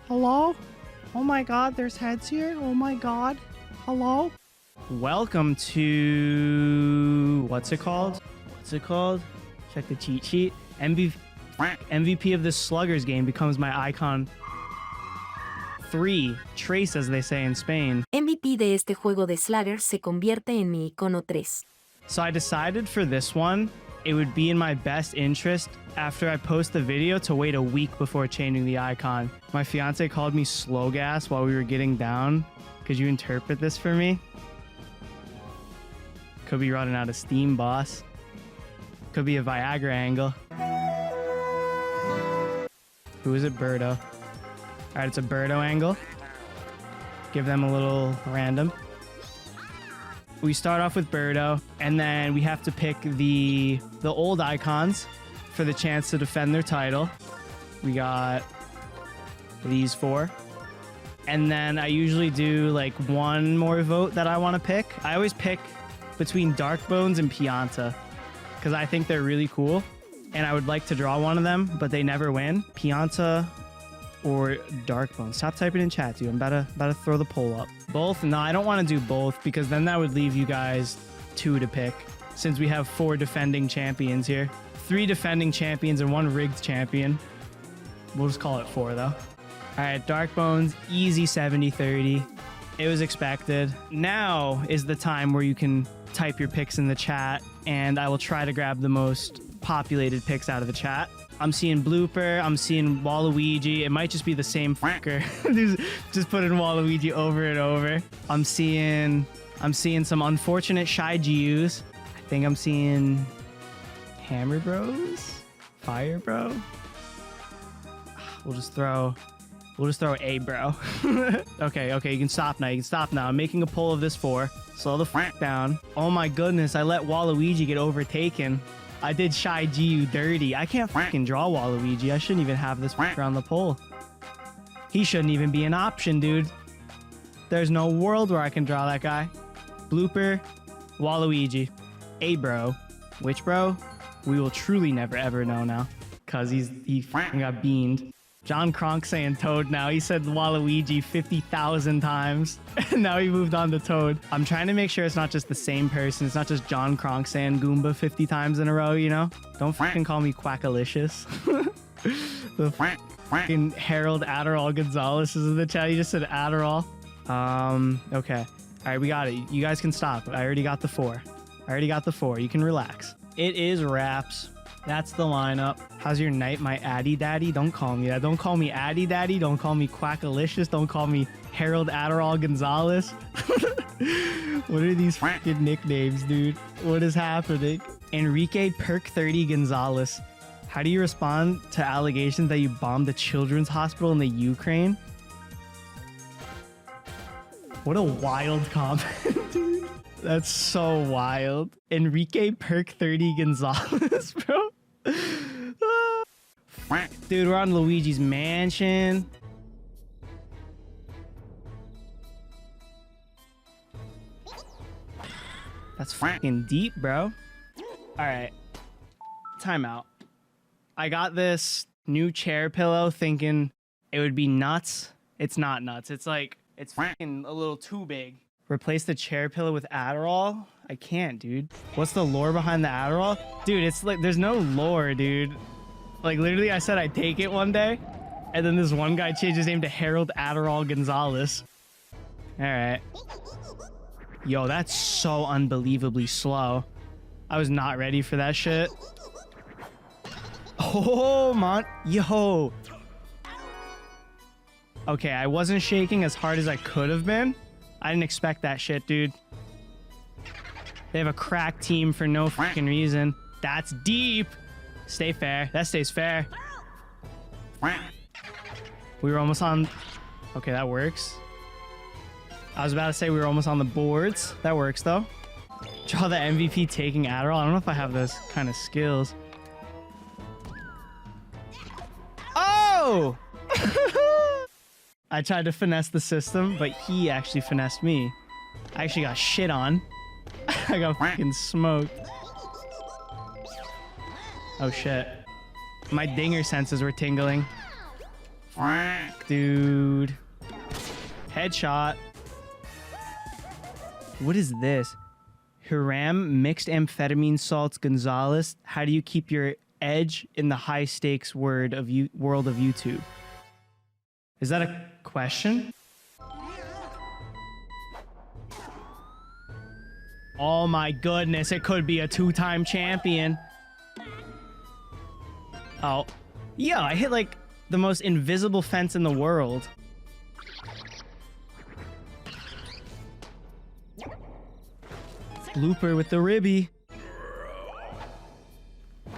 Hello? Oh my god, there's heads here? Oh my god. Hello? Welcome to... What's it called? Check the cheat sheet. MVP of this Sluggers game becomes my icon 3. Trace, as they say in Spain. MVP de este juego de Sluggers se convierte en mi icono 3. So I decided for this one, it would be in my best interest after I post the video to wait a week before changing the icon. My fiance called me slow gas while we were getting down. Could you interpret this for me? Could be running out of steam, boss. Could be a Viagra angle. Who is it? Birdo. All right, it's a Birdo angle. Give them a little random. We start off with Birdo, and then we have to pick the old icons for the chance to defend their title. We got these 4. And then I usually do like one more vote that I want to pick. I always pick between Darkbones and Pianta because I think they're really cool. And I would like to draw one of them, but they never win. Pianta or Darkbones. Stop typing in chat, dude. I'm about to throw the poll up. Both? No, I don't want to do both because then that would leave you guys 2 to pick since we have 4 defending champions here. 3 defending champions and 1 rigged champion. We'll just call it 4 though. All right, Darkbones, easy 70-30. It was expected. Now is the time where you can type your picks in the chat, and I will try to grab the most populated picks out of the chat. I'm seeing Blooper. I'm seeing Waluigi. It might just be the same fucker. just putting Waluigi over and over. I'm seeing some unfortunate Shy GUs. I think I'm seeing Hammer Bros, Fire Bro. We'll just throw A, bro. Okay, you can stop now. I'm making a poll of this 4. Slow the fuck down. Oh my goodness, I let Waluigi get overtaken. I did Shy GU dirty. I can't fucking draw Waluigi. I shouldn't even have this fucker on the poll. He shouldn't even be an option, dude. There's no world where I can draw that guy. Blooper, Waluigi. A, bro. Which bro? We will truly never ever know now. Cause he fucking got beamed. John Kronk saying Toad now. He said Waluigi 50,000 times. And now he moved on to Toad. I'm trying to make sure it's not just the same person. It's not just John Kronk saying Goomba 50 times in a row, you know? Don't fucking call me Quackalicious. The fucking Harold Adderall Gonzalez is in the chat. He just said Adderall. Okay. All right, we got it. You guys can stop. I already got the 4. You can relax. It is Raps. That's the lineup. How's your night, my Addy Daddy? Don't call me that. Don't call me Addy Daddy. Don't call me Quackalicious. Don't call me Harold Adderall Gonzalez. What are these fucking nicknames, dude? What is happening? Enrique Perk 30 Gonzalez. How do you respond to allegations that you bombed a children's hospital in the Ukraine? What a wild comment, dude. That's so wild. Enrique Perk 30 Gonzalez, bro. Dude, we're on Luigi's Mansion. That's fucking deep, bro. All right. Timeout. I got this new chair pillow thinking it would be nuts It's not nuts. It's like, it's fucking a little too big. Replace the chair pillow with Adderall? I can't, dude. What's the lore behind the Adderall? Dude, it's like, there's no lore, dude. Like, literally, I said I'd take it one day, and then this one guy changed his name to Harold Adderall Gonzalez. All right. Yo, that's so unbelievably slow. I was not ready for that shit. Oh, man. Yo. Okay, I wasn't shaking as hard as I could have been. I didn't expect that shit, dude. They have a crack team for no fucking reason. That's deep. Stay fair. That stays fair. We were almost on... Okay, that works. I was about to say we were almost on the boards. That works, though. Draw the MVP taking Adderall. I don't know if I have those kind of skills. Oh! I tried to finesse the system, but he actually finessed me. I actually got shit on. I got fucking smoked. Oh shit. My dinger senses were tingling. Dude. Headshot. What is this? Hiram mixed amphetamine salts Gonzalez. How do you keep your edge in the high stakes world of YouTube? Is that a question? Oh my goodness, it could be a two-time champion. Oh. Yeah, I hit like the most invisible fence in the world. Blooper with the ribby. Oh,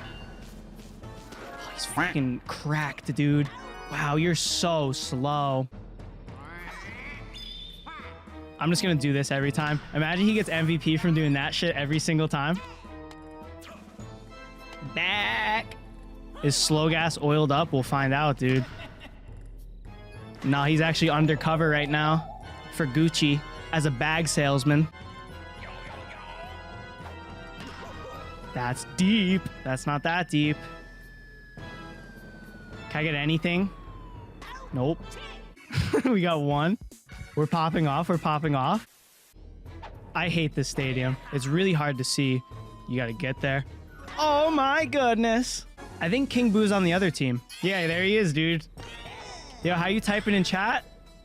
he's fucking cracked, dude. Wow, you're so slow. I'm just gonna do this every time. Imagine he gets MVP from doing that shit every single time. Back. Is slow gas oiled up? We'll find out, dude. No, he's actually undercover right now for Gucci as a bag salesman. That's deep. That's not that deep. Can I get anything? Nope. We got one. We're popping off. We're popping off. I hate this stadium. It's really hard to see. You got to get there. Oh my goodness. I think King Boo's on the other team. Yeah, there he is, dude. Yo, how you typing in chat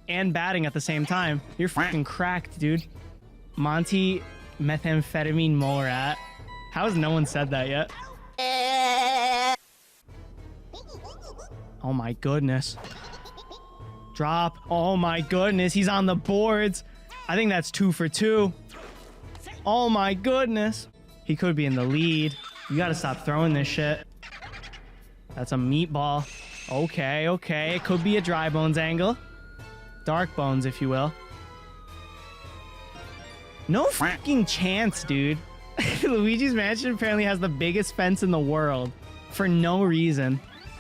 and batting at the same time? You're fucking cracked, dude. Monty methamphetamine mole rat. How has no one said that yet? Oh my goodness. Drop. Oh my goodness. He's on the boards. I think that's 2 for 2. Oh my goodness. He could be in the lead. You gotta stop throwing this shit. That's a meatball. Okay, okay. It could be a dry bones angle. Dark bones, if you will. No fucking chance, dude. Luigi's Mansion apparently has the biggest fence in the world. For no reason.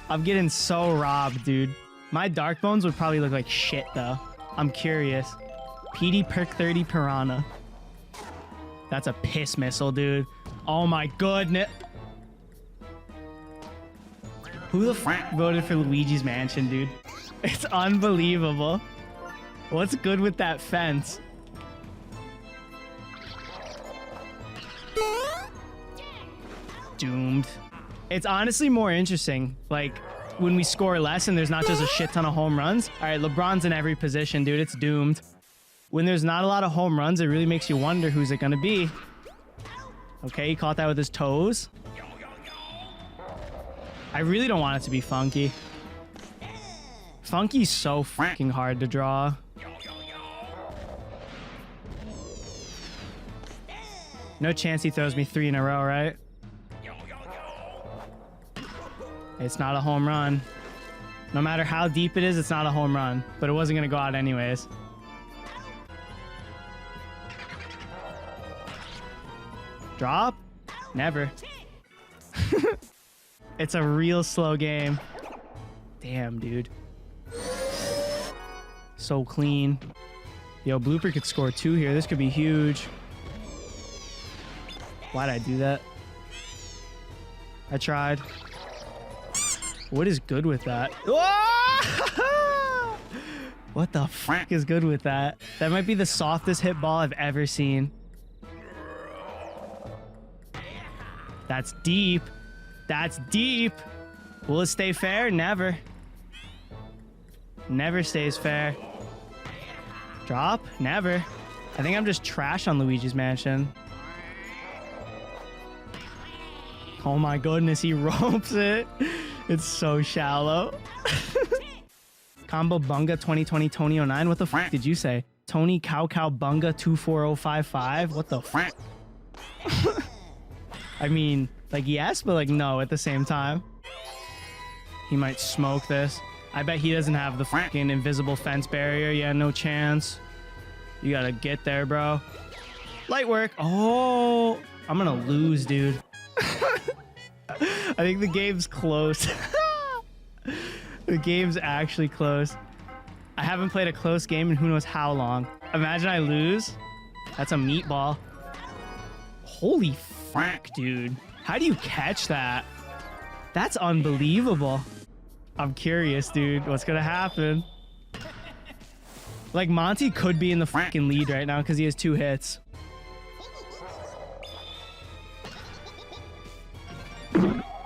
I'm getting so robbed, dude. My dark bones would probably look like shit, though. I'm curious. PD Perk 30 Piranha. That's a piss missile, dude. Oh my goodness. Who the f voted for Luigi's Mansion, dude? It's unbelievable. What's good with that fence? Doomed. It's honestly more interesting, like, when we score less and there's not just a shit ton of home runs. All right, LeBron's in every position, dude. It's doomed. When there's not a lot of home runs, it really makes you wonder who's it gonna be. Okay, he caught that with his toes. I really don't want it to be Funky. Funky's so fucking hard to draw. No chance he throws me 3 in a row, right? It's not a home run. No matter how deep it is, it's not a home run. But it wasn't going to go out anyways. Drop? Never. It's a real slow game. Damn, dude. So clean. Yo, Blooper could score 2 here. This could be huge. Why'd I do that? I tried. What is good with that? What the fuck is good with that? That might be the softest hit ball I've ever seen. That's deep. That's deep. Will it stay fair? Never. Never stays fair. Drop? Never. I think I'm just trash on Luigi's Mansion. Oh my goodness, he ropes it. It's so shallow. Combo Bunga 2020 Tony 09. What the fuck did you say? Tony Cow Cow Bunga 24055? What the fuck? I mean, like yes, but like no at the same time. He might smoke this. I bet he doesn't have the fucking invisible fence barrier. Yeah, no chance. You gotta get there, bro. Light work. Oh, I'm gonna lose, dude. I think the game's close. The game's actually close. I haven't played a close game in who knows how long. Imagine I lose. That's a meatball. Holy fuck, dude. How do you catch that? That's unbelievable. I'm curious, dude. What's gonna happen? Like, Monty could be in the fucking lead right now because he has 2 hits.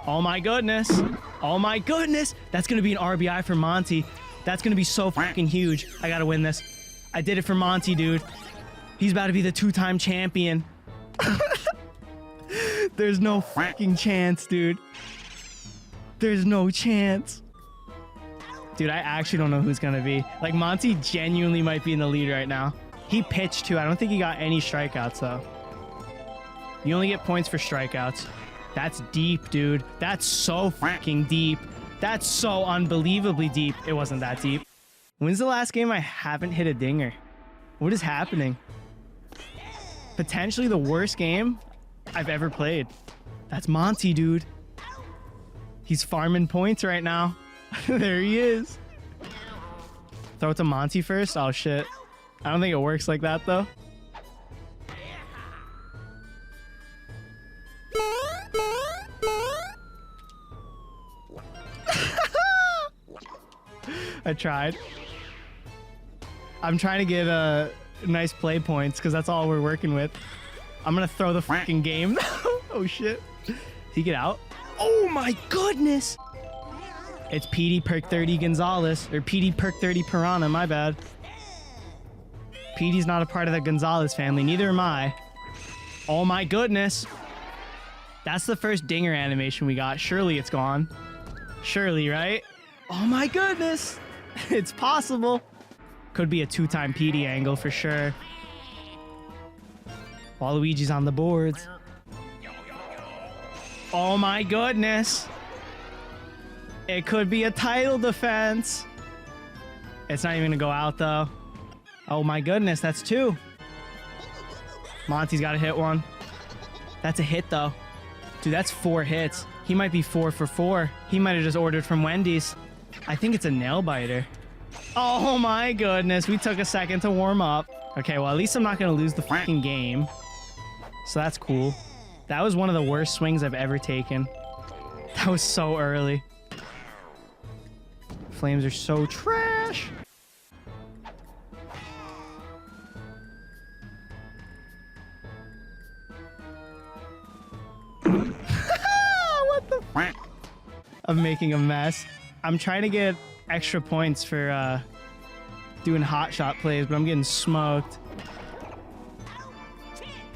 Oh my goodness. Oh my goodness. That's gonna be an RBI for Monty. That's gonna be so fucking huge. I gotta win this. I did it for Monty, dude. He's about to be the 2-time champion. There's no fucking chance, dude. There's no chance. Dude, I actually don't know who's gonna be. Like, Monty genuinely might be in the lead right now. He pitched too. I don't think he got any strikeouts, though. You only get points for strikeouts. That's deep, dude. That's so fucking deep. That's so unbelievably deep. It wasn't that deep. When's the last game I haven't hit a dinger? What is happening? Potentially the worst game I've ever played. That's Monty, dude. He's farming points right now. There he is. Throw it to Monty first? Oh, shit. I don't think it works like that, though. I tried. I'm trying to get nice play points because that's all we're working with. I'm going to throw the fucking game. Oh, shit. Did he get out? Oh, my goodness. It's PD Perk 30 Gonzalez, or PD Perk 30 Piranha, my bad. PD's not a part of the Gonzalez family, neither am I. Oh my goodness. That's the first dinger animation we got. Surely it's gone. Surely, right? Oh my goodness. It's possible. Could be a 2-time PD angle for sure. Waluigi's on the boards. Oh my goodness. It could be a title defense. It's not even gonna go out though. Oh my goodness, that's 2. Monty's gotta hit 1. That's a hit though. Dude, that's 4 hits. He might be 4 for 4. He might have just ordered from Wendy's. I think it's a nail biter. Oh my goodness, we took a second to warm up. Okay, well at least I'm not gonna lose the fucking game. So that's cool. That was one of the worst swings I've ever taken. That was so early. Flames are so trash. What the fuck? I'm making a mess. I'm trying to get extra points for doing hot shot plays, but I'm getting smoked.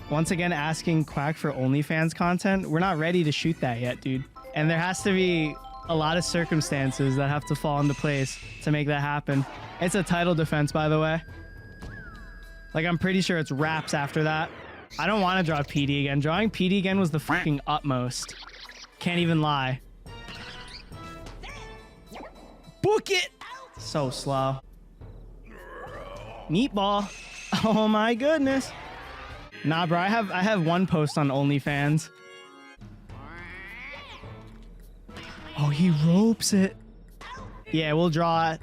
Once again, asking Quack for OnlyFans content. We're not ready to shoot that yet, dude. And there has to be a lot of circumstances that have to fall into place to make that happen. It's a title defense, by the way. Like, I'm pretty sure it's wraps after that. I don't want to draw PD again. Drawing PD again was the fucking utmost. Can't even lie. Book it! So slow. Meatball. Oh my goodness. Nah, bro, I have 1 post on OnlyFans. Oh, he ropes it. Yeah, we'll draw it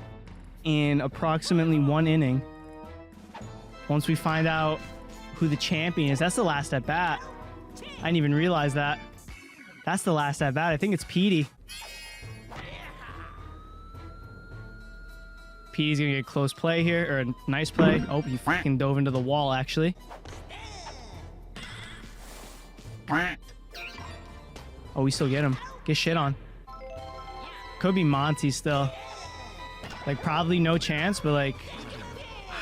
in approximately 1 inning. Once we find out who the champion is. That's the last at bat. I didn't even realize that. That's the last at bat. I think it's Petey. P's gonna get close play here, or a nice play. Oh, he fucking dove into the wall, actually. Oh, we still get him. Get shit on. Could be Monty still. Like, probably no chance, but like,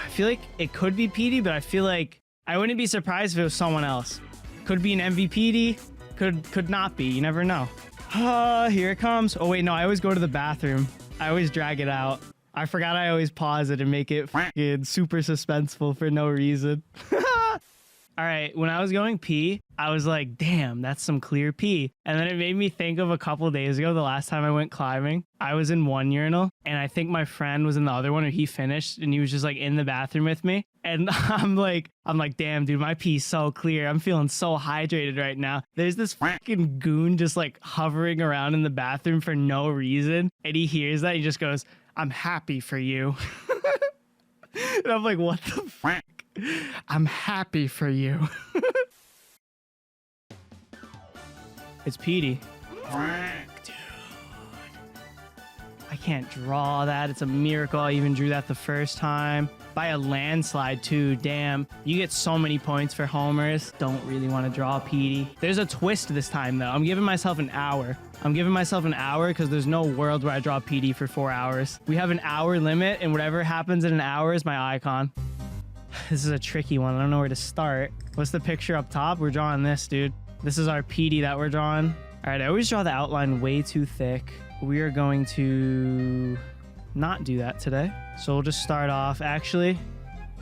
I feel like it could be PD, but I feel like I wouldn't be surprised if it was someone else. Could be an MVPD, could not be. You never know. Here it comes. Oh wait, no, I always go to the bathroom. I always drag it out. I forgot I always pause it and make it fucking super suspenseful for no reason. All right, when I was going pee, I was like, damn, that's some clear pee. And then it made me think of a couple days ago, the last time I went climbing. I was in one urinal, and I think my friend was in the other one, and he finished, and he was just like in the bathroom with me. And I'm like, damn, dude, my pee's so clear. I'm feeling so hydrated right now. There's this fucking goon just like hovering around in the bathroom for no reason. And he hears that, he just goes, I'm happy for you. And I'm like, what the fuck? I'm happy for you. It's Petey. Dude. I can't draw that. It's a miracle I even drew that the first time. By a landslide too, damn. You get so many points for homers. Don't really want to draw Petey. There's a twist this time though. I'm giving myself an hour. Because there's no world where I draw Petey for 4 hours. We have an hour limit, and whatever happens in an hour is my icon. This is a tricky one. I don't know where to start. What's the picture up top? We're drawing this, dude. This is our PD that we're drawing. All right, I always draw the outline way too thick. We are going to not do that today. So we'll just start off. Actually,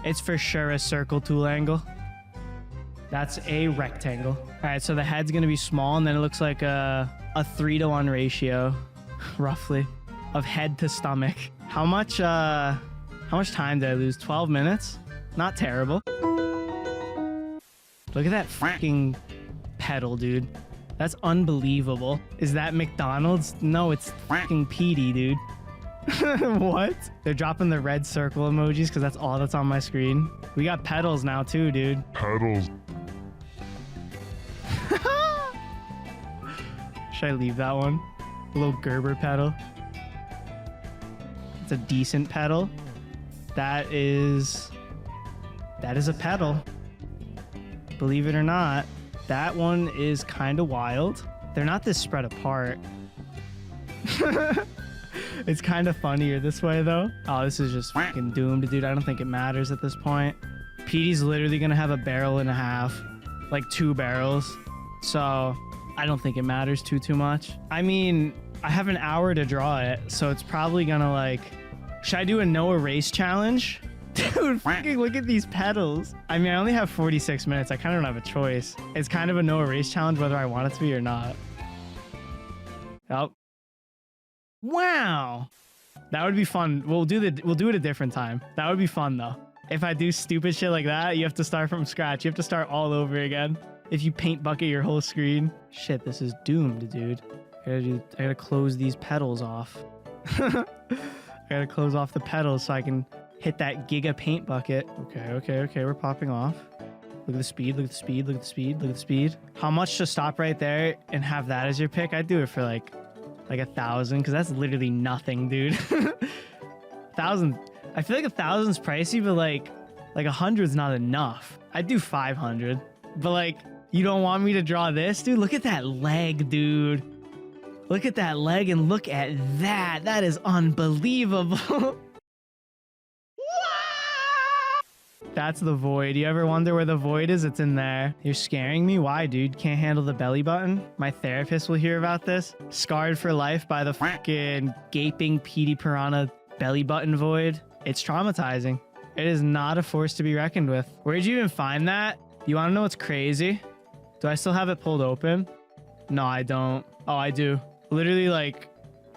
it's for sure a circle tool angle. That's a rectangle. All right, so the head's gonna be small, and then it looks like a 3-to-1 ratio, roughly, of head to stomach. How much time did I lose? 12 minutes? Not terrible. Look at that freaking pedal, dude. That's unbelievable. Is that McDonald's? No, it's freaking PD, dude. What? They're dropping the red circle emojis because that's all that's on my screen. We got pedals now too, dude. Pedals. Should I leave that one? A little Gerber pedal. It's a decent pedal. That is a pedal. Believe it or not, that one is kind of wild. They're not this spread apart. It's kind of funnier this way though. Oh, this is just fucking doomed, dude. I don't think it matters at this point. PD's literally gonna have a barrel and a half, like 2 barrels. So I don't think it matters too much. I mean, I have an hour to draw it, so it's probably gonna like, should I do a no erase challenge? Dude, fucking look at these pedals. I mean, I only have 46 minutes. I kind of don't have a choice. It's kind of a no erase challenge whether I want it to be or not. Oh. Wow. That would be fun. We'll do it a different time. That would be fun though. If I do stupid shit like that, you have to start from scratch. You have to start all over again. If you paint bucket your whole screen. Shit, this is doomed, dude. I gotta close these pedals off. I gotta close off the pedals so I can hit that giga paint bucket. Okay, we're popping off. Look at the speed, look at the speed, look at the speed, look at the speed. How much to stop right there and have that as your pick? I'd do it for like 1,000, because that's literally nothing, dude. 1,000. I feel like 1,000's pricey, but like 100's not enough. I'd do 500. But like, you don't want me to draw this, dude? Look at that leg, dude. Look at that leg and look at that. That is unbelievable. That's the void. You ever wonder where the void is? It's in there. You're scaring me? Why, dude? Can't handle the belly button? My therapist will hear about this. Scarred for life by the fucking gaping PD piranha belly button void. It's traumatizing. It is not a force to be reckoned with. Where'd you even find that? You want to know what's crazy? Do I still have it pulled open? No, I don't. Oh, I do. Literally like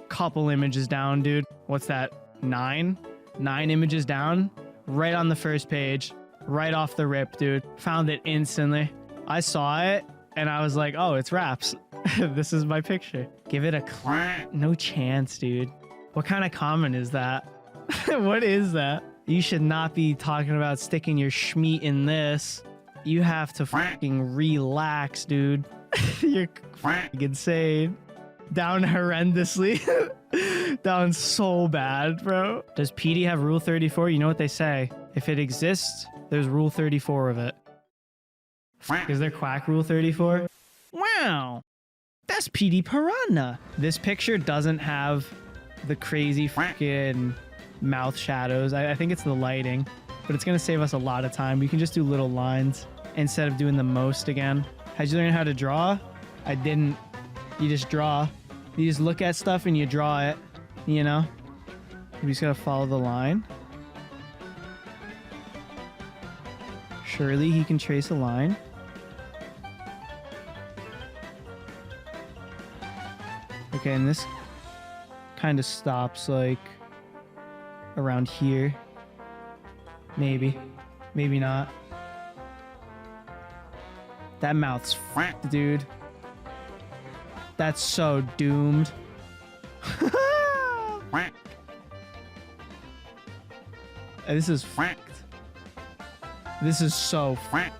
couple images down, dude. What's that? 9 images down? Right on the first page, right off the rip, dude. Found it instantly. I saw it and I was like, oh, it's Raps. This is my picture. Give it a clap. No chance, dude. What kind of comment is that? What is that? You should not be talking about sticking your schmeat in this. You have to fucking relax, dude. You're fucking insane. Down horrendously. Down so bad, bro. Does PD have Rule 34? You know what they say. If it exists, there's Rule 34 of it. Is there Quack Rule 34? Wow. That's PD Piranha. This picture doesn't have the crazy freaking mouth shadows. I think it's the lighting, but it's going to save us a lot of time. We can just do little lines instead of doing the most again. How'd you learn how to draw? I didn't. You just draw. You just look at stuff and you draw it, you know? We just gotta follow the line. Surely he can trace a line. Okay, and this kind of stops like around here. Maybe. Maybe not. That mouth's fracked, dude. That's so doomed. This is fracked. This is so fracked.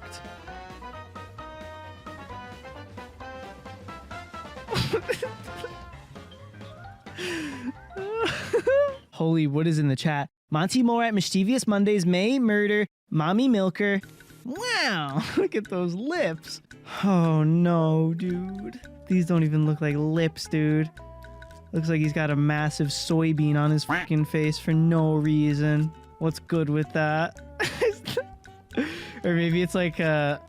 Holy, what is in the chat? Monty Moore at Mischievous Mondays, May, Murder, Mommy Milker. Wow, look at those lips. Oh no, dude. These don't even look like lips, dude. Looks like he's got a massive soybean on his freaking face for no reason. What's good with that? Or maybe it's like the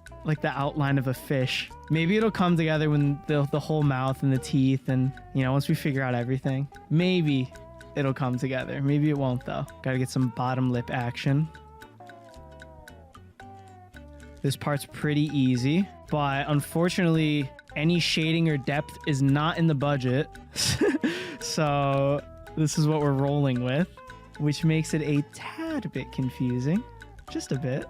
outline of a fish. Maybe it'll come together when the whole mouth and the teeth and, you know, once we figure out everything. Maybe it'll come together. Maybe it won't, though. Gotta get some bottom lip action. This part's pretty easy, but unfortunately, any shading or depth is not in the budget. So this is what we're rolling with, which makes it a tad bit confusing. Just a bit.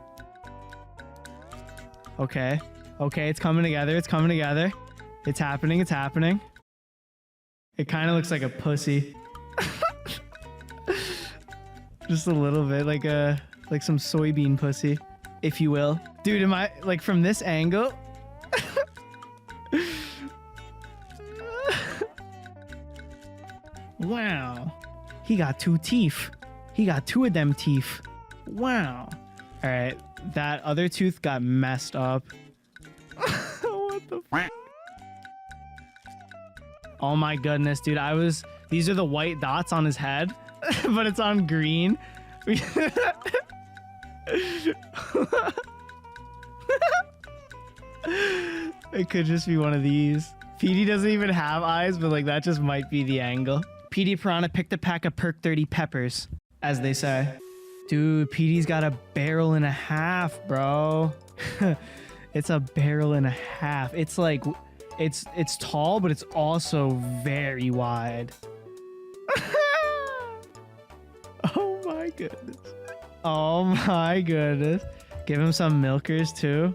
Okay. Okay, it's coming together. It's coming together. It's happening. It's happening. It kind of looks like a pussy. Just a little bit, like some soybean pussy, if you will. Dude, am I, like, from this angle? Wow. He got 2 teeth. He got 2 of them teeth. Wow. All right. That other tooth got messed up. What the fuck? Oh my goodness, dude. These are the white dots on his head, but it's on green. It could just be one of these. PD doesn't even have eyes, but like that just might be the angle. PD Piranha picked a pack of Perk 30 peppers, as they say. Dude, PD's got a barrel and a half, bro. It's a barrel and a half. It's like, it's tall, but it's also very wide. Oh my goodness. Oh my goodness. Give him some milkers too.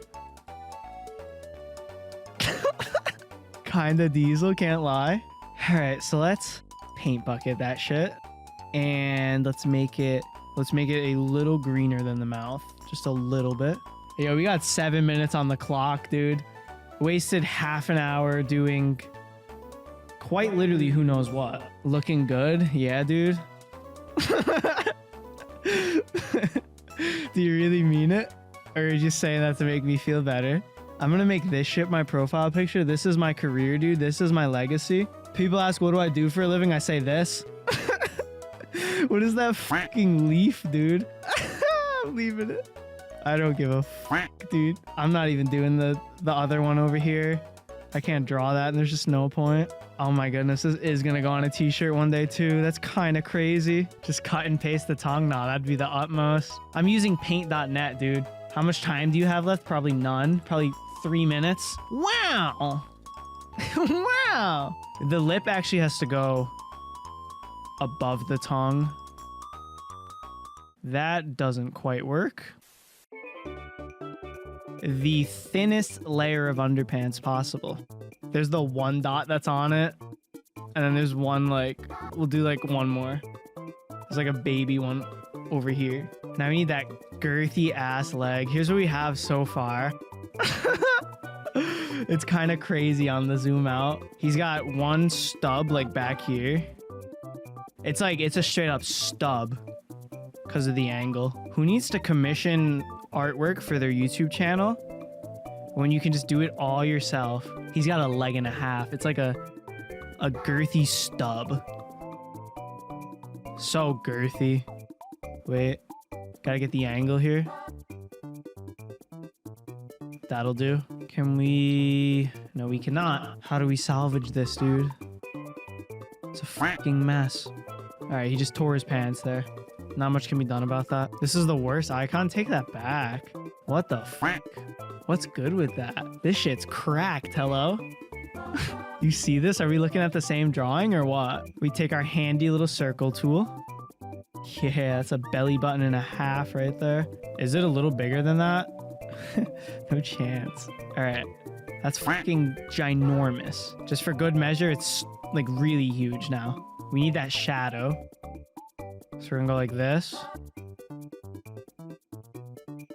Kinda diesel, can't lie. All right, so let's paint bucket that shit. And let's make it a little greener than the mouth. Just a little bit. Yo, we got 7 minutes on the clock, dude. Wasted half an hour doing quite literally who knows what. Looking good? Yeah, dude. Do you really mean it? Or are you just saying that to make me feel better? I'm gonna make this shit my profile picture. This is my career, dude. This is my legacy. People ask, what do I do for a living? I say this. What is that fucking leaf, dude? I'm leaving it. I don't give a fuck, dude. I'm not even doing the other one over here. I can't draw that, and there's just no point. Oh my goodness, this is gonna go on a t-shirt one day too. That's kind of crazy. Just cut and paste the tongue. Nah, that'd be the utmost. I'm using paint.net, dude. How much time do you have left? Probably none. Probably 3 minutes. Wow. Wow. The lip actually has to go above the tongue. That doesn't quite work. The thinnest layer of underpants possible. There's the one dot that's on it. And then there's one, like, we'll do like one more. There's like a baby one over here. Now we need that girthy ass leg. Here's what we have so far. It's kind of crazy on the zoom out. He's got one stub like back here. It's like, it's a straight up stub because of the angle. Who needs to commission artwork for their YouTube channel when you can just do it all yourself? He's got a leg and a half. It's like a girthy stub. So girthy. Wait, gotta get the angle here. That'll do. Can we... No, we cannot. How do we salvage this, dude? It's a fucking mess. All right, he just tore his pants there. Not much can be done about that. This is the worst icon. Take that back. What the fuck? What's good with that? This shit's cracked. Hello? You see this? Are we looking at the same drawing or what? We take our handy little circle tool. Yeah, that's a belly button and a half right there. Is it a little bigger than that? No chance. All right. That's fucking ginormous. Just for good measure, it's like really huge now. We need that shadow. So we're gonna go like this.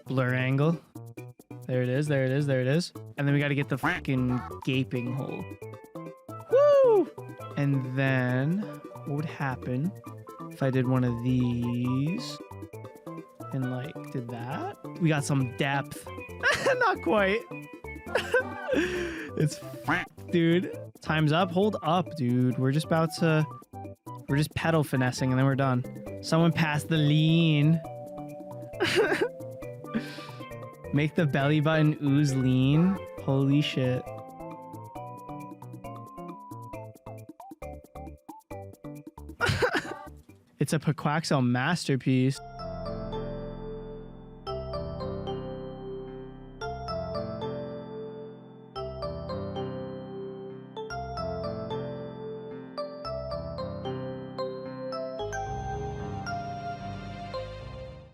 Blur angle. There it is, there it is, there it is. And then we gotta get the fucking gaping hole. Woo! And then what would happen if I did one of these and like did that? We got some depth. Not quite. It's dude. Time's up. Hold up, dude. We're just pedal finessing and then we're done. Someone pass the lean. Make the belly button ooze lean. Holy shit. It's a Paquaxel masterpiece.